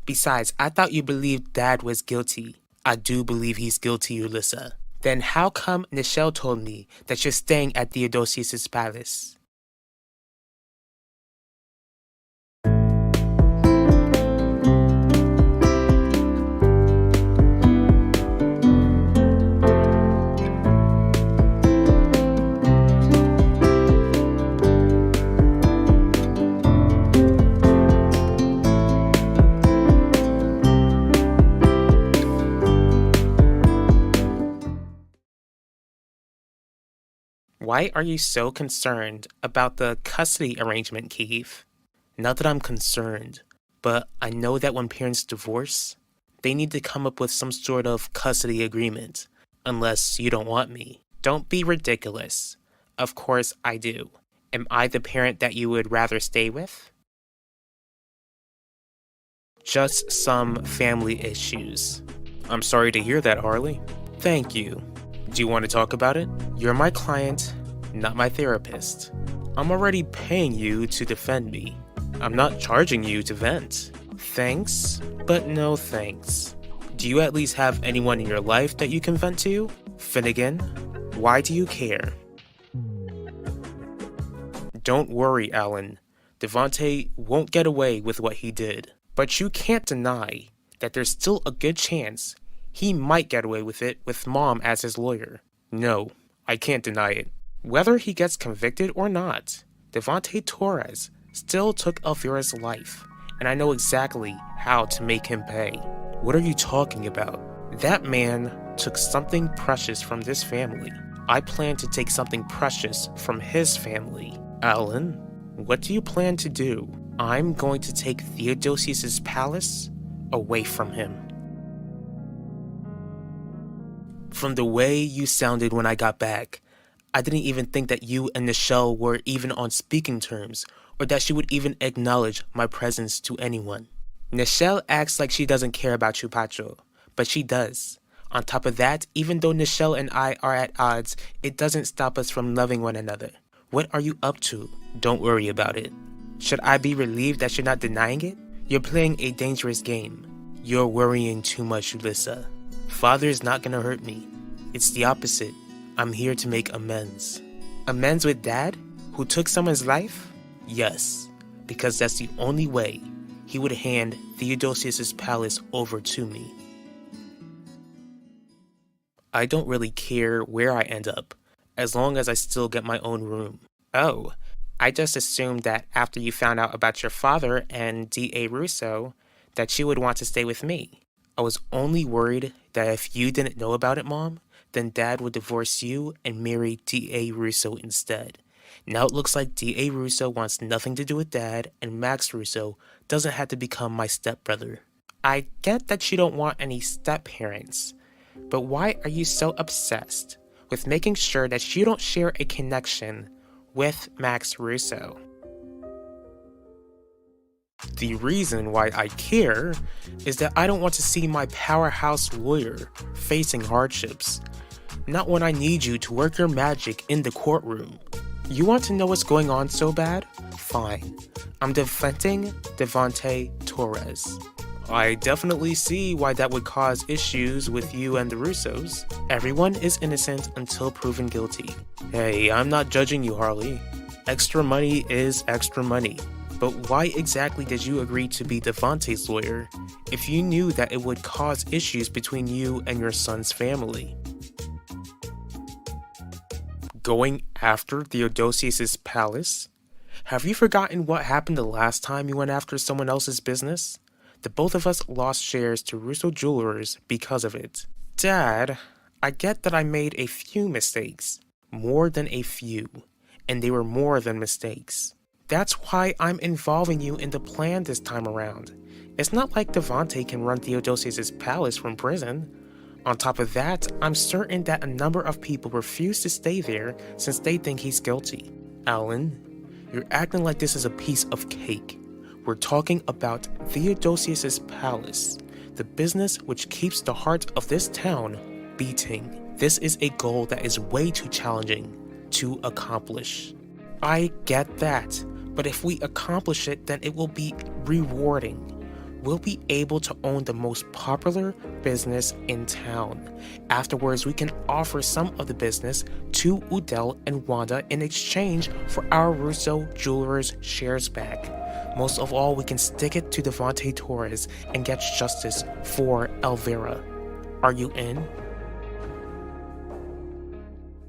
Besides, I thought you believed Dad was guilty. I do believe he's guilty, Ulissa. Then how come Nichelle told me that you're staying at Theodosius' palace? Why are you so concerned about the custody arrangement, Keith? Not that I'm concerned, but I know that when parents divorce, they need to come up with some sort of custody agreement. Unless you don't want me. Don't be ridiculous. Of course I do. Am I the parent that you would rather stay with? Just some family issues. I'm sorry to hear that, Harley. Thank you. Do you want to talk about it? You're my client, not my therapist. I'm already paying you to defend me. I'm not charging you to vent. Thanks, but no thanks. Do you at least have anyone in your life that you can vent to? Finnegan, why do you care? Don't worry, Alan. Devontae won't get away with what he did. But you can't deny that there's still a good chance he might get away with it with Mom as his lawyer. No, I can't deny it. Whether he gets convicted or not, Devontae Torres still took Elvira's life, and I know exactly how to make him pay. What are you talking about? That man took something precious from this family. I plan to take something precious from his family. Alan, what do you plan to do? I'm going to take Theodosius's palace away from him. From the way you sounded when I got back, I didn't even think that you and Nichelle were even on speaking terms, or that she would even acknowledge my presence to anyone. Nichelle acts like she doesn't care about you, Pacho, but she does. On top of that, even though Nichelle and I are at odds, it doesn't stop us from loving one another. What are you up to? Don't worry about it. Should I be relieved that you're not denying it? You're playing a dangerous game. You're worrying too much, Ulissa. Father is not gonna hurt me. It's the opposite. I'm here to make amends. Amends with Dad, who took someone's life? Yes, because that's the only way he would hand Theodosius's palace over to me. I don't really care where I end up, as long as I still get my own room. Oh, I just assumed that after you found out about your father and D.A. Russo, that you would want to stay with me. I was only worried that if you didn't know about it, Mom, then Dad would divorce you and marry D.A. Russo instead. Now it looks like D.A. Russo wants nothing to do with Dad, and Max Russo doesn't have to become my stepbrother. I get that you don't want any step-parents, but why are you so obsessed with making sure that you don't share a connection with Max Russo? The reason why I care is that I don't want to see my powerhouse lawyer facing hardships. Not when I need you to work your magic in the courtroom. You want to know what's going on so bad? Fine. I'm defending Devontae Torres. I definitely see why that would cause issues with you and the Russos. Everyone is innocent until proven guilty. Hey, I'm not judging you, Harley. Extra money is extra money. But why exactly did you agree to be Devontae's lawyer if you knew that it would cause issues between you and your son's family? Going after Theodosius's palace? Have you forgotten what happened the last time you went after someone else's business? The both of us lost shares to Russo Jewelers because of it. Dad, I get that I made a few mistakes. More than a few. And they were more than mistakes. That's why I'm involving you in the plan this time around. It's not like Devontae can run Theodosius's palace from prison. On top of that, I'm certain that a number of people refuse to stay there since they think he's guilty. Alan, you're acting like this is a piece of cake. We're talking about Theodosius's palace, the business which keeps the heart of this town beating. This is a goal that is way too challenging to accomplish. I get that, but if we accomplish it, then it will be rewarding. We'll be able to own the most popular business in town. Afterwards, we can offer some of the business to Udell and Wanda in exchange for our Russo Jewelers shares back. Most of all, we can stick it to Devontae Torres and get justice for Elvira. Are you in?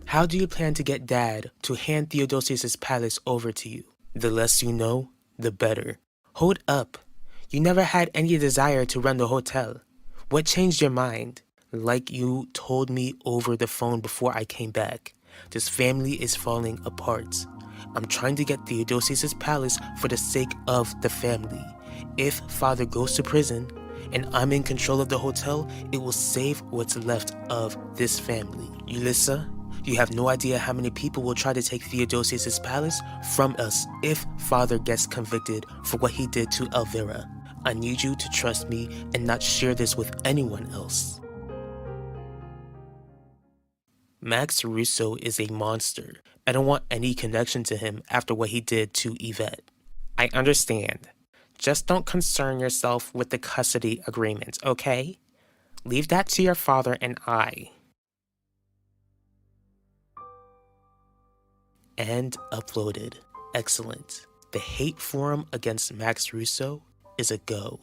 How do you plan to get Dad to hand Theodosius's palace over to you? The less you know, the better. Hold up. You never had any desire to run the hotel. What changed your mind? Like you told me over the phone before I came back. This family is falling apart. I'm trying to get Theodosius' palace for the sake of the family. If father goes to prison and I'm in control of the hotel, it will save what's left of this family. Ulissa, you have no idea how many people will try to take Theodosius' palace from us if father gets convicted for what he did to Elvira. I need you to trust me and not share this with anyone else. Max Russo is a monster. I don't want any connection to him after what he did to Yvette. I understand. Just don't concern yourself with the custody agreement, okay? Leave that to your father and I. And uploaded. Excellent. The hate forum against Max Russo is a go.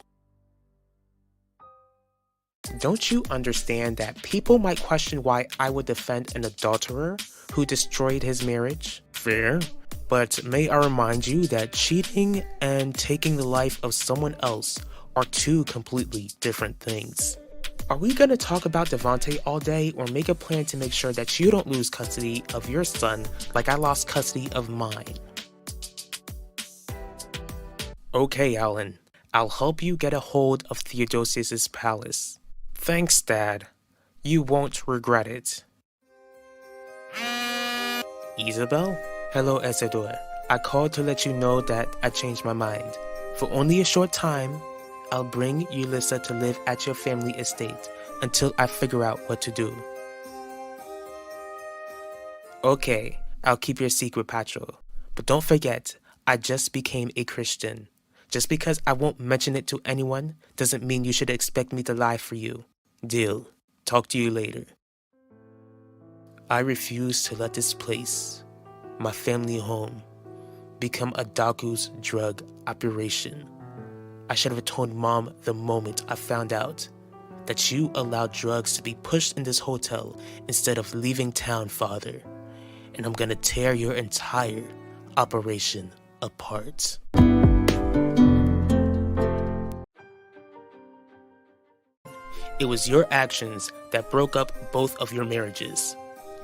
Don't you understand that people might question why I would defend an adulterer who destroyed his marriage? Fair. But may I remind you that cheating and taking the life of someone else are two completely different things. Are we gonna talk about Devante all day or make a plan to make sure that you don't lose custody of your son like I lost custody of mine? Okay, Alan. I'll help you get a hold of Theodosius' palace. Thanks, Dad. You won't regret it. Isabel? Hello, Isidore. I called to let you know that I changed my mind. For only a short time, I'll bring Ulissa to live at your family estate until I figure out what to do. Okay, I'll keep your secret, Patro. But don't forget, I just became a Christian. Just because I won't mention it to anyone doesn't mean you should expect me to lie for you. Deal. Talk to you later. I refuse to let this place, my family home, become a Daku's drug operation. I should have told Mom the moment I found out that you allowed drugs to be pushed in this hotel instead of leaving town, Father. And I'm gonna tear your entire operation apart. It was your actions that broke up both of your marriages.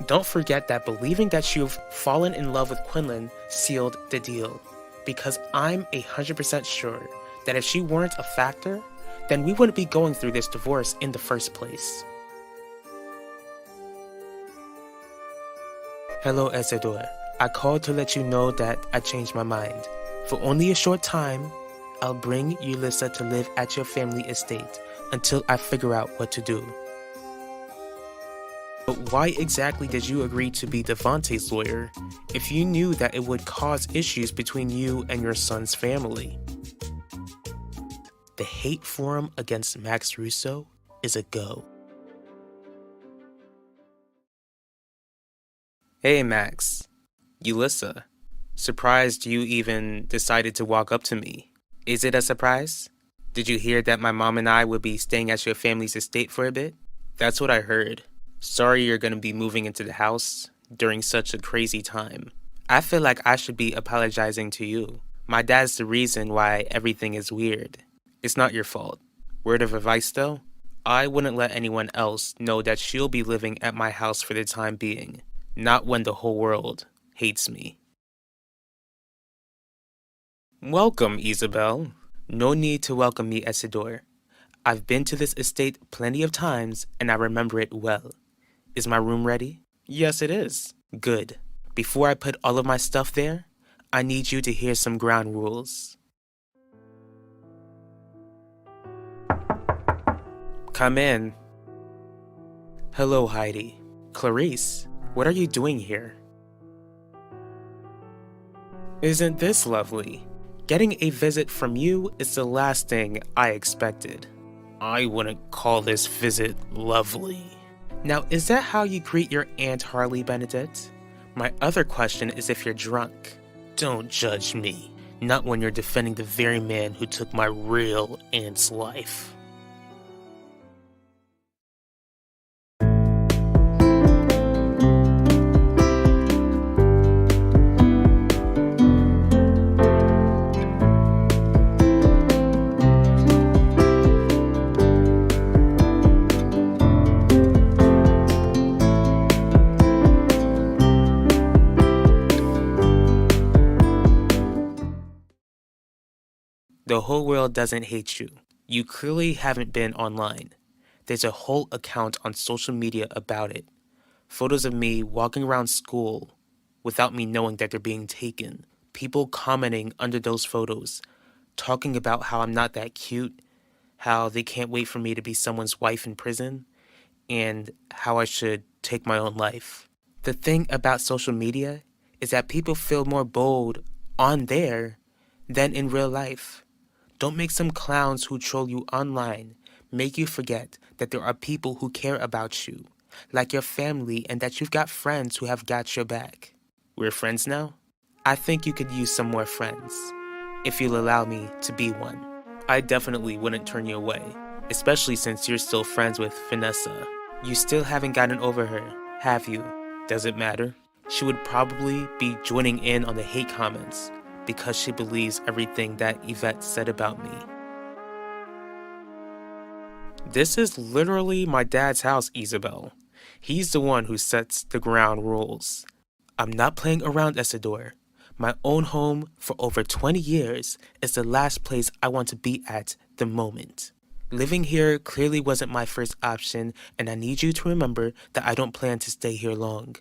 Don't forget that believing that you've fallen in love with Quinlan sealed the deal, because I'm 100% sure that if she weren't a factor, then we wouldn't be going through this divorce in the first place. Hello, Isidore. I called to let you know that I changed my mind. For only a short time, I'll bring Ulissa to live at your family estate until I figure out what to do. But why exactly did you agree to be Devante's lawyer if you knew that it would cause issues between you and your son's family? The hate forum against Max Russo is a go. Hey Max. Ulissa. Surprised you even decided to walk up to me. Is it a surprise? Did you hear that my mom and I will be staying at your family's estate for a bit? That's what I heard. Sorry you're gonna be moving into the house during such a crazy time. I feel like I should be apologizing to you. My dad's the reason why everything is weird. It's not your fault. Word of advice though, I wouldn't let anyone else know that she'll be living at my house for the time being. Not when the whole world hates me. Welcome, Isabel. No need to welcome me, Isidore. I've been to this estate plenty of times and I remember it well. Is my room ready? Yes, it is. Good. Before I put all of my stuff there, I need you to hear some ground rules. Come in. Hello, Heidi. Clarice, what are you doing here? Isn't this lovely? Getting a visit from you is the last thing I expected. I wouldn't call this visit lovely. Now, is that how you greet your Aunt Harley, Benedict? My other question is if you're drunk. Don't judge me. Not when you're defending the very man who took my real aunt's life. The whole world doesn't hate you. You clearly haven't been online. There's a whole account on social media about it. Photos of me walking around school without me knowing that they're being taken. People commenting under those photos, talking about how I'm not that cute, how they can't wait for me to be someone's wife in prison, and how I should take my own life. The thing about social media is that people feel more bold on there than in real life. Don't make some clowns who troll you online make you forget that there are people who care about you, like your family, and that you've got friends who have got your back. We're friends now? I think you could use some more friends, if you'll allow me to be one. I definitely wouldn't turn you away, especially since you're still friends with Vanessa. You still haven't gotten over her, have you? Does it matter? She would probably be joining in on the hate comments because she believes everything that Yvette said about me. This is literally my dad's house, Isabel. He's the one who sets the ground rules. I'm not playing around, Isidore. My own home for over 20 years is the last place I want to be at the moment. Living here clearly wasn't my first option, and I need you to remember that I don't plan to stay here long.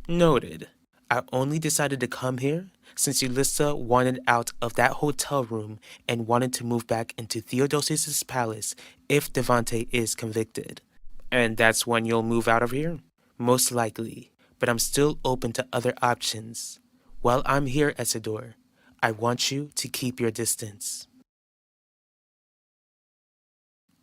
Noted. I only decided to come here since Yulissa wanted out of that hotel room and wanted to move back into Theodosius' palace if Devante is convicted. And that's when you'll move out of here? Most likely, but I'm still open to other options. While I'm here, Isidore, I want you to keep your distance.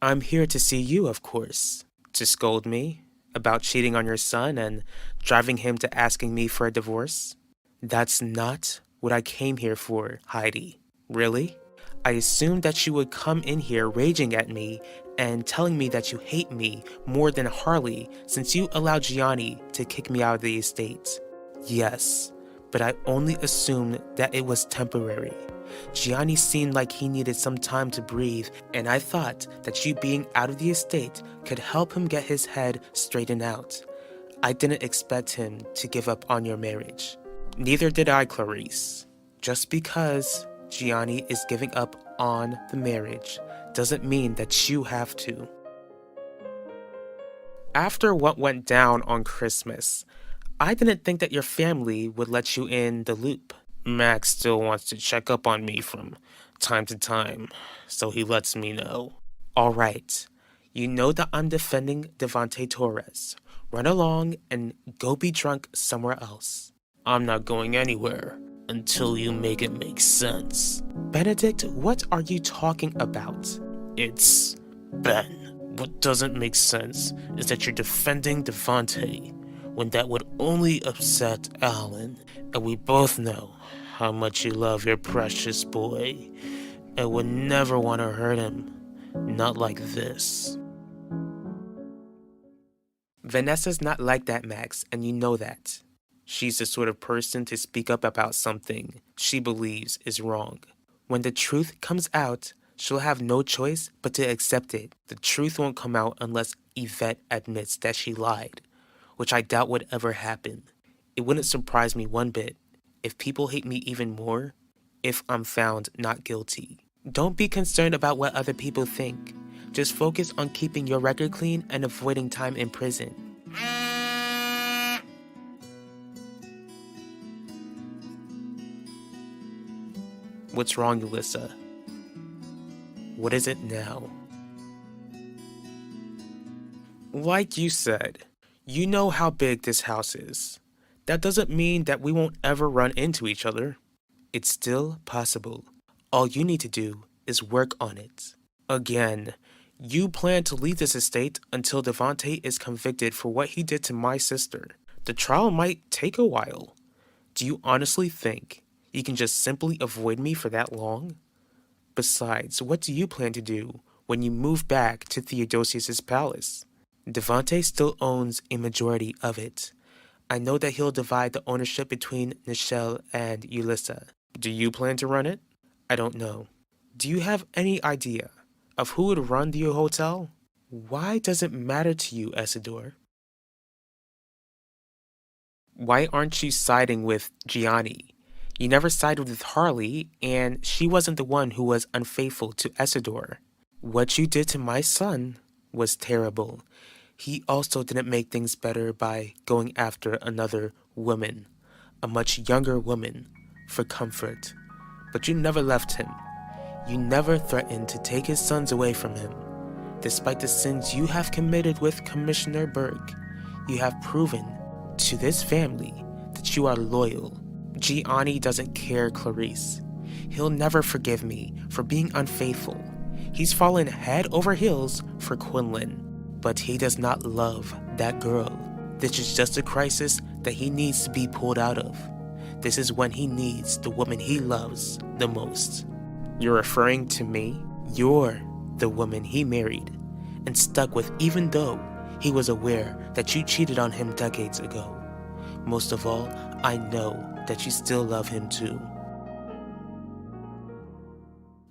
I'm here to see you, of course. To scold me about cheating on your son and driving him to asking me for a divorce? That's not what I came here for, Heidi. Really? I assumed that you would come in here raging at me and telling me that you hate me more than Harley since you allowed Gianni to kick me out of the estate. Yes, but I only assumed that it was temporary. Gianni seemed like he needed some time to breathe, and I thought that you being out of the estate could help him get his head straightened out. I didn't expect him to give up on your marriage. Neither did I, Clarice. Just because Gianni is giving up on the marriage doesn't mean that you have to. After what went down on Christmas, I didn't think that your family would let you in the loop. Max still wants to check up on me from time to time, so he lets me know. Alright, you know that I'm defending Devante Torres. Run along and go be drunk somewhere else. I'm not going anywhere until you make it make sense. Benedict, what are you talking about? It's Ben. What doesn't make sense is that you're defending Devante when that would only upset Alan, and we both know how much you love your precious boy and would never want to hurt him. Not like this. Vanessa's not like that, Max, and you know that. She's the sort of person to speak up about something she believes is wrong. When the truth comes out, she'll have no choice but to accept it. The truth won't come out unless Yvette admits that she lied, which I doubt would ever happen. It wouldn't surprise me one bit if people hate me even more if I'm found not guilty. Don't be concerned about what other people think. Just focus on keeping your record clean and avoiding time in prison. What's wrong, Yulissa? What is it now? Like you said, you know how big this house is. That doesn't mean that we won't ever run into each other. It's still possible. All you need to do is work on it. Again, you plan to leave this estate until Devante is convicted for what he did to my sister. The trial might take a while. Do you honestly think you can just simply avoid me for that long? Besides, what do you plan to do when you move back to Theodosius' palace? Devante still owns a majority of it. I know that he'll divide the ownership between Nichelle and Yulissa. Do you plan to run it? I don't know. Do you have any idea of who would run the hotel? Why does it matter to you, Isidore? Why aren't you siding with Gianni? You never sided with Harley, and she wasn't the one who was unfaithful to Isidore. What you did to my son was terrible. He also didn't make things better by going after another woman, a much younger woman, for comfort. But you never left him. You never threatened to take his sons away from him. Despite the sins you have committed with Commissioner Burke, you have proven to this family that you are loyal. Gianni doesn't care, Clarice. He'll never forgive me for being unfaithful. He's fallen head over heels for Quinlan, but he does not love that girl. This is just a crisis that he needs to be pulled out of. This is when he needs the woman he loves the most. You're referring to me? You're the woman he married and stuck with, even though he was aware that you cheated on him decades ago. Most of all, I know that you still love him too.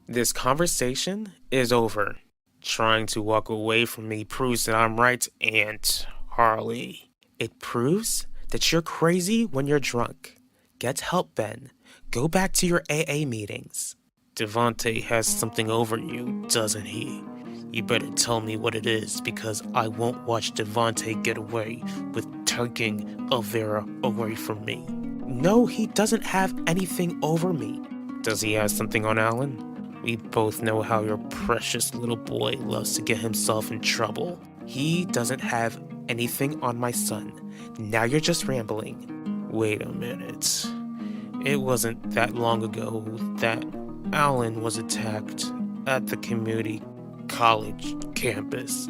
This conversation is over. Trying to walk away from me proves that I'm right, Aunt Harley. It proves that you're crazy when you're drunk. Get help, Ben. Go back to your AA meetings. Devante has something over you, doesn't he? You better tell me what it is, because I won't watch Devante get away with taking Elvira away from me. No, he doesn't have anything over me. Does he have something on Alan? We both know how your precious little boy loves to get himself in trouble. He doesn't have anything on my son. Now you're just rambling. Wait a minute. It wasn't that long ago that Alan was attacked at the community college campus.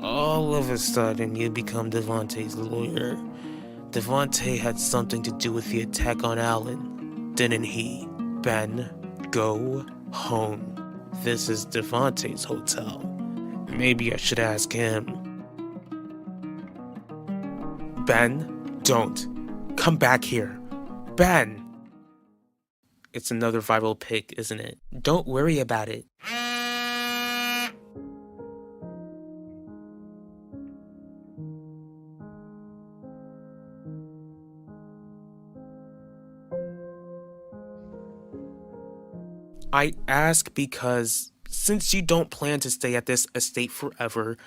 All of a sudden, you become Devante's lawyer. Devante had something to do with the attack on Alan, didn't he? Ben, go home. This is Devante's hotel. Maybe I should ask him. Ben, don't. Come back here. Ben! It's another viral pic, isn't it? Don't worry about it. I ask because since you don't plan to stay at this estate forever,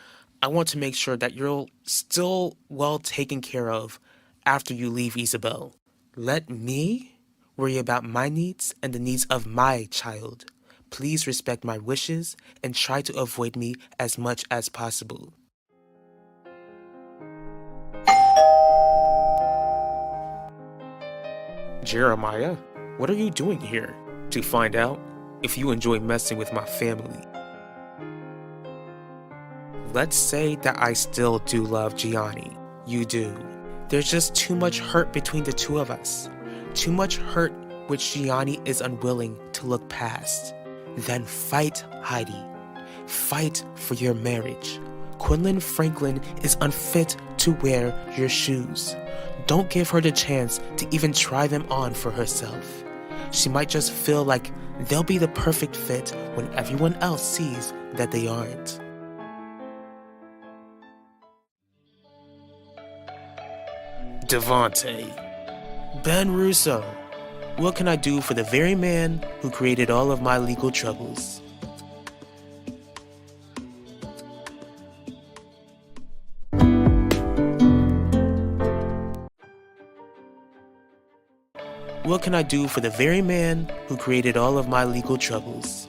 I want to make sure that you're still well taken care of after you leave Isabel. Let me worry about my needs and the needs of my child. Please respect my wishes and try to avoid me as much as possible. Jeremiah, what are you doing here? To find out if you enjoy messing with my family. Let's say that I still do love Gianni. You do. There's just too much hurt between the two of us. Too much hurt which Gianni is unwilling to look past. Then fight, Heidi. Fight for your marriage. Quinlan Franklin is unfit to wear your shoes. Don't give her the chance to even try them on for herself. She might just feel like they'll be the perfect fit when everyone else sees that they aren't. Devante. Ben Russo. What can I do for the very man who created all of my legal troubles? What can I do for the very man who created all of my legal troubles?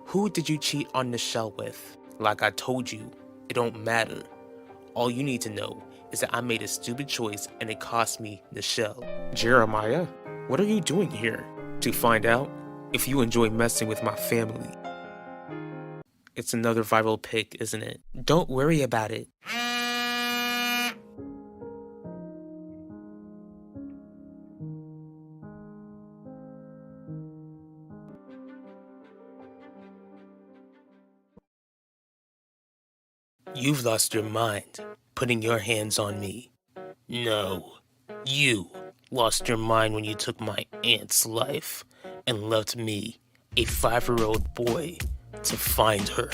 Who did you cheat on Nichelle with? Like I told you, it don't matter. All you need to know is that I made a stupid choice and it cost me Nichelle. Jeremiah, what are you doing here? To find out if you enjoy messing with my family. It's another viral pic, isn't it? Don't worry about it. You've lost your mind, putting your hands on me. No, you lost your mind when you took my aunt's life and left me, a 5-year-old boy, to find her.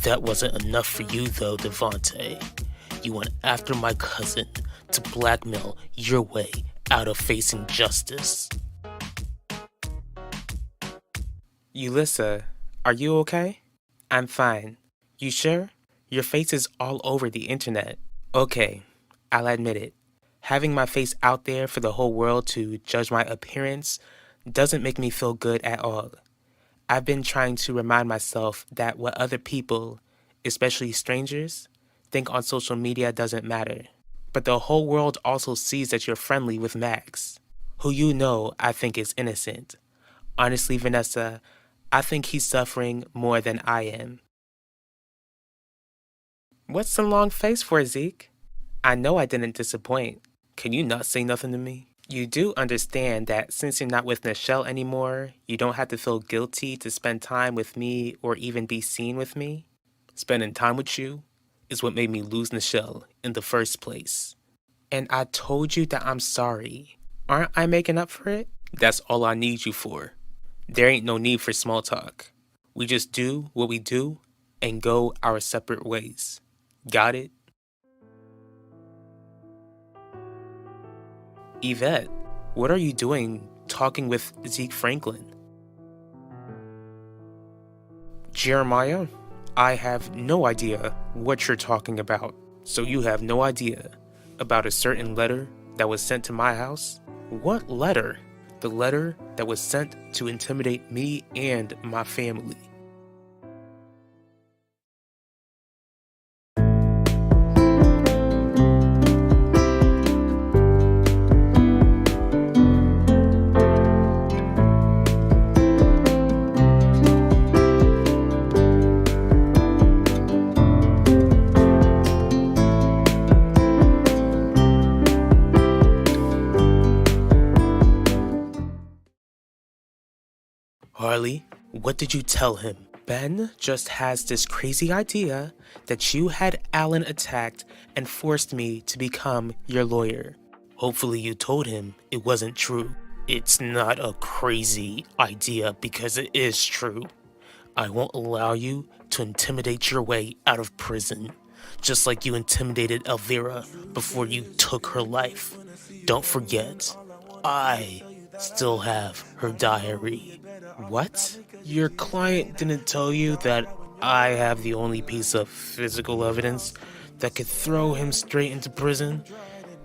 That wasn't enough for you though, Devontae. You went after my cousin to blackmail your way out of facing justice. Ulissa, are you okay? I'm fine. You sure? Your face is all over the internet. Okay, I'll admit it. Having my face out there for the whole world to judge my appearance doesn't make me feel good at all. I've been trying to remind myself that what other people, especially strangers, think on social media doesn't matter. But the whole world also sees that you're friendly with Max, who you know I think is innocent. Honestly, Vanessa, I think he's suffering more than I am. What's the long face for, Zeke? I know I didn't disappoint. Can you not say nothing to me? You do understand that since you're not with Nichelle anymore, you don't have to feel guilty to spend time with me or even be seen with me? Spending time with you is what made me lose Nichelle in the first place. And I told you that I'm sorry. Aren't I making up for it? That's all I need you for. There ain't no need for small talk. We just do what we do and go our separate ways. Got it? Yvette, what are you doing talking with Zeke Franklin? Jeremiah, I have no idea what you're talking about. So you have no idea about a certain letter that was sent to my house? What letter? The letter that was sent to intimidate me and my family. Harley, what did you tell him? Ben just has this crazy idea that you had Alan attacked and forced me to become your lawyer. Hopefully you told him it wasn't true. It's not a crazy idea because it is true. I won't allow you to intimidate your way out of prison, just like you intimidated Elvira before you took her life. Don't forget, I still have her diary. What? Your client didn't tell you that I have the only piece of physical evidence that could throw him straight into prison?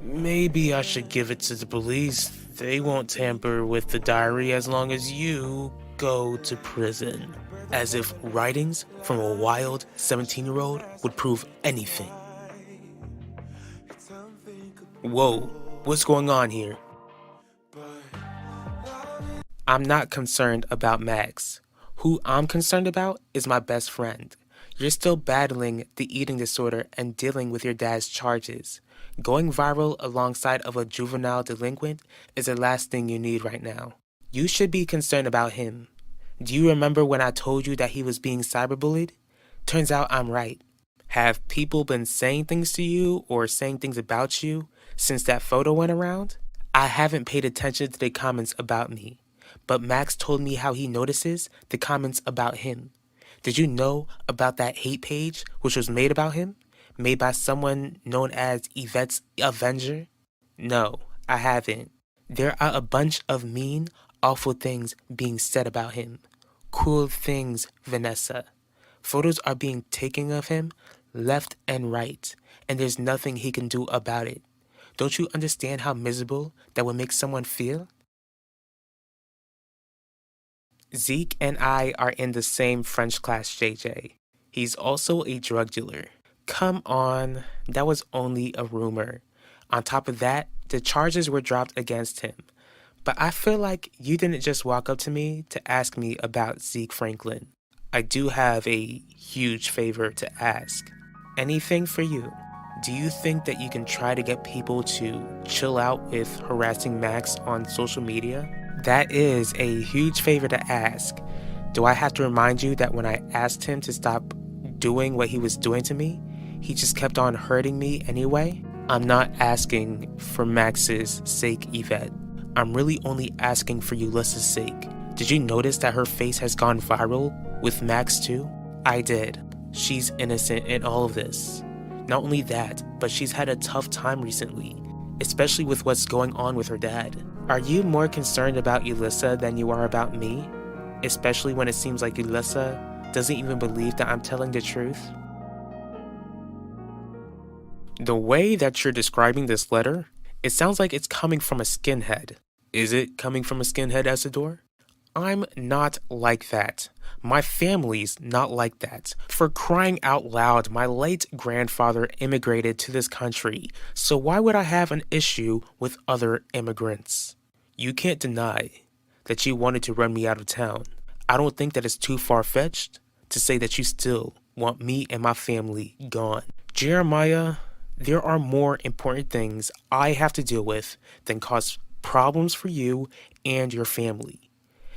Maybe I should give it to the police. They won't tamper with the diary as long as you go to prison. As if writings from a wild 17-year-old would prove anything. Whoa, what's going on here? I'm not concerned about Max. Who I'm concerned about is my best friend. You're still battling the eating disorder and dealing with your dad's charges. Going viral alongside of a juvenile delinquent is the last thing you need right now. You should be concerned about him. Do you remember when I told you that he was being cyberbullied? Turns out I'm right. Have people been saying things to you or saying things about you since that photo went around? I haven't paid attention to the comments about me. But Max told me how he notices the comments about him. Did you know about that hate page which was made about him? Made by someone known as Yvette's Avenger? No, I haven't. There are a bunch of mean, awful things being said about him. Cruel things, Vanessa. Photos are being taken of him left and right, and there's nothing he can do about it. Don't you understand how miserable that would make someone feel? Zeke and I are in the same French class, JJ. He's also a drug dealer. Come on, that was only a rumor. On top of that, the charges were dropped against him. But I feel like you didn't just walk up to me to ask me about Zeke Franklin. I do have a huge favor to ask. Anything for you. Do you think that you can try to get people to chill out with harassing Max on social media? That is a huge favor to ask. Do I have to remind you that when I asked him to stop doing what he was doing to me, he just kept on hurting me anyway? I'm not asking for Max's sake, Yvette. I'm really only asking for Ulissa's sake. Did you notice that her face has gone viral with Max too? I did. She's innocent in all of this. Not only that, but she's had a tough time recently, especially with what's going on with her dad. Are you more concerned about Yulissa than you are about me? Especially when it seems like Yulissa doesn't even believe that I'm telling the truth? The way that you're describing this letter, it sounds like it's coming from a skinhead. Is it coming from a skinhead, Isidore? I'm not like that. My family's not like that. For crying out loud, my late grandfather immigrated to this country, so why would I have an issue with other immigrants? You can't deny that you wanted to run me out of town. I don't think that it's too far-fetched to say that you still want me and my family gone. Jeremiah, there are more important things I have to deal with than cause problems for you and your family.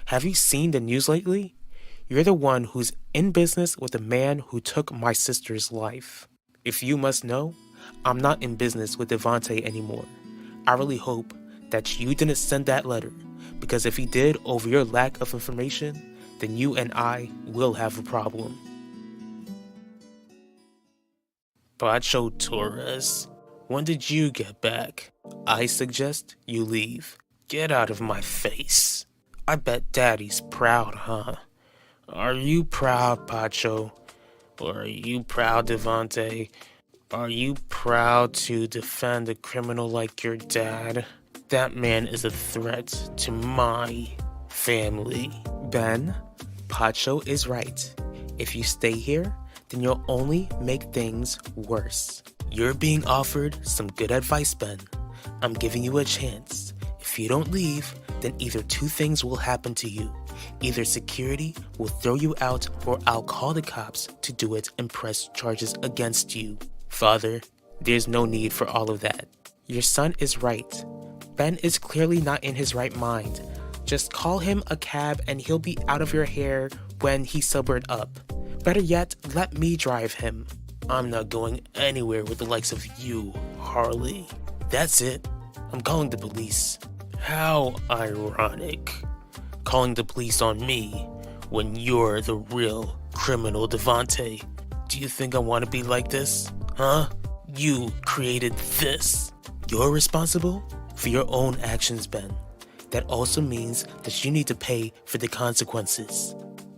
Have you seen the news lately? You're the one who's in business with the man who took my sister's life. If you must know, I'm not in business with Devante anymore. I really hope that you didn't send that letter, because if he did over your lack of information, then you and I will have a problem. Pacho Torres, when did you get back? I suggest you leave. Get out of my face. I bet Daddy's proud, huh? Are you proud, Pacho? Or are you proud, Devante? Are you proud to defend a criminal like your dad? That man is a threat to my family. Ben, Pacho is right. If you stay here, then you'll only make things worse. You're being offered some good advice, Ben. I'm giving you a chance. If you don't leave, then either two things will happen to you. Either security will throw you out, or I'll call the cops to do it and press charges against you. Father, there's no need for all of that. Your son is right. Ben is clearly not in his right mind. Just call him a cab and he'll be out of your hair when he's sobered up. Better yet, let me drive him. I'm not going anywhere with the likes of you, Harley. That's it. I'm calling the police. How ironic. Calling the police on me when you're the real criminal, Devante. Do you think I want to be like this? Huh? You created this. You're responsible for your own actions, Ben. That also means that you need to pay for the consequences.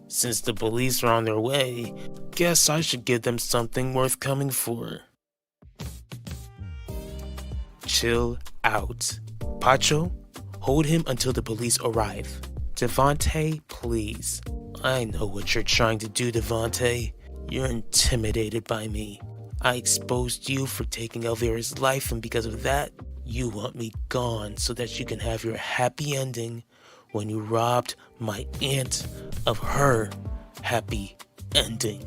Since the police are on their way, guess I should give them something worth coming for. Chill out. Pacho, hold him until the police arrive. Devante, please. I know what you're trying to do, Devante. You're intimidated by me. I exposed you for taking Elvira's life, and because of that, you want me gone so that you can have your happy ending when you robbed my aunt of her happy ending.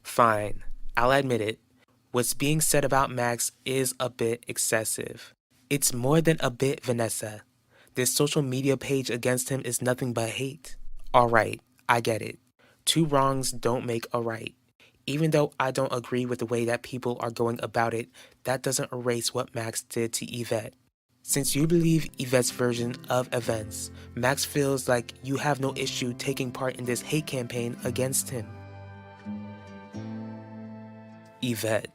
Fine, I'll admit it. What's being said about Max is a bit excessive. It's more than a bit, Vanessa. This social media page against him is nothing but hate. Alright, I get it. Two wrongs don't make a right. Even though I don't agree with the way that people are going about it, that doesn't erase what Max did to Yvette. Since you believe Yvette's version of events, Max feels like you have no issue taking part in this hate campaign against him. Yvette,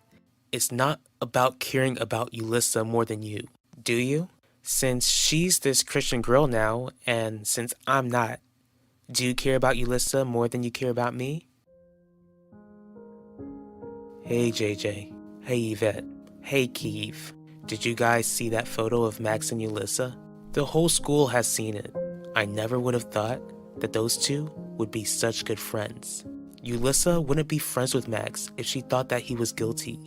it's not about caring about Yulissa more than you, do you? Since she's this Christian girl now, and since I'm not, do you care about Yulissa more than you care about me? Hey JJ, hey Yvette, hey Keeve. Did you guys see that photo of Max and Yulissa? The whole school has seen it. I never would have thought that those two would be such good friends. Yulissa wouldn't be friends with Max if she thought that he was guilty.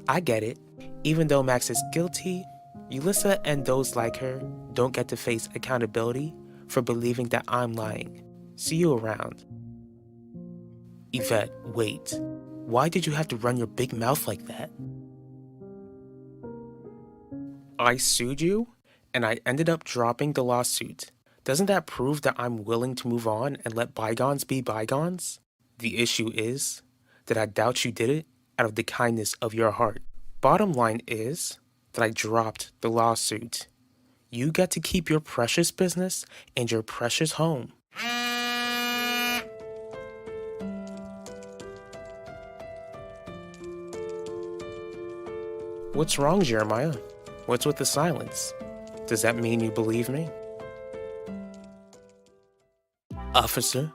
I get it. Even though Max is guilty, Yulissa and those like her don't get to face accountability for believing that I'm lying. See you around. Yvette, wait. Why did you have to run your big mouth like that? I sued you, and I ended up dropping the lawsuit. Doesn't that prove that I'm willing to move on and let bygones be bygones? The issue is that I doubt you did it out of the kindness of your heart. Bottom line is that I dropped the lawsuit. You get to keep your precious business and your precious home. What's wrong, Jeremiah? What's with the silence? Does that mean you believe me? Officer,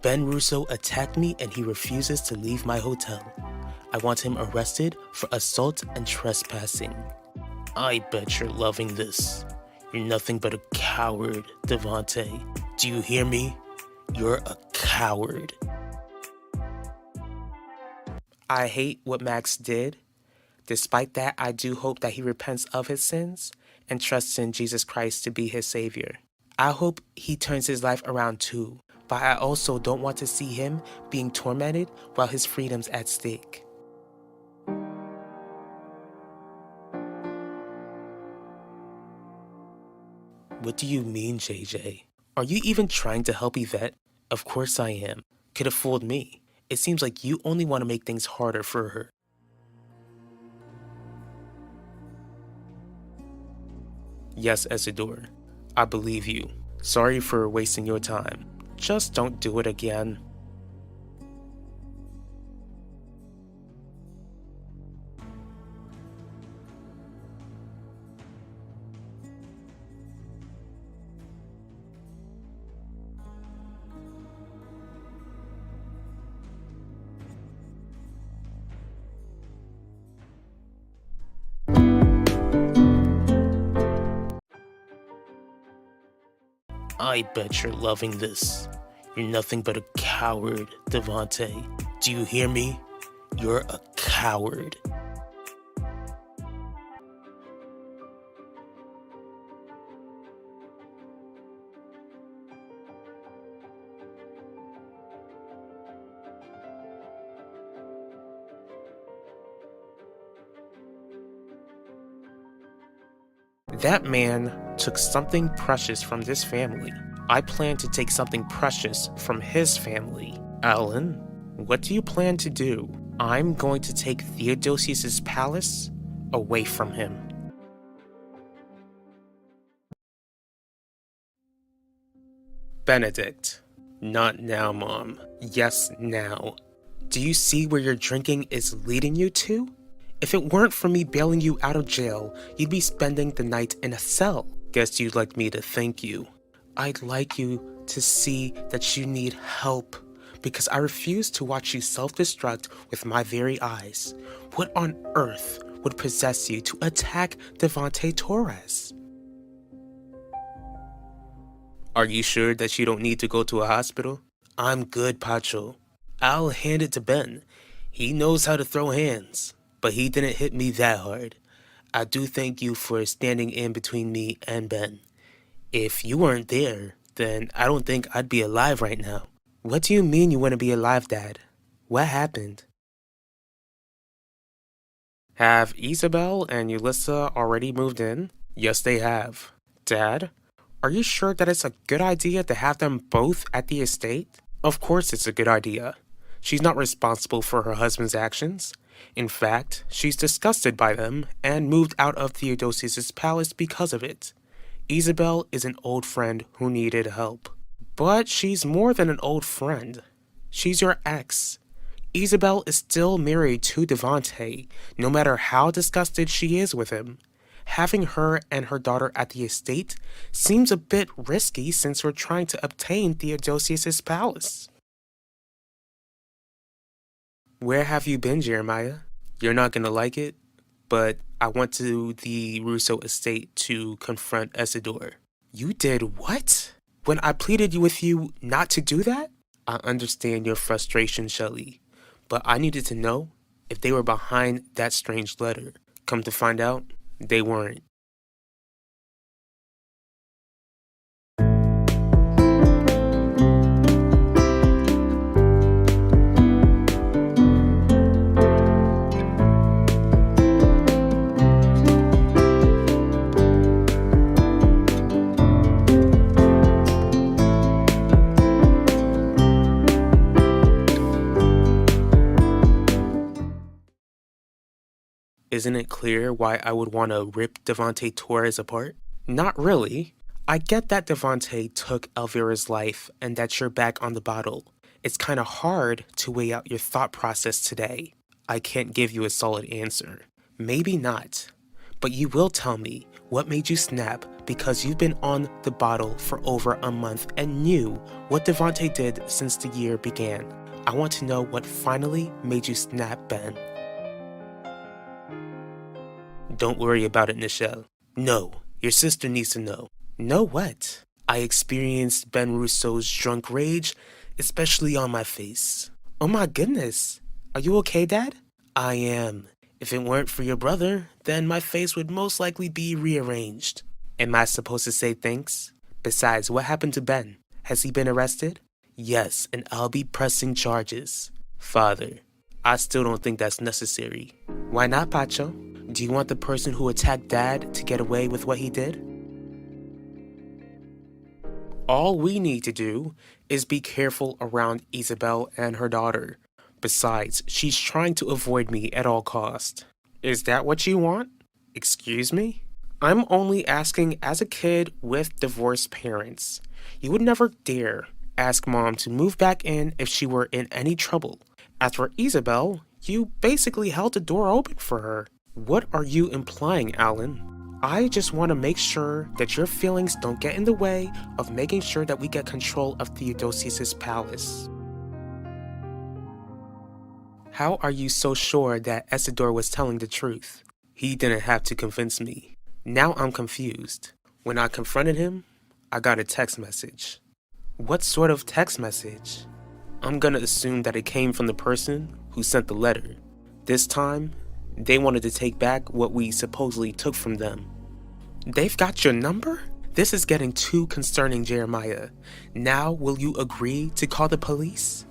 Ben Russo attacked me and he refuses to leave my hotel. I want him arrested for assault and trespassing. I bet you're loving this. You're nothing but a coward, Devontae. Do you hear me? You're a coward. I hate what Max did. Despite that, I do hope that he repents of his sins and trusts in Jesus Christ to be his savior. I hope he turns his life around too, but I also don't want to see him being tormented while his freedom's at stake. What do you mean, JJ? Are you even trying to help Yvette? Of course I am. Could have fooled me. It seems like you only want to make things harder for her. Yes, Isidore, I believe you. Sorry for wasting your time. Just don't do it again. I bet you're loving this. You're nothing but a coward, Devontae. Do you hear me? You're a coward. That man took something precious from this family. I plan to take something precious from his family. Alan, what do you plan to do? I'm going to take Theodosius's palace away from him. Benedict. Not now, Mom. Yes, now. Do you see where your drinking is leading you to? If it weren't for me bailing you out of jail, you'd be spending the night in a cell. Guess you'd like me to thank you. I'd like you to see that you need help, because I refuse to watch you self-destruct with my very eyes. What on earth would possess you to attack Devontae Torres? Are you sure that you don't need to go to a hospital? I'm good, Pacho. I'll hand it to Ben. He knows how to throw hands, but he didn't hit me that hard. I do thank you for standing in between me and Ben. If you weren't there, then I don't think I'd be alive right now. What do you mean you wouldn't be alive, Dad? What happened? Have Isabel and Ulissa already moved in? Yes, they have. Dad, are you sure that it's a good idea to have them both at the estate? Of course it's a good idea. She's not responsible for her husband's actions. In fact, she's disgusted by them and moved out of Theodosius's palace because of it. Isabel is an old friend who needed help. But she's more than an old friend. She's your ex. Isabel is still married to Devontae, no matter how disgusted she is with him. Having her and her daughter at the estate seems a bit risky since we're trying to obtain Theodosius's palace. Where have you been, Jeremiah? You're not gonna like it, but I went to the Russo estate to confront Isidore. You did what? When I pleaded with you not to do that? I understand your frustration, Shelley, but I needed to know if they were behind that strange letter. Come to find out, they weren't. Isn't it clear why I would want to rip Devontae Torres apart? Not really. I get that Devontae took Elvira's life and that you're back on the bottle. It's kind of hard to weigh out your thought process today. I can't give you a solid answer. Maybe not. But you will tell me what made you snap because you've been on the bottle for over a month and knew what Devontae did since the year began. I want to know what finally made you snap, Ben. Don't worry about it, Nichelle. No, your sister needs to know. Know what? I experienced Ben Russo's drunk rage, especially on my face. Oh my goodness. Are you okay, Dad? I am. If it weren't for your brother, then my face would most likely be rearranged. Am I supposed to say thanks? Besides, what happened to Ben? Has he been arrested? Yes, and I'll be pressing charges. Father, I still don't think that's necessary. Why not, Pacho? Do you want the person who attacked Dad to get away with what he did? All we need to do is be careful around Isabel and her daughter. Besides, she's trying to avoid me at all costs. Is that what you want? Excuse me? I'm only asking as a kid with divorced parents. You would never dare ask Mom to move back in if she were in any trouble. As for Isabel, you basically held the door open for her. What are you implying, Alan? I just want to make sure that your feelings don't get in the way of making sure that we get control of Theodosius' palace. How are you so sure that Isidore was telling the truth? He didn't have to convince me. Now I'm confused. When I confronted him, I got a text message. What sort of text message? I'm gonna assume that it came from the person who sent the letter. This time, they wanted to take back what we supposedly took from them. They've got your number? This is getting too concerning, Jeremiah. Now will you agree to call the police?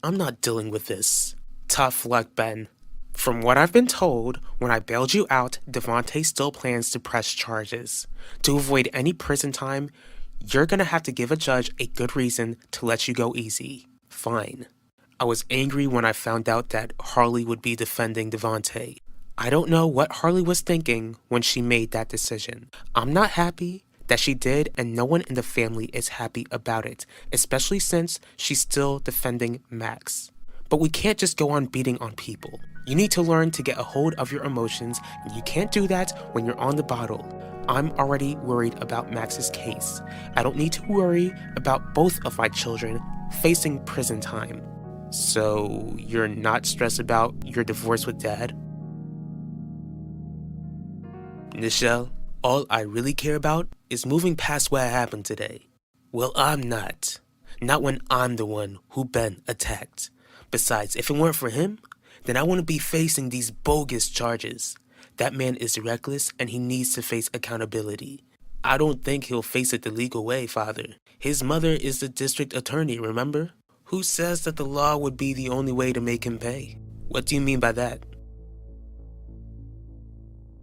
I'm not dealing with this. Tough luck, Ben. From what I've been told, when I bailed you out, Devontae still plans to press charges. To avoid any prison time, you're gonna have to give a judge a good reason to let you go easy. Fine. I was angry when I found out that Harley would be defending Devontae. I don't know what Harley was thinking when she made that decision. I'm not happy that she did, and no one in the family is happy about it, especially since she's still defending Max. But we can't just go on beating on people. You need to learn to get a hold of your emotions, and you can't do that when you're on the bottle. I'm already worried about Max's case. I don't need to worry about both of my children facing prison time. So, you're not stressed about your divorce with Dad? Nichelle, all I really care about is moving past what happened today. Well, I'm not. Not when I'm the one who Ben attacked. Besides, if it weren't for him, then I wouldn't be facing these bogus charges. That man is reckless and he needs to face accountability. I don't think he'll face it the legal way, Father. His mother is the district attorney, remember? Who says that the law would be the only way to make him pay? What do you mean by that?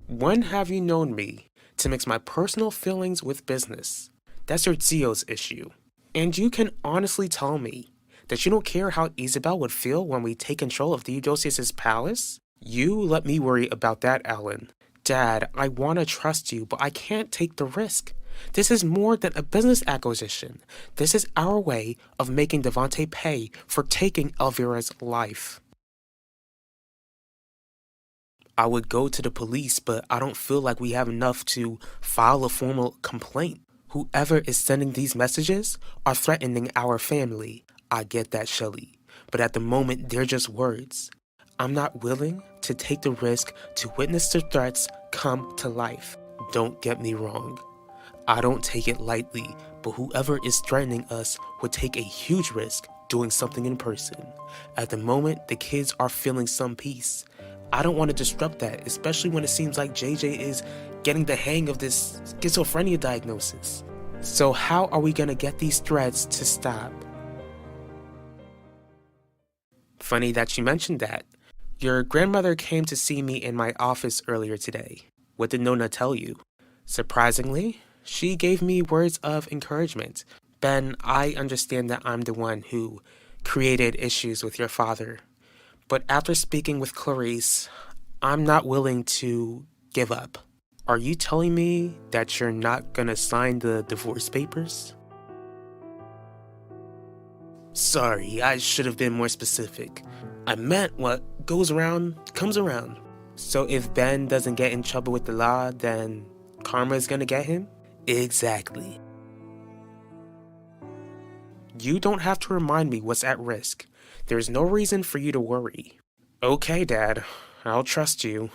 When have you known me to mix my personal feelings with business? That's your Zio's issue. And you can honestly tell me that you don't care how Isabel would feel when we take control of Theodosius' palace? You let me worry about that, Alan. Dad, I want to trust you, but I can't take the risk. This is more than a business acquisition. This is our way of making Devontae pay for taking Elvira's life. I would go to the police, but I don't feel like we have enough to file a formal complaint. Whoever is sending these messages are threatening our family. I get that, Shelly, but at the moment they're just words. I'm not willing to take the risk to witness the threats come to life. Don't get me wrong. I don't take it lightly, but whoever is threatening us would take a huge risk doing something in person. At the moment, the kids are feeling some peace. I don't want to disrupt that, especially when it seems like JJ is getting the hang of this schizophrenia diagnosis. So how are we going to get these threats to stop? Funny that you mentioned that. Your grandmother came to see me in my office earlier today. What did Nona tell you? Surprisingly, she gave me words of encouragement. Ben, I understand that I'm the one who created issues with your father. But after speaking with Clarice, I'm not willing to give up. Are you telling me that you're not gonna sign the divorce papers? Sorry, I should have been more specific. I meant what goes around comes around. So if Ben doesn't get in trouble with the law, then karma is gonna get him? Exactly. You don't have to remind me what's at risk. There's no reason for you to worry. Okay, Dad. I'll trust you.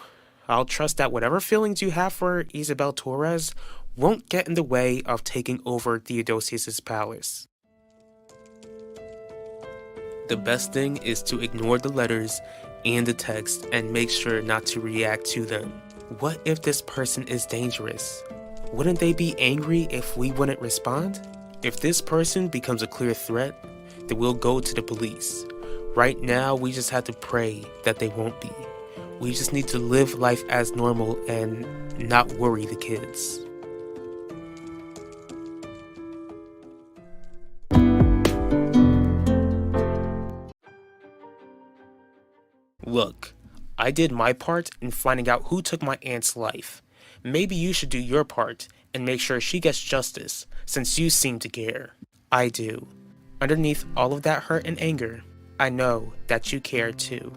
I'll trust that whatever feelings you have for Isabel Torres won't get in the way of taking over Theodosius's palace. The best thing is to ignore the letters and the text and make sure not to react to them. What if this person is dangerous? Wouldn't they be angry if we wouldn't respond? If this person becomes a clear threat, then we'll go to the police. Right now, we just have to pray that they won't be. We just need to live life as normal and not worry the kids. Look, I did my part in finding out who took my aunt's life. Maybe you should do your part and make sure she gets justice, since you seem to care. I do. Underneath all of that hurt and anger, I know that you care too.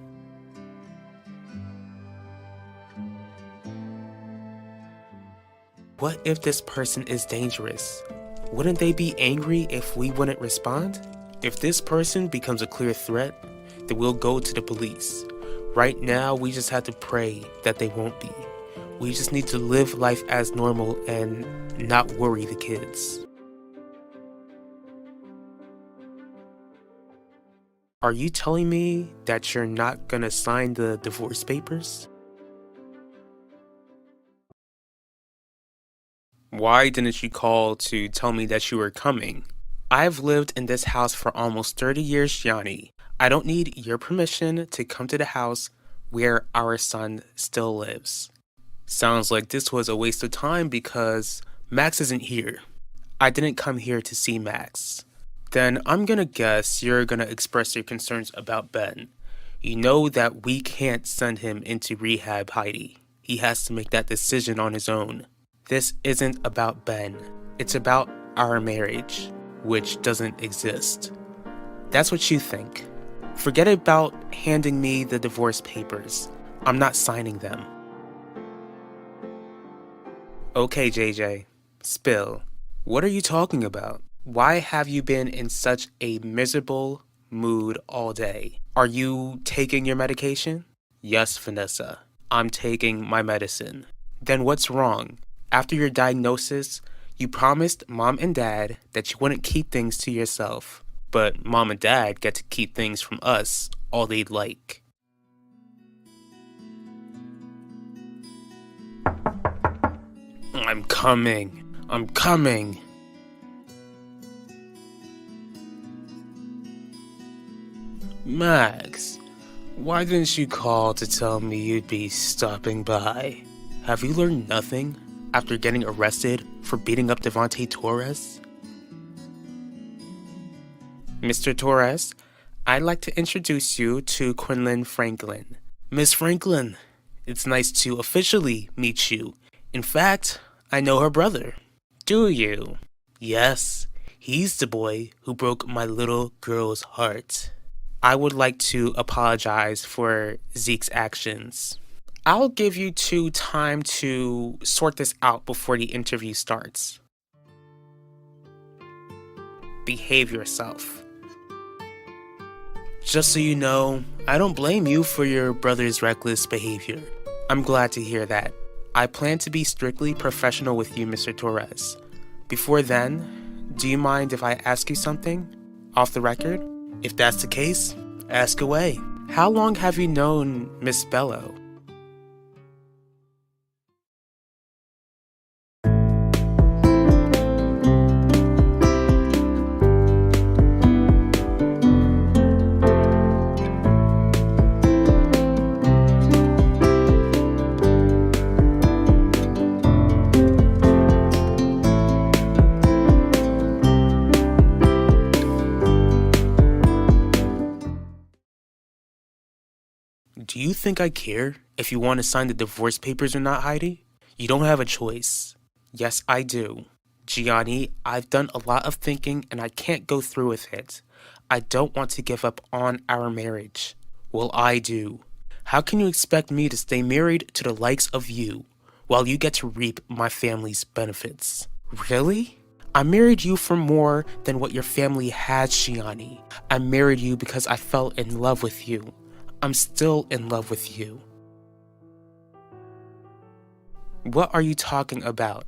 What if this person is dangerous? Wouldn't they be angry if we wouldn't respond? If this person becomes a clear threat, then we'll go to the police. Right now, we just have to pray that they won't be. We just need to live life as normal and not worry the kids. Are you telling me that you're not gonna sign the divorce papers? Why didn't you call to tell me that you were coming? I've lived in this house for almost 30 years, Gianni. I don't need your permission to come to the house where our son still lives. Sounds like this was a waste of time because Max isn't here. I didn't come here to see Max. Then I'm gonna guess you're gonna express your concerns about Ben. You know that we can't send him into rehab, Heidi. He has to make that decision on his own. This isn't about Ben. It's about our marriage, which doesn't exist. That's what you think. Forget about handing me the divorce papers. I'm not signing them. Okay, JJ. Spill. What are you talking about? Why have you been in such a miserable mood all day? Are you taking your medication? Yes, Vanessa. I'm taking my medicine. Then what's wrong? After your diagnosis, you promised Mom and Dad that you wouldn't keep things to yourself. But Mom and Dad get to keep things from us all they'd like. I'm coming. I'm coming. Max, why didn't you call to tell me you'd be stopping by? Have you learned nothing after getting arrested for beating up Devontae Torres? Mr. Torres, I'd like to introduce you to Quinlan Franklin. Miss Franklin, it's nice to officially meet you. In fact, I know her brother. Do you? Yes, he's the boy who broke my little girl's heart. I would like to apologize for Zeke's actions. I'll give you two time to sort this out before the interview starts. Behave yourself. Just so you know, I don't blame you for your brother's reckless behavior. I'm glad to hear that. I plan to be strictly professional with you, Mr. Torres. Before then, do you mind if I ask you something? Off the record? If that's the case, ask away. How long have you known Miss Bello? Do you think I care if you want to sign the divorce papers or not, Heidi? You don't have a choice. Yes, I do. Gianni, I've done a lot of thinking and I can't go through with it. I don't want to give up on our marriage. Well, I do. How can you expect me to stay married to the likes of you while you get to reap my family's benefits? Really? I married you for more than what your family has, Shiani. I married you because I fell in love with you. I'm still in love with you. What are you talking about?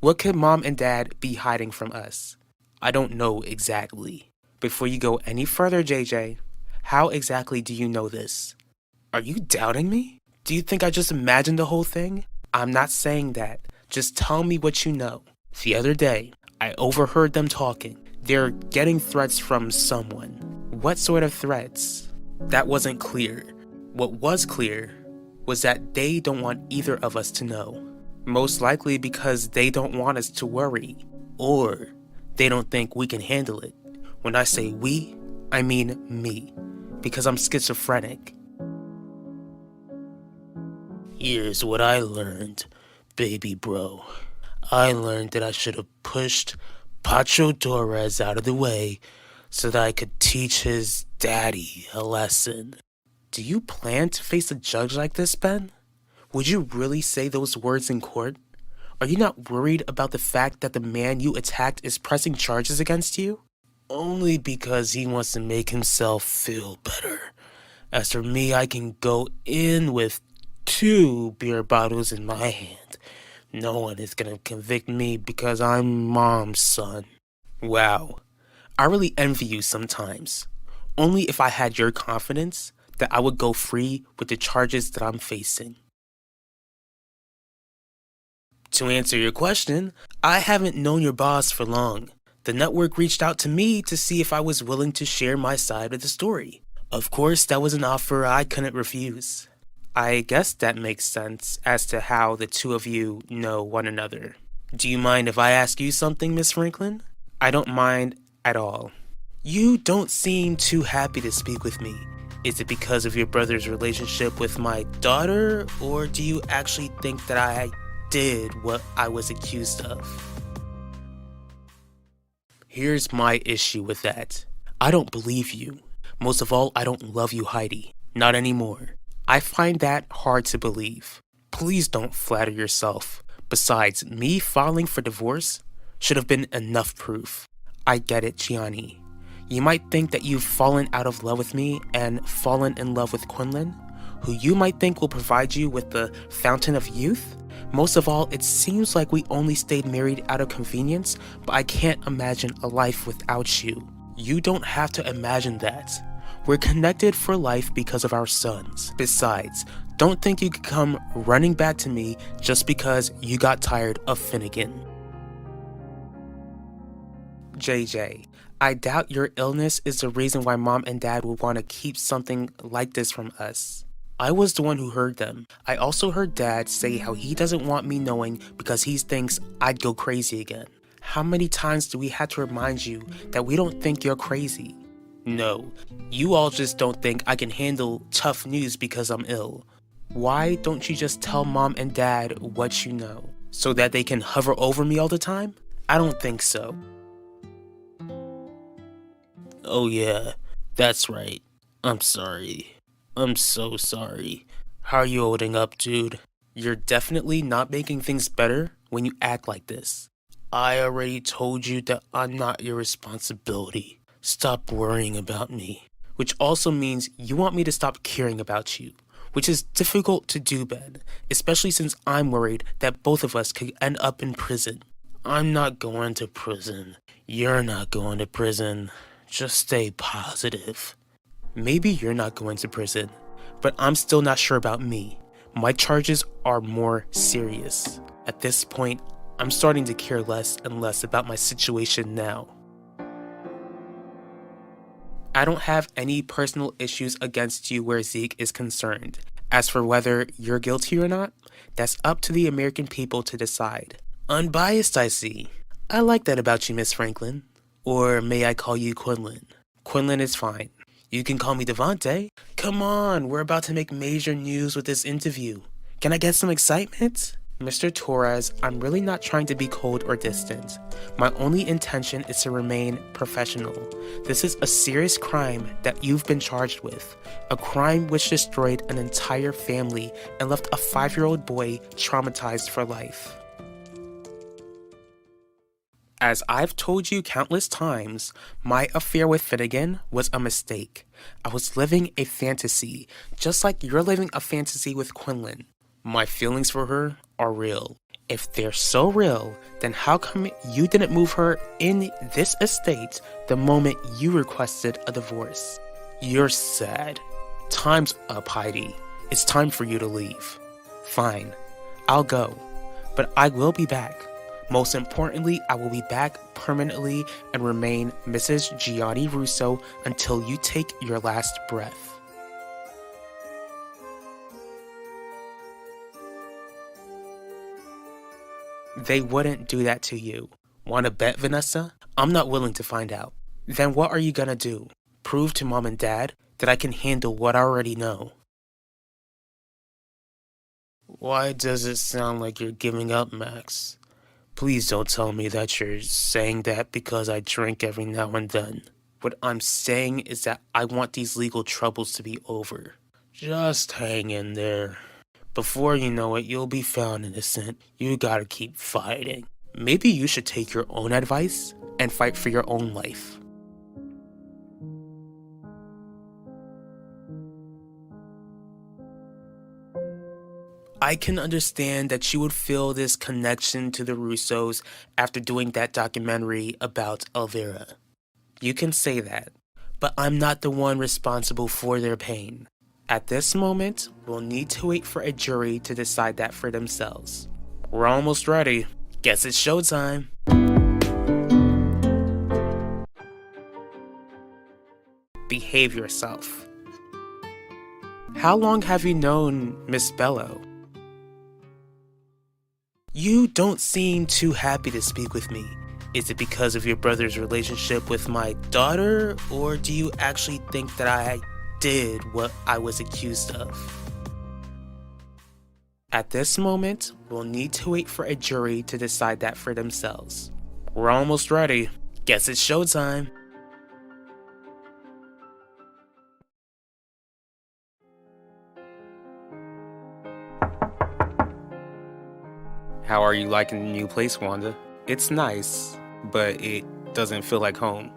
What could mom and dad be hiding from us? I don't know exactly. Before you go any further, JJ, how exactly do you know this? Are you doubting me? Do you think I just imagined the whole thing? I'm not saying that. Just tell me what you know. The other day, I overheard them talking. They're getting threats from someone. What sort of threats? That wasn't clear. What was clear was that they don't want either of us to know. Most likely because they don't want us to worry. Or they don't think we can handle it. When I say we, I mean me. Because I'm schizophrenic. Here's what I learned, baby bro. I learned that I should have pushed Pacho Torres out of the way so that I could teach his daddy a lesson. Do you plan to face a judge like this, Ben? Would you really say those words in court? Are you not worried about the fact that the man you attacked is pressing charges against you? Only because he wants to make himself feel better. As for me, I can go in with 2 beer bottles in my hand. No one is gonna convict me because I'm mom's son. Wow. I really envy you sometimes. Only if I had your confidence that I would go free with the charges that I'm facing. To answer your question, I haven't known your boss for long. The network reached out to me to see if I was willing to share my side of the story. Of course, that was an offer I couldn't refuse. I guess that makes sense as to how the two of you know one another. Do you mind if I ask you something, Miss Franklin? I don't mind at all. You don't seem too happy to speak with me. Is it because of your brother's relationship with my daughter, or do you actually think that I did what I was accused of? Here's my issue with that. I don't believe you. Most of all, I don't love you, Heidi. Not anymore. I find that hard to believe. Please don't flatter yourself. Besides, me filing for divorce should have been enough proof. I get it, Gianni. You might think that you've fallen out of love with me and fallen in love with Quinlan, who you might think will provide you with the fountain of youth. Most of all, it seems like we only stayed married out of convenience, but I can't imagine a life without you. You don't have to imagine that. We're connected for life because of our sons. Besides, don't think you could come running back to me just because you got tired of Finnegan. JJ, I doubt your illness is the reason why mom and dad would want to keep something like this from us. I was the one who heard them. I also heard dad say how he doesn't want me knowing because he thinks I'd go crazy again. How many times do we have to remind you that we don't think you're crazy? No, you all just don't think I can handle tough news because I'm ill. Why don't you just tell mom and dad what you know, so that they can hover over me all the time? I don't think so. Oh yeah, that's right. I'm sorry. I'm so sorry. How are you holding up, dude? You're definitely not making things better when you act like this. I already told you that I'm not your responsibility. Stop worrying about me. Which also means you want me to stop caring about you, which is difficult to do, Ben, especially since I'm worried that both of us could end up in prison. I'm not going to prison. You're not going to prison. Just stay positive. Maybe you're not going to prison, but I'm still not sure about me. My charges are more serious. At this point, I'm starting to care less and less about my situation now. I don't have any personal issues against you where Zeke is concerned. As for whether you're guilty or not, that's up to the American people to decide. Unbiased, I see. I like that about you, Miss Franklin. Or may I call you Quinlan? Quinlan is fine. You can call me Devante. Come on, we're about to make major news with this interview. Can I get some excitement? Mr. Torres, I'm really not trying to be cold or distant. My only intention is to remain professional. This is a serious crime that you've been charged with. A crime which destroyed an entire family and left a 5-year-old boy traumatized for life. As I've told you countless times, my affair with Finnegan was a mistake. I was living a fantasy, just like you're living a fantasy with Quinlan. My feelings for her are real. If they're so real, then how come you didn't move her in this estate the moment you requested a divorce? You're sad. Time's up, Heidi. It's time for you to leave. Fine, I'll go, but I will be back. Most importantly, I will be back permanently and remain Mrs. Gianni Russo until you take your last breath. They wouldn't do that to you. Wanna bet, Vanessa? I'm not willing to find out. Then what are you gonna do? Prove to mom and dad that I can handle what I already know. Why does it sound like you're giving up, Max? Please don't tell me that you're saying that because I drink every now and then. What I'm saying is that I want these legal troubles to be over. Just hang in there. Before you know it, you'll be found innocent. You gotta keep fighting. Maybe you should take your own advice and fight for your own life. I can understand that you would feel this connection to the Russos after doing that documentary about Elvira. You can say that, but I'm not the one responsible for their pain. At this moment, we'll need to wait for a jury to decide that for themselves. We're almost ready. Guess it's showtime. Behave yourself. How long have you known Miss Bello? You don't seem too happy to speak with me. Is it because of your brother's relationship with my daughter, or do you actually think that I did what I was accused of? At this moment, we'll need to wait for a jury to decide that for themselves. We're almost ready. Guess it's showtime. How are you liking the new place, Wanda? It's nice, but it doesn't feel like home.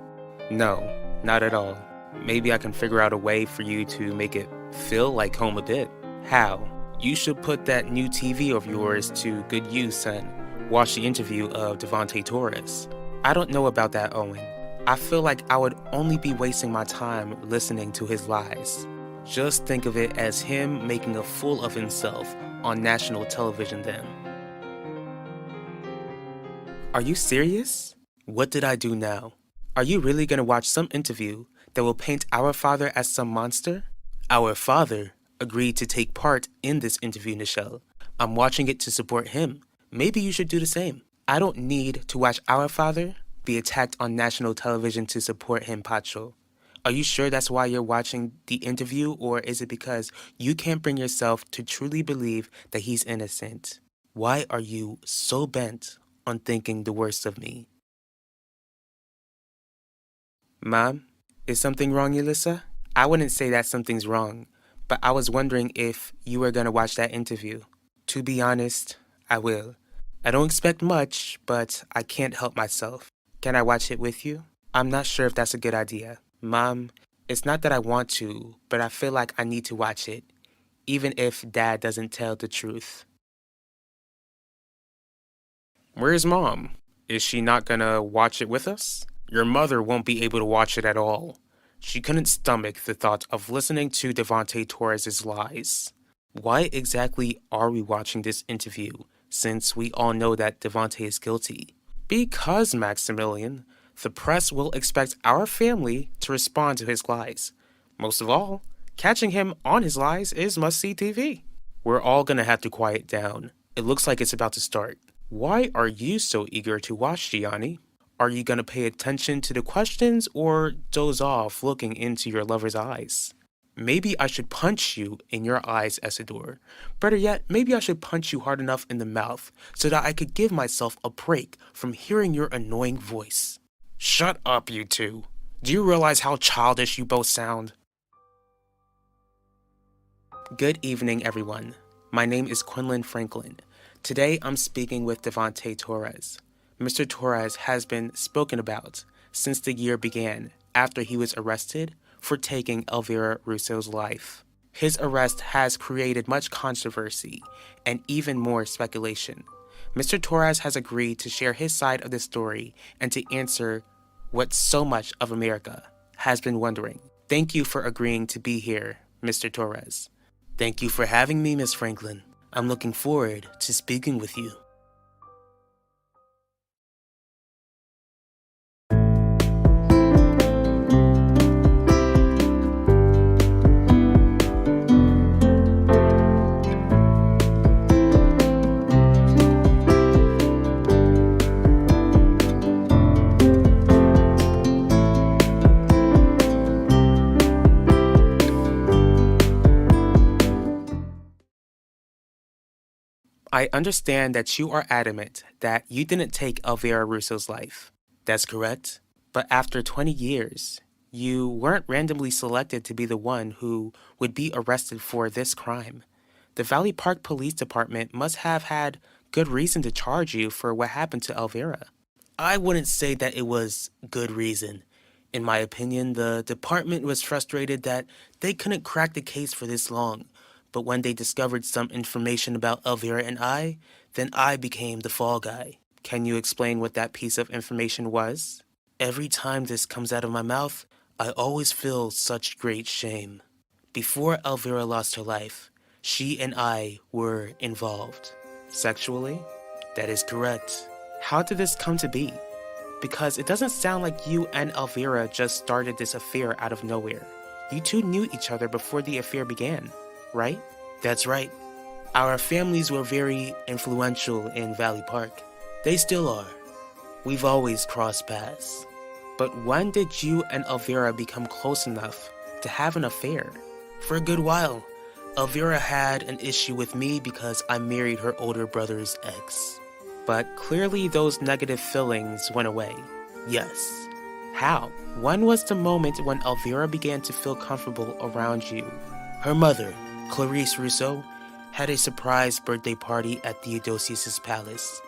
No, not at all. Maybe I can figure out a way for you to make it feel like home a bit. How? You should put that new TV of yours to good use and watch the interview of Devontae Torres. I don't know about that, Owen. I feel like I would only be wasting my time listening to his lies. Just think of it as him making a fool of himself on national television then. Are you serious? What did I do now? Are you really gonna watch some interview that will paint our father as some monster? Our father agreed to take part in this interview, Nichelle. I'm watching it to support him. Maybe you should do the same. I don't need to watch our father be attacked on national television to support him, Pacho. Are you sure that's why you're watching the interview, or is it because you can't bring yourself to truly believe that he's innocent? Why are you so bent on thinking the worst of me? Mom, is something wrong, Yelissa? I wouldn't say that something's wrong, but I was wondering if you were gonna watch that interview. To be honest, I will. I don't expect much, but I can't help myself. Can I watch it with you? I'm not sure if that's a good idea. Mom, it's not that I want to, but I feel like I need to watch it, even if Dad doesn't tell the truth. Where's Mom? Is she not gonna watch it with us? Your mother won't be able to watch it at all. She couldn't stomach the thought of listening to Devontae Torres' lies. Why exactly are we watching this interview, since we all know that Devontae is guilty? Because, Maximilian, the press will expect our family to respond to his lies. Most of all, catching him on his lies is must-see TV. We're all gonna have to quiet down. It looks like it's about to start. Why are you so eager to watch, Gianni? Are you gonna pay attention to the questions or doze off looking into your lover's eyes? Maybe I should punch you in your eyes, Essador. Better yet, maybe I should punch you hard enough in the mouth so that I could give myself a break from hearing your annoying voice. Shut up, you two. Do you realize how childish you both sound? Good evening, everyone. My name is Quinlan Franklin. Today, I'm speaking with Devontae Torres. Mr. Torres has been spoken about since the year began after he was arrested for taking Elvira Russo's life. His arrest has created much controversy and even more speculation. Mr. Torres has agreed to share his side of the story and to answer what so much of America has been wondering. Thank you for agreeing to be here, Mr. Torres. Thank you for having me, Miss Franklin. I'm looking forward to speaking with you. I understand that you are adamant that you didn't take Elvira Russo's life. That's correct. But after 20 years, you weren't randomly selected to be the one who would be arrested for this crime. The Valley Park Police Department must have had good reason to charge you for what happened to Elvira. I wouldn't say that it was good reason. In my opinion, the department was frustrated that they couldn't crack the case for this long. But when they discovered some information about Elvira and I, then I became the fall guy. Can you explain what that piece of information was? Every time this comes out of my mouth, I always feel such great shame. Before Elvira lost her life, she and I were involved. Sexually? That is correct. How did this come to be? Because it doesn't sound like you and Elvira just started this affair out of nowhere. You two knew each other before the affair began, right? That's right. Our families were very influential in Valley Park. They still are. We've always crossed paths. But when did you and Elvira become close enough to have an affair? For a good while. Elvira had an issue with me because I married her older brother's ex. But clearly those negative feelings went away. Yes. How? When was the moment when Elvira began to feel comfortable around you? Her mother, Clarice Russo, had a surprise birthday party at Theodosius' palace.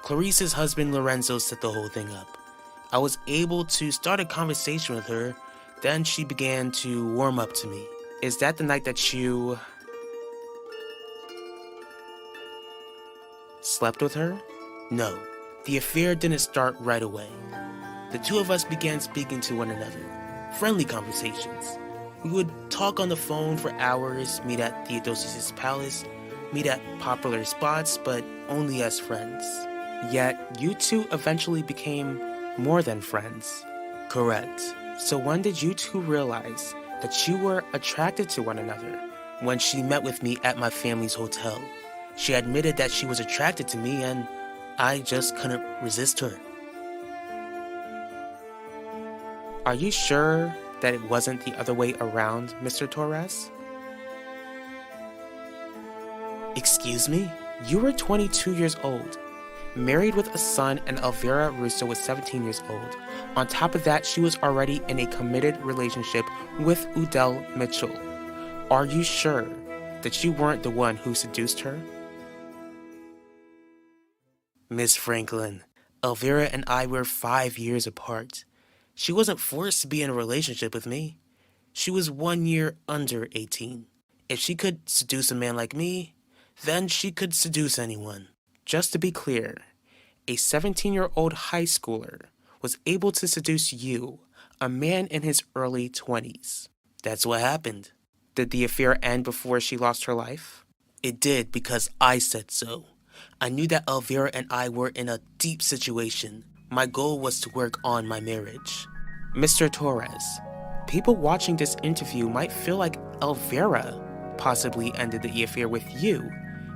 Clarice's husband Lorenzo set the whole thing up. I was able to start a conversation with her, then she began to warm up to me. Is that the night that you slept with her? No, the affair didn't start right away. The two of us began speaking to one another. Friendly conversations. We would talk on the phone for hours, meet at Theodosius' palace, meet at popular spots, but only as friends. Yet, you two eventually became more than friends. Correct. So when did you two realize that you were attracted to one another? When she met with me at my family's hotel. She admitted that she was attracted to me and I just couldn't resist her. Are you sure that it wasn't the other way around, Mr. Torres? Excuse me? You were 22 years old, married with a son, and Elvira Russo was 17 years old. On top of that, she was already in a committed relationship with Udell Mitchell. Are you sure that you weren't the one who seduced her? Miss Franklin, Elvira and I were 5 years apart. She wasn't forced to be in a relationship with me. She was 1 year under 18. If she could seduce a man like me, then she could seduce anyone. Just to be clear, a 17-year-old high schooler was able to seduce you, a man in his early 20s. That's what happened. Did the affair end before she lost her life? It did because I said so. I knew that Elvira and I were in a deep situation. My goal was to work on my marriage. Mr. Torres, people watching this interview might feel like Elvira possibly ended the affair with you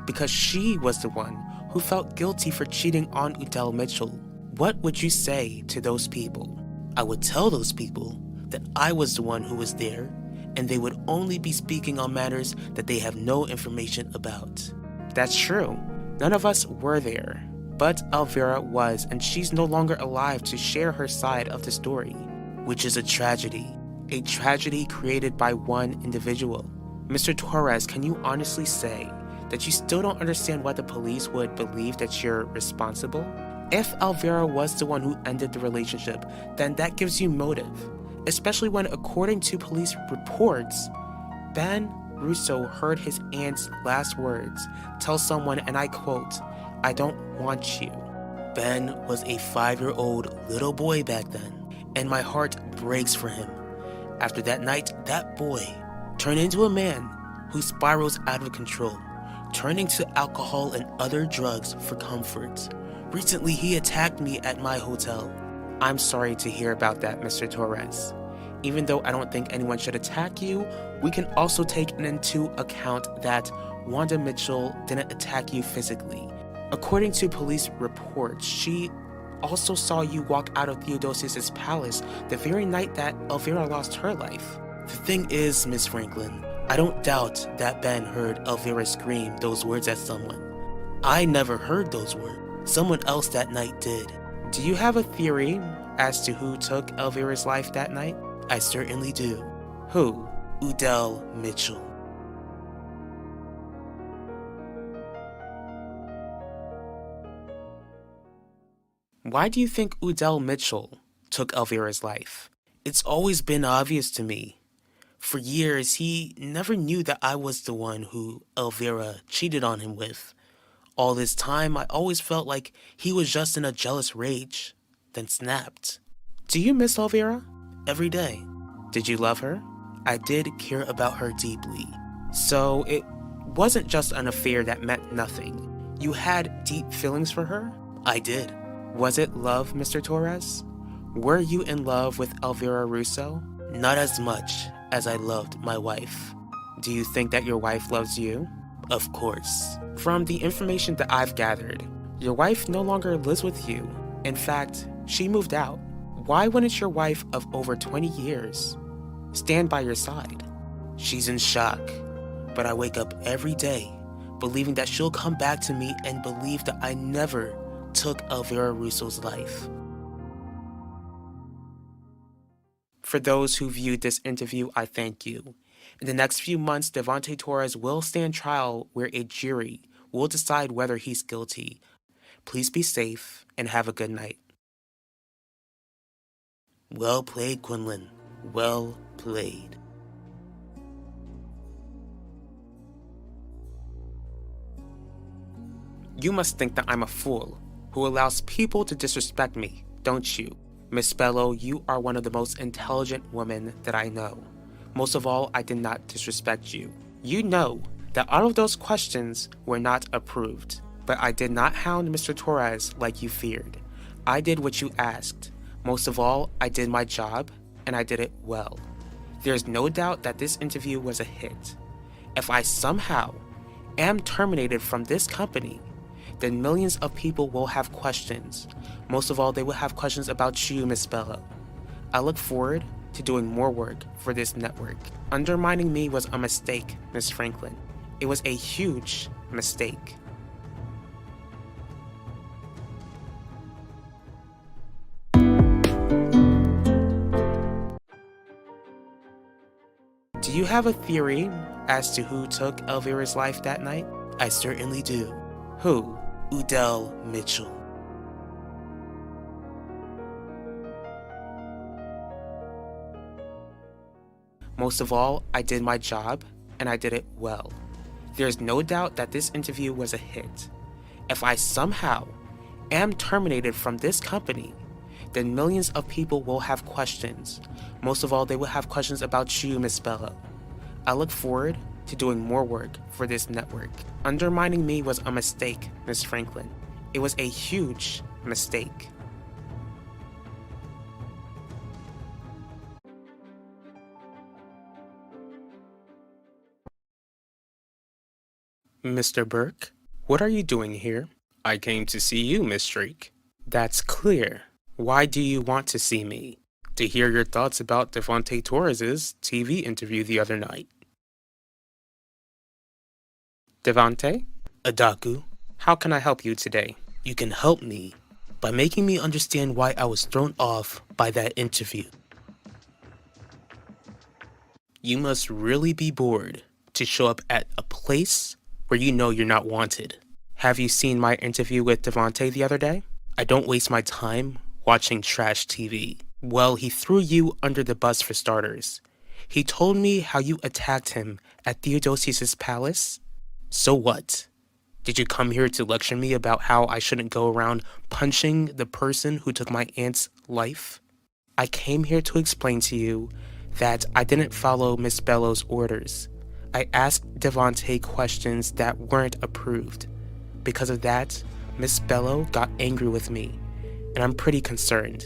because she was the one who felt guilty for cheating on Udell Mitchell. What would you say to those people? I would tell those people that I was the one who was there and they would only be speaking on matters that they have no information about. That's true. None of us were there. But Elvira was, and she's no longer alive to share her side of the story. Which is a tragedy. A tragedy created by one individual. Mr. Torres, can you honestly say that you still don't understand why the police would believe that you're responsible? If Elvira was the one who ended the relationship, then that gives you motive. Especially when, according to police reports, Ben Russo heard his aunt's last words tell someone, and I quote, "I don't want you." Ben was a 5-year-old little boy back then, and my heart breaks for him. After that night, that boy turned into a man who spirals out of control, turning to alcohol and other drugs for comfort. Recently, he attacked me at my hotel. I'm sorry to hear about that, Mr. Torres. Even though I don't think anyone should attack you, we can also take into account that Wanda Mitchell didn't attack you physically. According to police reports, she also saw you walk out of Theodosius' palace the very night that Elvira lost her life. The thing is, Miss Franklin, I don't doubt that Ben heard Elvira scream those words at someone. I never heard those words. Someone else that night did. Do you have a theory as to who took Elvira's life that night? I certainly do. Who? Udell Mitchell. Why do you think Udell Mitchell took Elvira's life? It's always been obvious to me. For years, he never knew that I was the one who Elvira cheated on him with. All this time, I always felt like he was just in a jealous rage, then snapped. Do you miss Elvira? Every day. Did you love her? I did care about her deeply. So it wasn't just an affair that meant nothing. You had deep feelings for her? I did. Was it love, Mr. Torres? Were you in love with Elvira Russo? Not as much as I loved my wife. Do you think that your wife loves you? Of course. From the information that I've gathered, your wife no longer lives with you. In fact, she moved out. Why wouldn't your wife of over 20 years stand by your side? She's in shock, but I wake up every day believing that she'll come back to me and believe that I never took Elvira Russo's life. For those who viewed this interview, I thank you. In the next few months, Devontae Torres will stand trial where a jury will decide whether he's guilty. Please be safe and have a good night. Well played, Quinlan. Well played. You must think that I'm a fool who allows people to disrespect me, don't you? Miss Bello, you are one of the most intelligent women that I know. Most of all, I did not disrespect you. You know that all of those questions were not approved, but I did not hound Mr. Torres like you feared. I did what you asked. Most of all, I did my job, and I did it well. There's no doubt that this interview was a hit. If I somehow am terminated from this company, then millions of people will have questions. Most of all, they will have questions about you, Miss Bello. I look forward to doing more work for this network. Undermining me was a mistake, Miss Franklin. It was a huge mistake. Do you have a theory as to who took Elvira's life that night? I certainly do. Who? Udell Mitchell. Most of all, I did my job, and I did it well. There's no doubt that this interview was a hit. If I somehow am terminated from this company, then millions of people will have questions. Most of all, they will have questions about you, Miss Bello. I look forward to doing more work for this network. Undermining me was a mistake, Miss Franklin. It was a huge mistake. Mr. Burke, what are you doing here? I came to see you, Miss Streak. That's clear. Why do you want to see me? to hear your thoughts about Devontae Torres's TV interview the other night. Devontae, Adaku, how can I help you today? you can help me by making me understand why I was thrown off by that interview. You must really be bored to show up at a place where you know you're not wanted. Have you seen my interview with Devontae the other day? I don't waste my time watching trash TV. Well, he threw you under the bus for starters. He told me how you attacked him at Theodosius's palace. So what? Did you come here to lecture me about how I shouldn't go around punching the person who took my aunt's life? I came here to explain to you that I didn't follow Miss Bellow's orders. I asked Devontae questions that weren't approved. Because of that, Miss Bellow got angry with me, and I'm pretty concerned.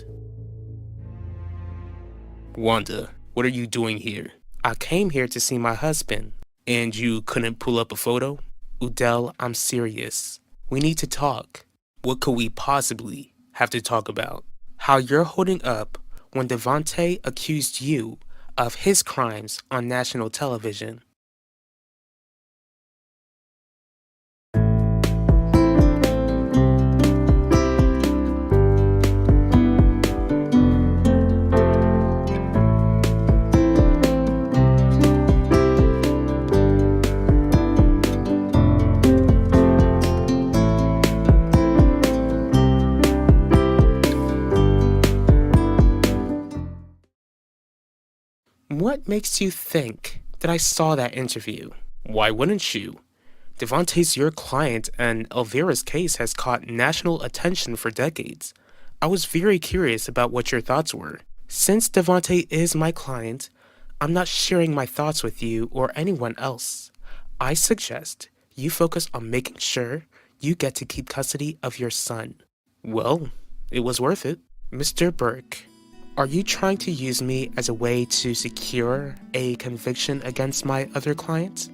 Wanda, what are you doing here? I came here to see my husband. And you couldn't pull up a photo? Udell, I'm serious. We need to talk. What could we possibly have to talk about? How you're holding up when Devontae accused you of his crimes on national television. What makes you think that I saw that interview? Why wouldn't you? Devontae's your client, and Elvira's case has caught national attention for decades. I was very curious about what your thoughts were. Since Devontae is my client, I'm not sharing my thoughts with you or anyone else. I suggest you focus on making sure you get to keep custody of your son. Well, it was worth it. Mr. Burke, are you trying to use me as a way to secure a conviction against my other client?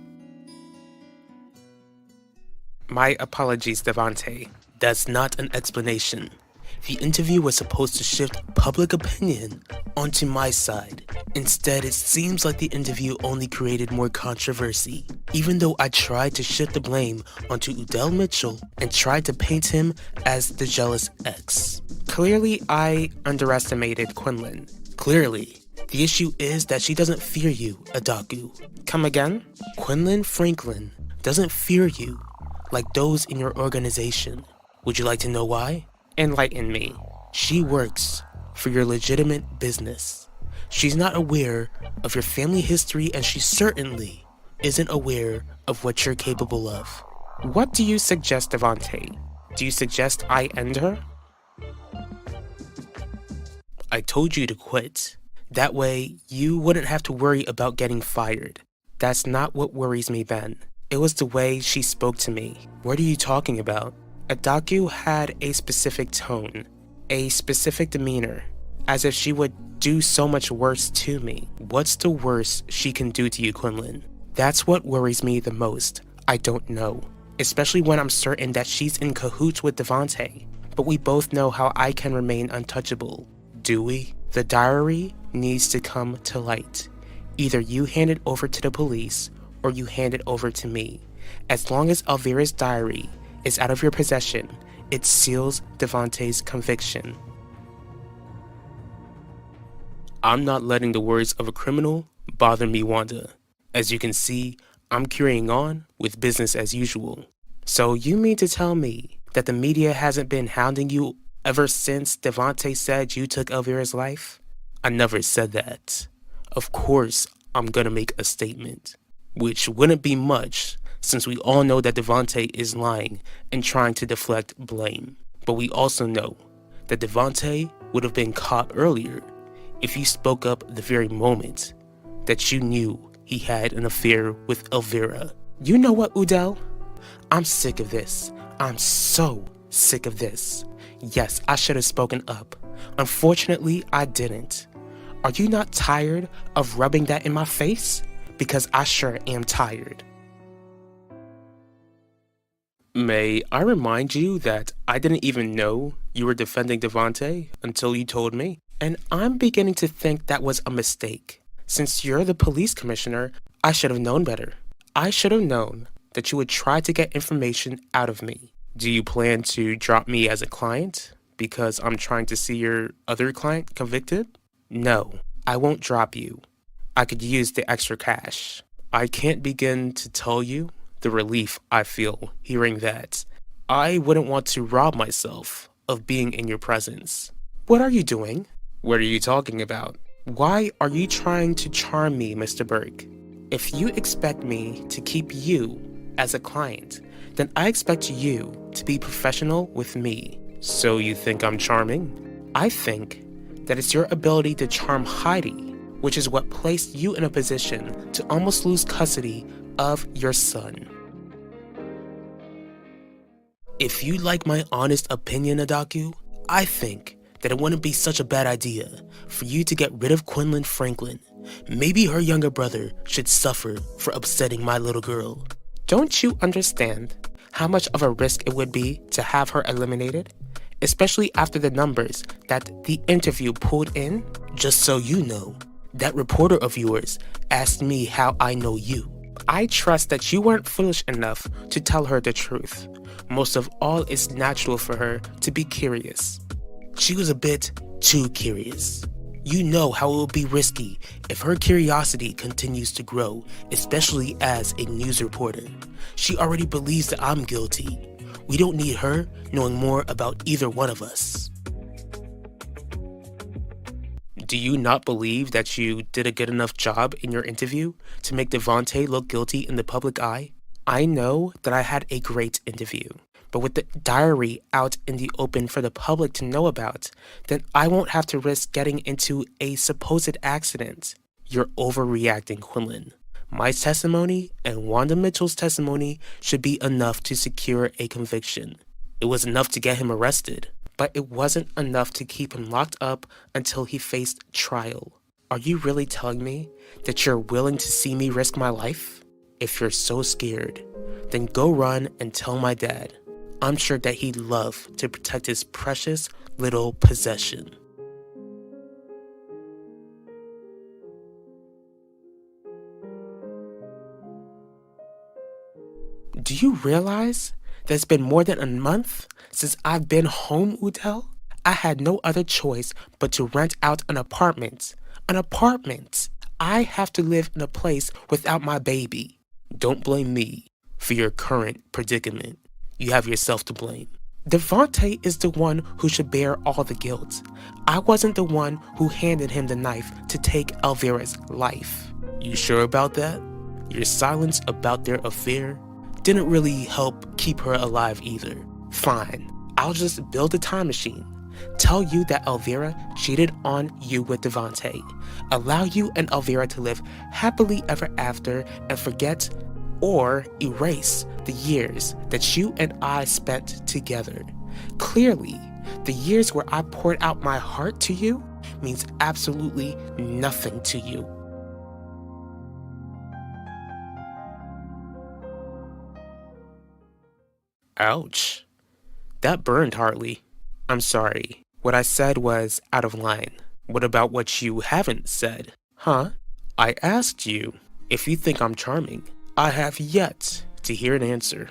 My apologies, Devontae. That's not an explanation. The interview was supposed to shift public opinion onto my side. Instead, it seems like the interview only created more controversy. Even though I tried to shift the blame onto Udell Mitchell and tried to paint him as the jealous ex. Clearly, I underestimated Quinlan. Clearly, the issue is that she doesn't fear you, Adaku. Come again? Quinlan Franklin doesn't fear you like those in your organization. Would you like to know why? Enlighten me. She works for your legitimate business. She's not aware of your family history, and she certainly isn't aware of what you're capable of. What do you suggest, Devontae? Do you suggest I end her? I told you to quit. That way, you wouldn't have to worry about getting fired. That's not what worries me, Ben. It was the way she spoke to me. What are you talking about? Adaku had a specific tone, a specific demeanor, as if she would do so much worse to me. What's the worst she can do to you, Quinlan? That's what worries me the most. I don't know. Especially when I'm certain that she's in cahoots with Devontae. But we both know how I can remain untouchable. Do we? The diary needs to come to light. Either you hand it over to the police, or you hand it over to me. As long as Elvira's diary is out of your possession, it seals Devontae's conviction. I'm not letting the words of a criminal bother me, Wanda. As you can see, I'm carrying on with business as usual. So you mean to tell me that the media hasn't been hounding you ever since Devontae said you took Elvira's life? I never said that. Of course, I'm gonna make a statement, which wouldn't be much since we all know that Devontae is lying and trying to deflect blame. But we also know that Devontae would have been caught earlier if you spoke up the very moment that you knew he had an affair with Elvira. You know what, Udell? I'm sick of this. I'm so sick of this. Yes, I should have spoken up. Unfortunately, I didn't. Are you not tired of rubbing that in my face? Because I sure am tired. May I remind you that I didn't even know you were defending Devontae until you told me? And I'm beginning to think that was a mistake. Since you're the police commissioner, I should have known better. I should have known that you would try to get information out of me. Do you plan to drop me as a client because I'm trying to see your other client convicted? No, I won't drop you. I could use the extra cash. I can't begin to tell you the relief I feel hearing that. I wouldn't want to rob myself of being in your presence. What are you doing? What are you talking about? Why are you trying to charm me, Mr. Burke? If you expect me to keep you as a client, then I expect you to be professional with me. So you think I'm charming? I think that it's your ability to charm Heidi, which is what placed you in a position to almost lose custody of your son. If you'd like my honest opinion, Adaku, I think that it wouldn't be such a bad idea for you to get rid of Quinlan Franklin. Maybe her younger brother should suffer for upsetting my little girl. Don't you understand how much of a risk it would be to have her eliminated? Especially after the numbers that the interview pulled in? Just so you know, that reporter of yours asked me how I know you. I trust that you weren't foolish enough to tell her the truth. Most of all, it's natural for her to be curious. She was a bit too curious. You know how it will be risky if her curiosity continues to grow, especially as a news reporter. She already believes that I'm guilty. We don't need her knowing more about either one of us. Do you not believe that you did a good enough job in your interview to make Devontae look guilty in the public eye? I know that I had a great interview, but with the diary out in the open for the public to know about, then I won't have to risk getting into a supposed accident. You're overreacting, Quinlan. My testimony and Wanda Mitchell's testimony should be enough to secure a conviction. It was enough to get him arrested, but it wasn't enough to keep him locked up until he faced trial. Are you really telling me that you're willing to see me risk my life? If you're so scared, then go run and tell my dad. I'm sure that he'd love to protect his precious little possession. Do you realize that it's been more than a month since I've been home, Udell? I had no other choice but to rent out an apartment. An apartment! I have to live in a place without my baby. Don't blame me for your current predicament. You have yourself to blame. Devontae is the one who should bear all the guilt. I wasn't the one who handed him the knife to take Elvira's life. You sure about that? Your silence about their affair didn't really help keep her alive either. Fine, I'll just build a time machine. Tell you that Elvira cheated on you with Devontae. Allow you and Elvira to live happily ever after and forget or erase the years that you and I spent together. Clearly, the years where I poured out my heart to you means absolutely nothing to you. Ouch. That burned, Harley. I'm sorry. What I said was out of line. What about what you haven't said? Huh? I asked you if you think I'm charming. I have yet to hear an answer.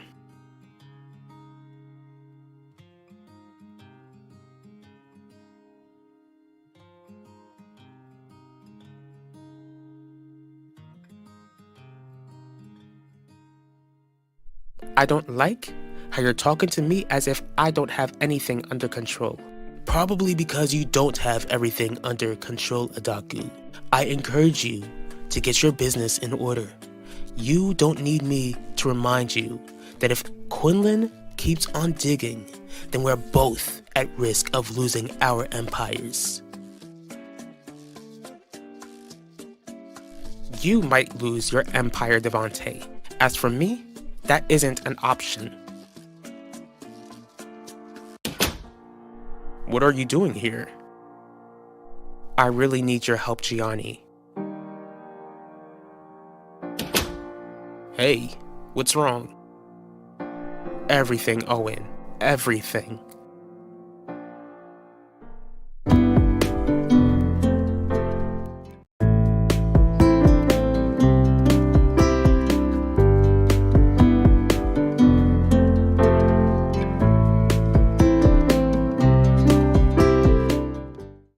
I don't like how you're talking to me as if I don't have anything under control. Probably because you don't have everything under control, Adaku. I encourage you to get your business in order. You don't need me to remind you that if Quinlan keeps on digging, then we're both at risk of losing our empires. You might lose your empire, Devontae. As for me, that isn't an option. What are you doing here? I really need your help, Gianni. Hey, what's wrong? Everything, Owen. Everything.